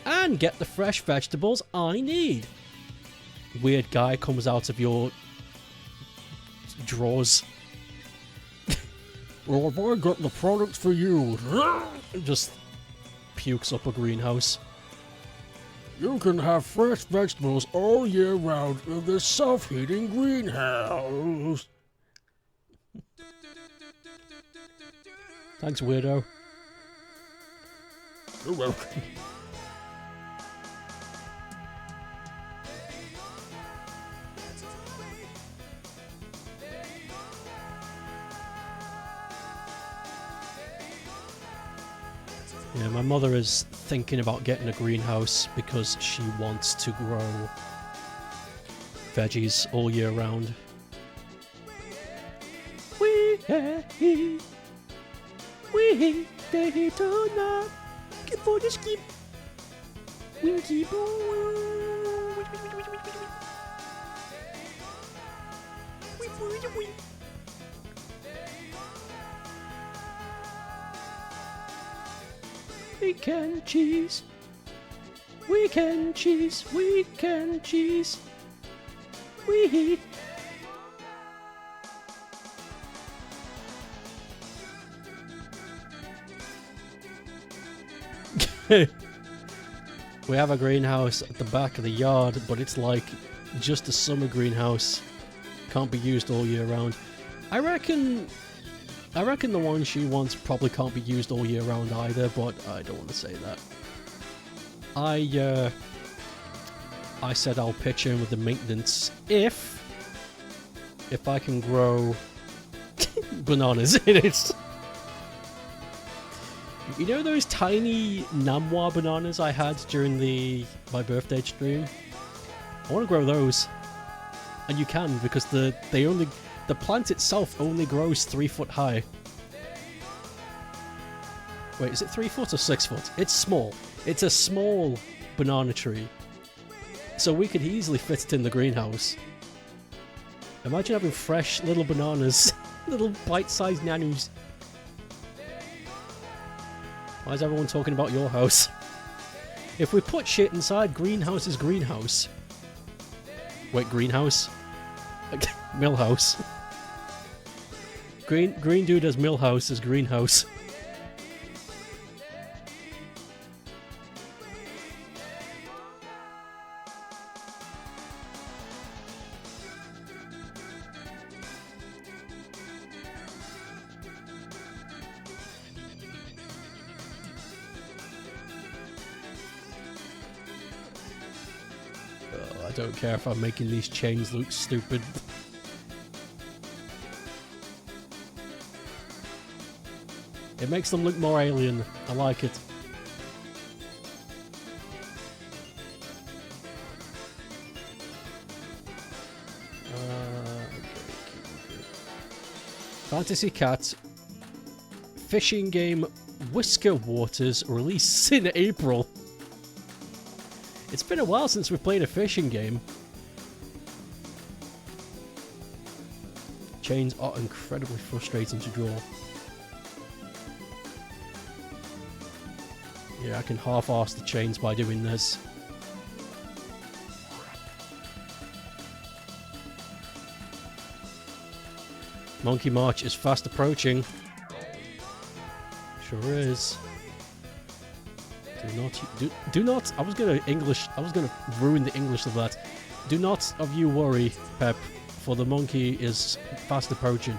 A: and get the fresh vegetables I need. Weird guy comes out of your drawers. Well, have I got the product for you? Just pukes up a greenhouse. You can have fresh vegetables all year round in this self-heating greenhouse. Thanks, weirdo. You're welcome. Yeah, my mother is thinking about getting a greenhouse because she wants to grow veggies all year round. We do not keep for the skip. We keep on. We can cheese. We can cheese. We can cheese. We. We have a greenhouse at the back of the yard, but it's like just a summer greenhouse. Can't be used all year round. I reckon the one she wants probably can't be used all year round either, but I don't want to say that. I said I'll pitch in with the maintenance if I can grow bananas in it. You know those tiny Namwa bananas I had during my birthday stream? I want to grow those. And you can, because the plant itself only grows 3 foot high. Wait, is it 3 foot or 6 foot? It's small. It's a small banana tree. So we could easily fit it in the greenhouse. Imagine having fresh little bananas. Little bite-sized nanus. Why is everyone talking about your house? If we put shit inside greenhouse's greenhouse... Wait, greenhouse? Millhouse. Green dude as millhouse as greenhouse. I don't care if I'm making these chains look stupid. It makes them look more alien. I like it. Okay. Fantasy Cat fishing game Whisker Waters released in April. It's been a while since we've played a fishing game. Chains are incredibly frustrating to draw. Yeah, I can half-arse the chains by doing this. Monkey March is fast approaching. Sure is. Do not, I was gonna ruin the English of that. Do not of you worry, Pep, for the monkey is fast approaching.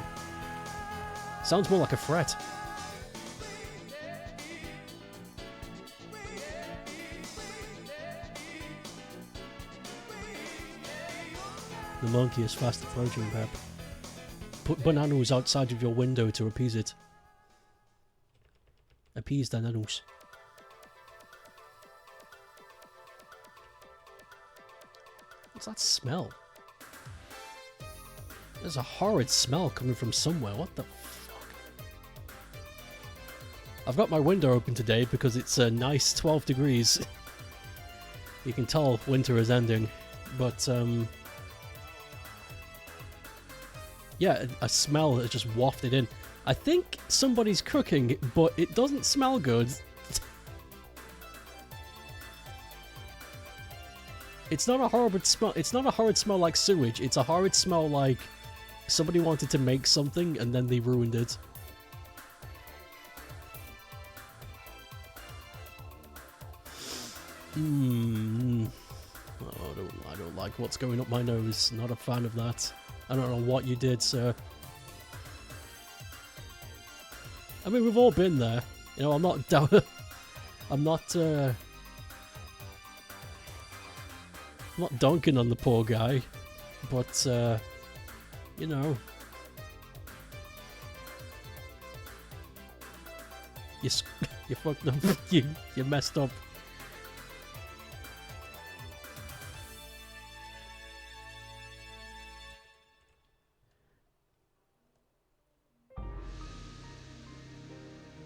A: Sounds more like a threat. The monkey is fast approaching, Pep. Put bananas outside of your window to appease it. Appease the bananas. What's that smell? There's a horrid smell coming from somewhere. What the fuck? I've got my window open today because it's a nice 12 degrees. You can tell winter is ending. But, yeah, a smell has just wafted in. I think somebody's cooking, but it doesn't smell good. It's not a horrid smell. It's not a horrid smell like sewage. It's a horrid smell like somebody wanted to make something and then they ruined it. Oh, I don't like what's going up my nose. Not a fan of that. I don't know what you did, sir. I mean, we've all been there. You know, I'm not down. I'm not dunking on the poor guy, but you know, you fucked up. you messed up.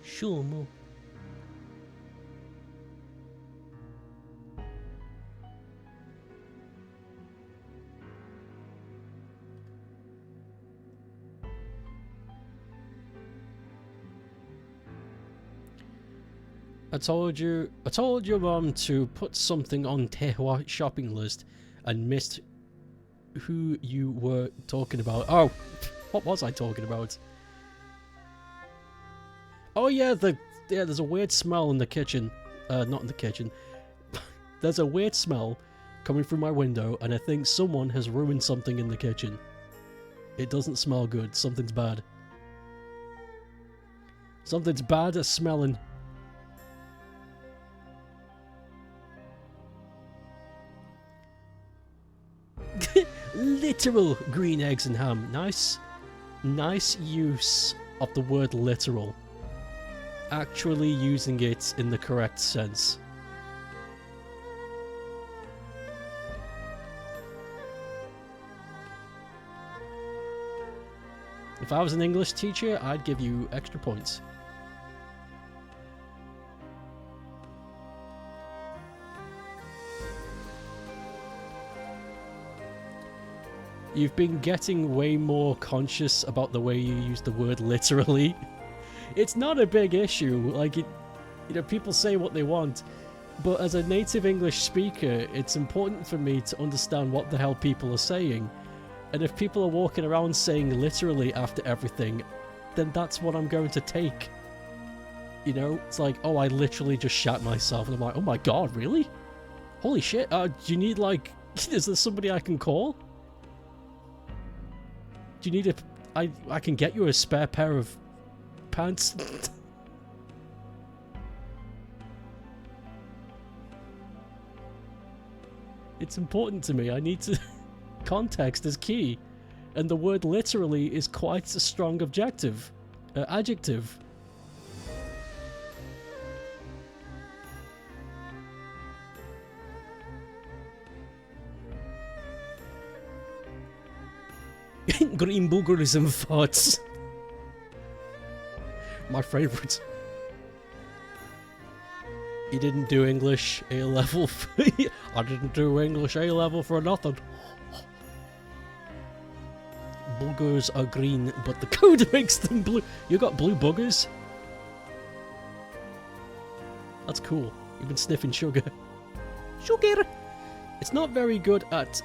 A: Sure, Mo. I told your mom to put something on Tehua shopping list and missed who you were talking about. Oh, what was I talking about? Oh yeah, there's a weird smell in the kitchen. Not in the kitchen. There's a weird smell coming through my window, and I think someone has ruined something in the kitchen. It doesn't smell good. Something's bad. Something's bad at smelling. Literal green eggs and ham. Nice use of the word literal. Actually using it in the correct sense. If I was an English teacher, I'd give you extra points. You've been getting way more conscious about the way you use the word literally. It's not a big issue. Like, you know, people say what they want, but as a native English speaker, it's important for me to understand what the hell people are saying. And if people are walking around saying literally after everything, then that's what I'm going to take. You know, it's like, oh, I literally just shat myself, and I'm like, oh my god, really? Holy shit! Do you need, like, is there somebody I can call? Do you need I can get you a spare pair of pants. It's important to me. I need to... Context is key. And the word literally is quite a strong adjective. Green boogers and farts. My favourite. You didn't do English A-level. I didn't do English A-level for nothing. Boogers are green, but the code makes them blue. You got blue boogers? That's cool. You've been sniffing sugar. Sugar! It's not very good at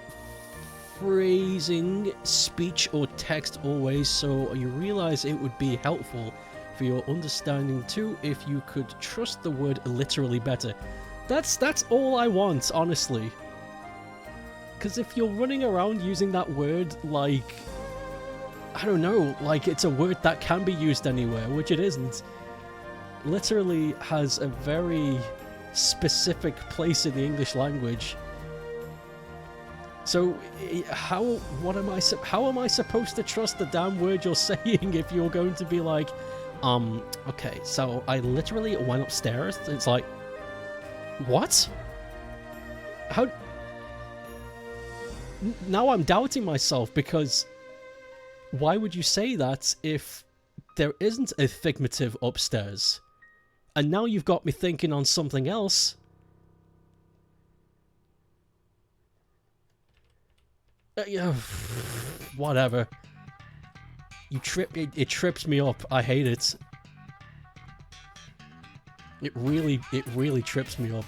A: phrasing speech or text always, so you realize it would be helpful for your understanding too if you could trust the word literally better. That's all I want, honestly. Because if you're running around using that word like, I don't know, like it's a word that can be used anywhere, which it isn't. Literally has a very specific place in the English language. So, how am I supposed to trust the damn word you're saying if you're going to be like, okay, so I literally went upstairs. It's like, what? How? Now I'm doubting myself, because why would you say that if there isn't a figurative upstairs? And now you've got me thinking on something else. Yeah, whatever. It trips me up. I hate it. It really trips me up.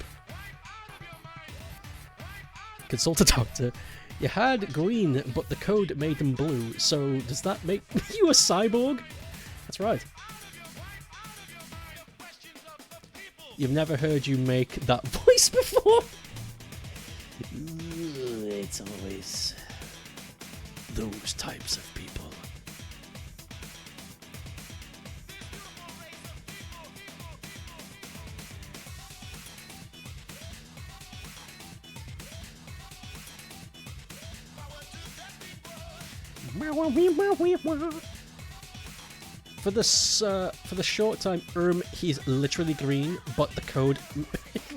A: Consult a doctor. You had green, but the code made them blue. So does that make you a cyborg? That's right. You've never heard you make that voice before? It's always those types of people. For the short time, he's literally green, but the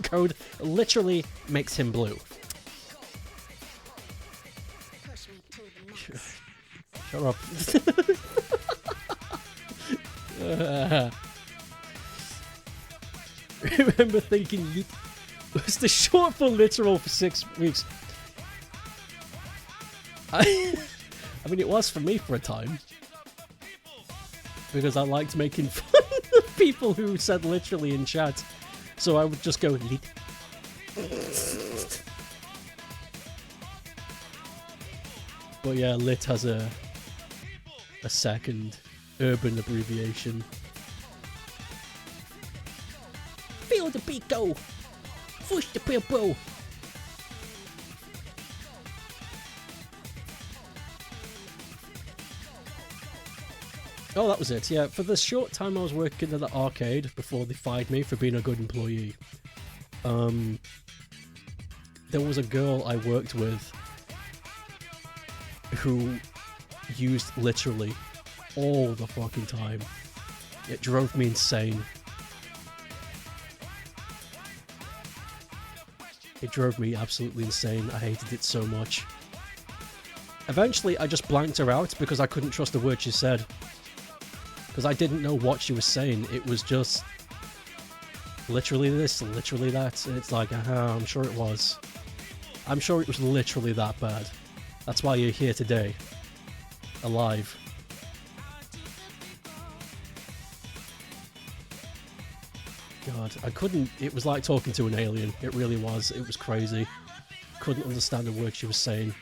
A: code literally makes him blue. Shut up. Remember thinking yeet was the short for literal for 6 weeks. I mean, it was for me for a time. Because I liked making fun of people who said literally in chat. So I would just go lit. But yeah, lit has a second urban abbreviation. Feel the beat go! Push the purple! Oh, that was it, yeah. For the short time I was working at the arcade before they fired me for being a good employee, there was a girl I worked with who used literally all the fucking time. It drove me insane. It drove me absolutely insane. I hated it so much. Eventually, I just blanked her out because I couldn't trust the word she said. Because I didn't know what she was saying. It was just literally this, literally that. And it's like, I'm sure it was. I'm sure it was literally that bad. That's why you're here today. Alive. God, I couldn't... It was like talking to an alien. It really was. It was crazy. Couldn't understand a word she was saying.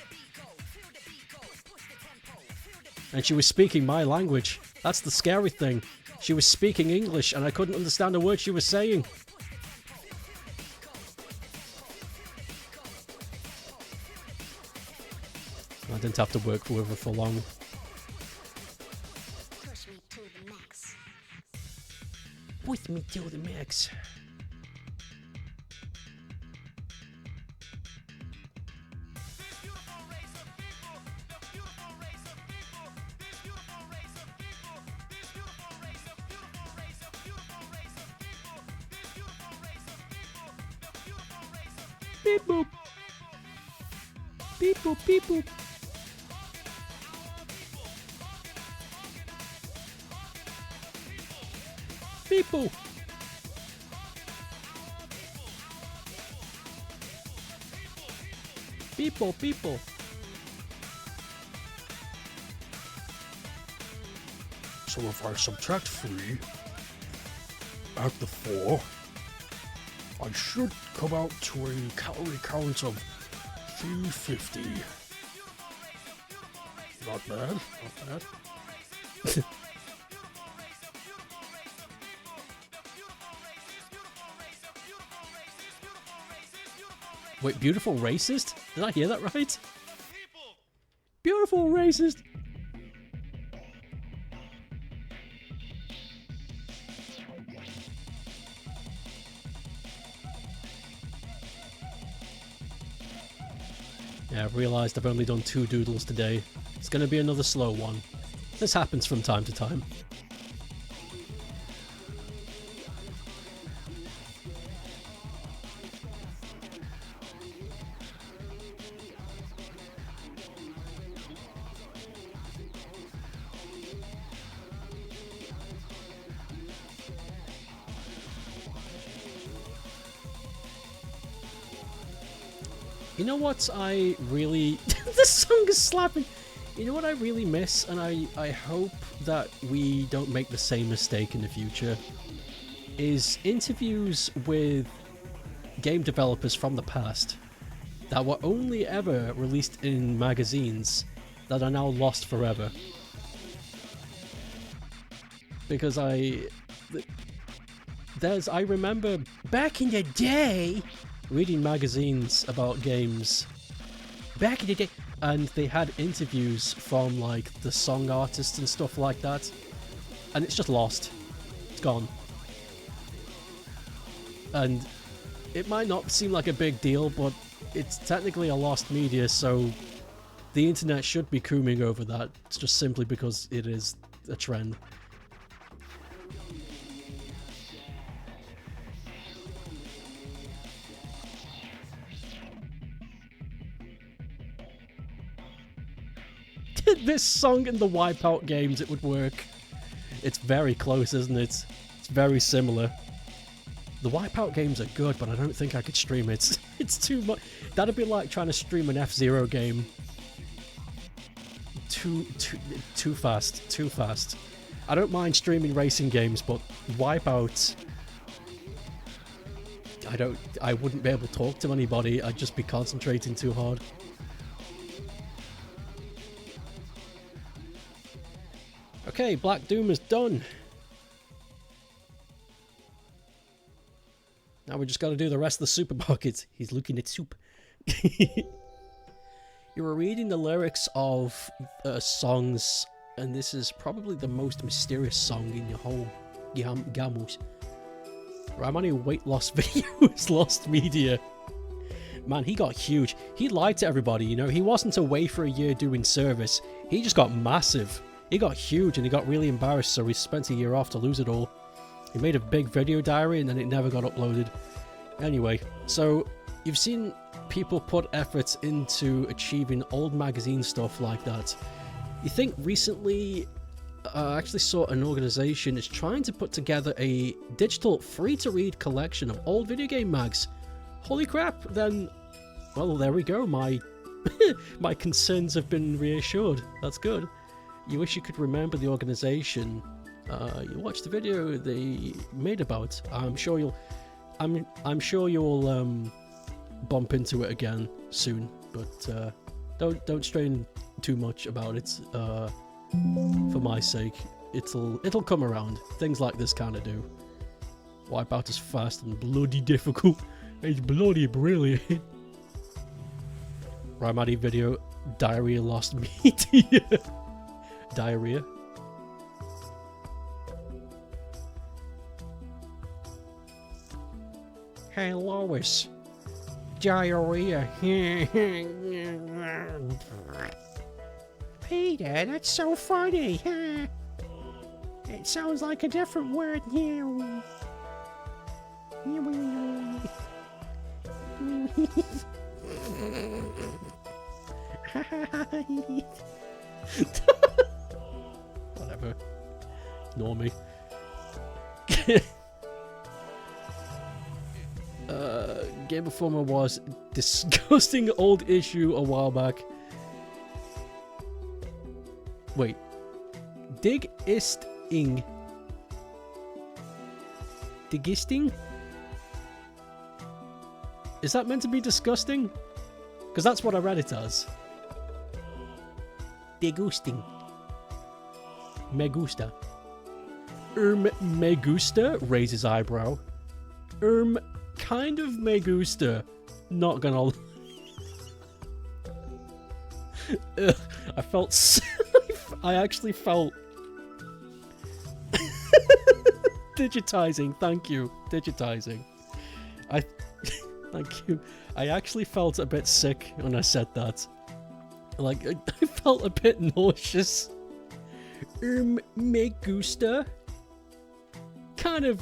A: And she was speaking my language. That's the scary thing. She was speaking English and I couldn't understand a word she was saying. I didn't have to work with her for long.
B: Push me to the max.
A: Push me to the max. Beep boop. Beep boop, beep boop. Beep boop. Beep boop, beep boop. So if I subtract 3 out the 4, I should come out to a calorie count of 350. Not bad, not bad. Wait, beautiful racist? Did I hear that right? Beautiful racist! Yeah, I've realised I've only done 2 doodles today. It's gonna be another slow one. This happens from time to time. You know what I really... This song is slapping. You know what I really miss, and I hope that we don't make the same mistake in the future, is interviews with game developers from the past that were only ever released in magazines that are now lost forever. Because I remember back in the day reading magazines about games back in the day, and they had interviews from like the song artists and stuff like that, and it's just lost. It's gone. And it might not seem like a big deal, but it's technically a lost media, so the internet should be cooming over that. It's just simply because it is a trend. This song in the Wipeout games, it would work. It's very close, isn't it? It's very similar. The Wipeout games are good, but I don't think I could stream it. It's too much. That'd be like trying to stream an F-Zero game. Too fast. Too fast. I don't mind streaming racing games, but Wipeout, I wouldn't be able to talk to anybody. I'd just be concentrating too hard. Okay, Black Doom is done. Now we just got to do the rest of the supermarket. He's looking at soup. You were reading the lyrics of songs, and this is probably the most mysterious song in your whole Gamus. Ramani weight loss videos, lost media. Man, he got huge. He lied to everybody, you know. He wasn't away for a year doing service. He just got massive. He got huge and he got really embarrassed, so he spent a year off to lose it all. He made a big video diary and then it never got uploaded. Anyway, so you've seen people put efforts into achieving old magazine stuff like that. You think recently I actually saw an organization is trying to put together a digital free-to-read collection of old video game mags. Holy crap, then, well, there we go. My my concerns have been reassured. That's good. You wish you could remember the organization. You watched the video they made about. I'm sure you'll bump into it again soon. But don't strain too much about it. For my sake, it'll come around. Things like this kind of do. Wipeout is fast and bloody difficult. It's bloody brilliant. Ramadi video. Diarrhea lost media. Diarrhea. Hey Lois. Diarrhea. Peter, that's so funny. It sounds like a different word. Whatever. Ignore me. Game Informer was disgusting old issue a while back. Wait. Dig ist ing. Digisting? Is that meant to be disgusting? Because that's what I read it as. Degusting. Me gusta. Me gusta raises eyebrow. Kind of me gusta. Not gonna. I felt. I actually felt. Digitizing. Thank you. Digitizing. Thank you. I actually felt a bit sick when I said that. Like, I felt a bit nauseous. Me gusta. Kind of.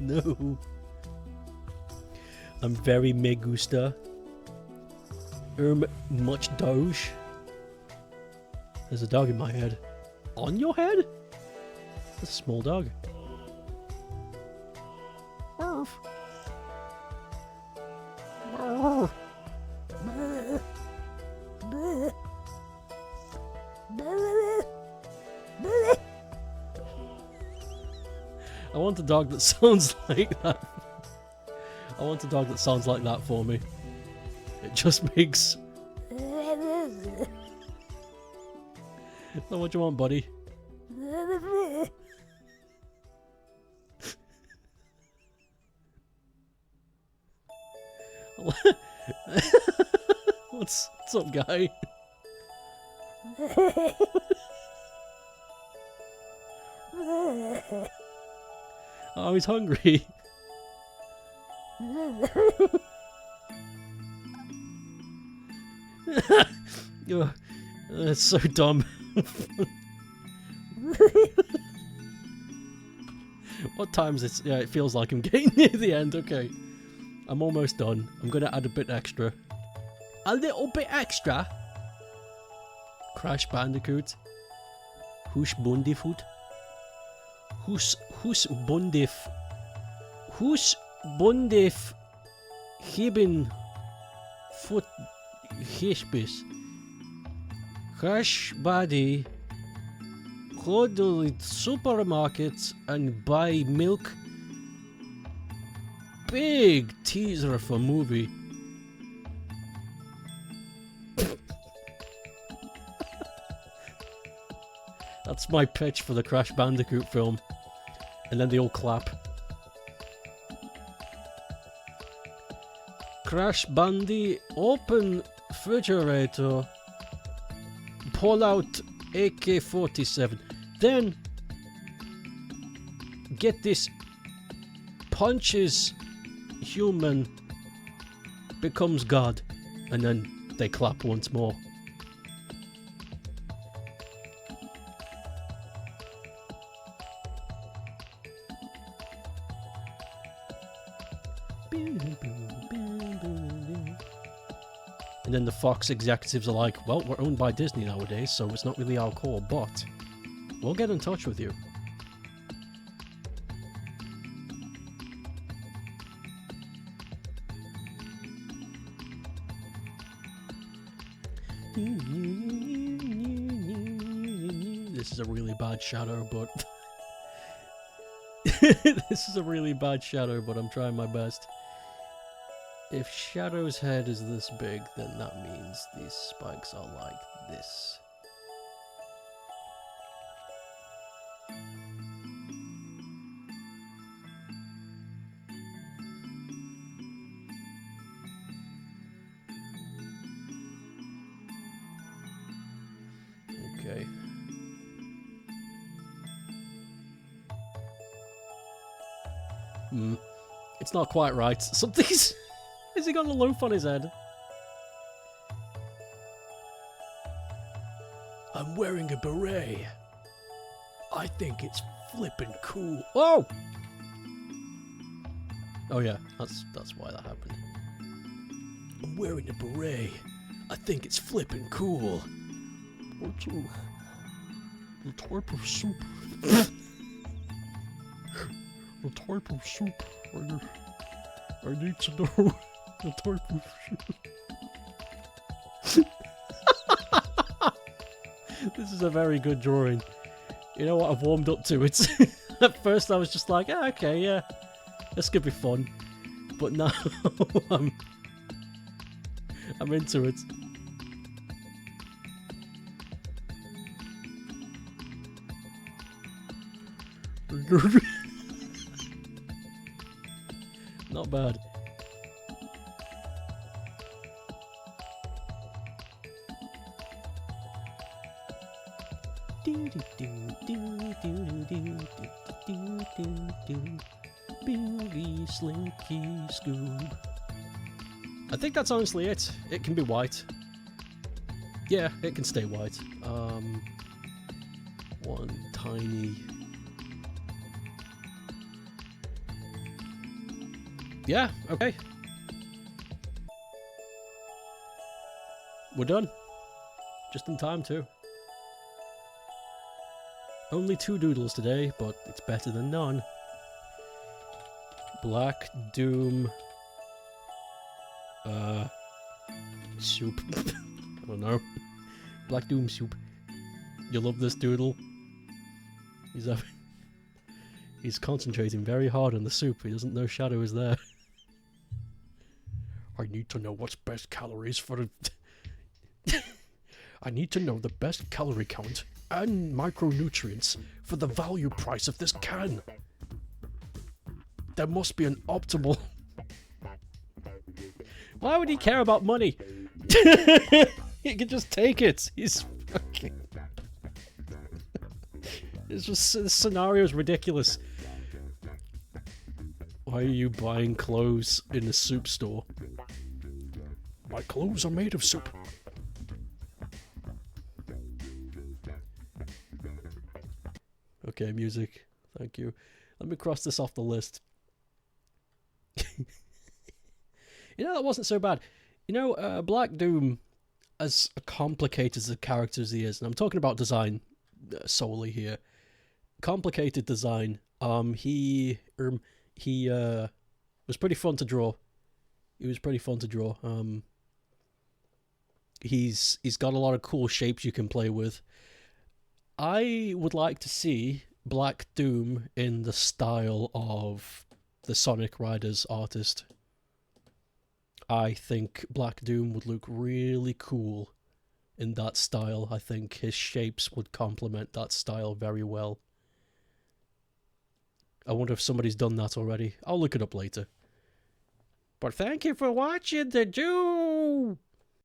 A: No. I'm very me gusta. Much doge. There's a dog in my head. On your head? That's a small dog. Arf. Arf. I want a dog that sounds like that. I want a dog that sounds like that for me. It just makes... So what do you want, buddy? What's up, guy? Oh, he's hungry. That's so dumb. What time is it? Yeah, it feels like I'm getting near the end. Okay. I'm almost done. I'm going to add a bit extra. A little bit extra? Crash Bandicoot. Hush Bundifut. Hush Bundif. Hush Bundif. Hibin Foot Hispis. Crash Body. Go to the supermarket and buy milk. Big teaser for movie. That's my pitch for the Crash Bandicoot film. And then they all clap. Crash Bandy, open refrigerator. Pull out AK-47. Then get this. Punches human, becomes God, and then they clap once more. And then the Fox executives are like, well, we're owned by Disney nowadays, so it's not really our call, but we'll get in touch with you. This is a really bad shadow, but... This is a really bad shadow, but I'm trying my best. If Shadow's head is this big, then that means these spikes are like this. Okay. It's not quite right. Something's... Has he got a loaf on his head? I'm wearing a beret. I think it's flippin' cool. Oh! Oh yeah, that's why that happened. I'm wearing a beret. I think it's flippin' cool. What's the type of soup? The type of soup. I need to know. The type of soup. This is a very good drawing. You know what? I've warmed up to it. At first I was just like, ah, okay, yeah, this could be fun. But now I'm into it. Not bad. Boogie Slinky Scoob. I think that's honestly it. It can be white. Yeah, it can stay white. One tiny... Yeah, okay. we're done. Just in time, too. Only 2 doodles today, but it's better than none. Black Doom... soup. I don't know. Black Doom soup. You love this doodle? He's concentrating very hard on the soup. He doesn't know Shadow is there. I need to know what's best calories for the... I need to know the best calorie count and micronutrients for the value price of this can. There must be an optimal... Why would he care about money? He could just take it. He's fucking... It's just... This scenario is ridiculous. Why are you buying clothes in a soup store? My clothes are made of soup. Okay, music. Thank you. Let me cross this off the list. You know, that wasn't so bad. You know, Black Doom, as complicated as a character as he is, and I'm talking about design solely here. Complicated design. He was pretty fun to draw. He was pretty fun to draw. He's got a lot of cool shapes you can play with. I would like to see Black Doom in the style of the Sonic Riders artist. I think Black Doom would look really cool in that style. I think his shapes would complement that style very well. I wonder if somebody's done that already. I'll look it up later. But thank you for watching the Jew!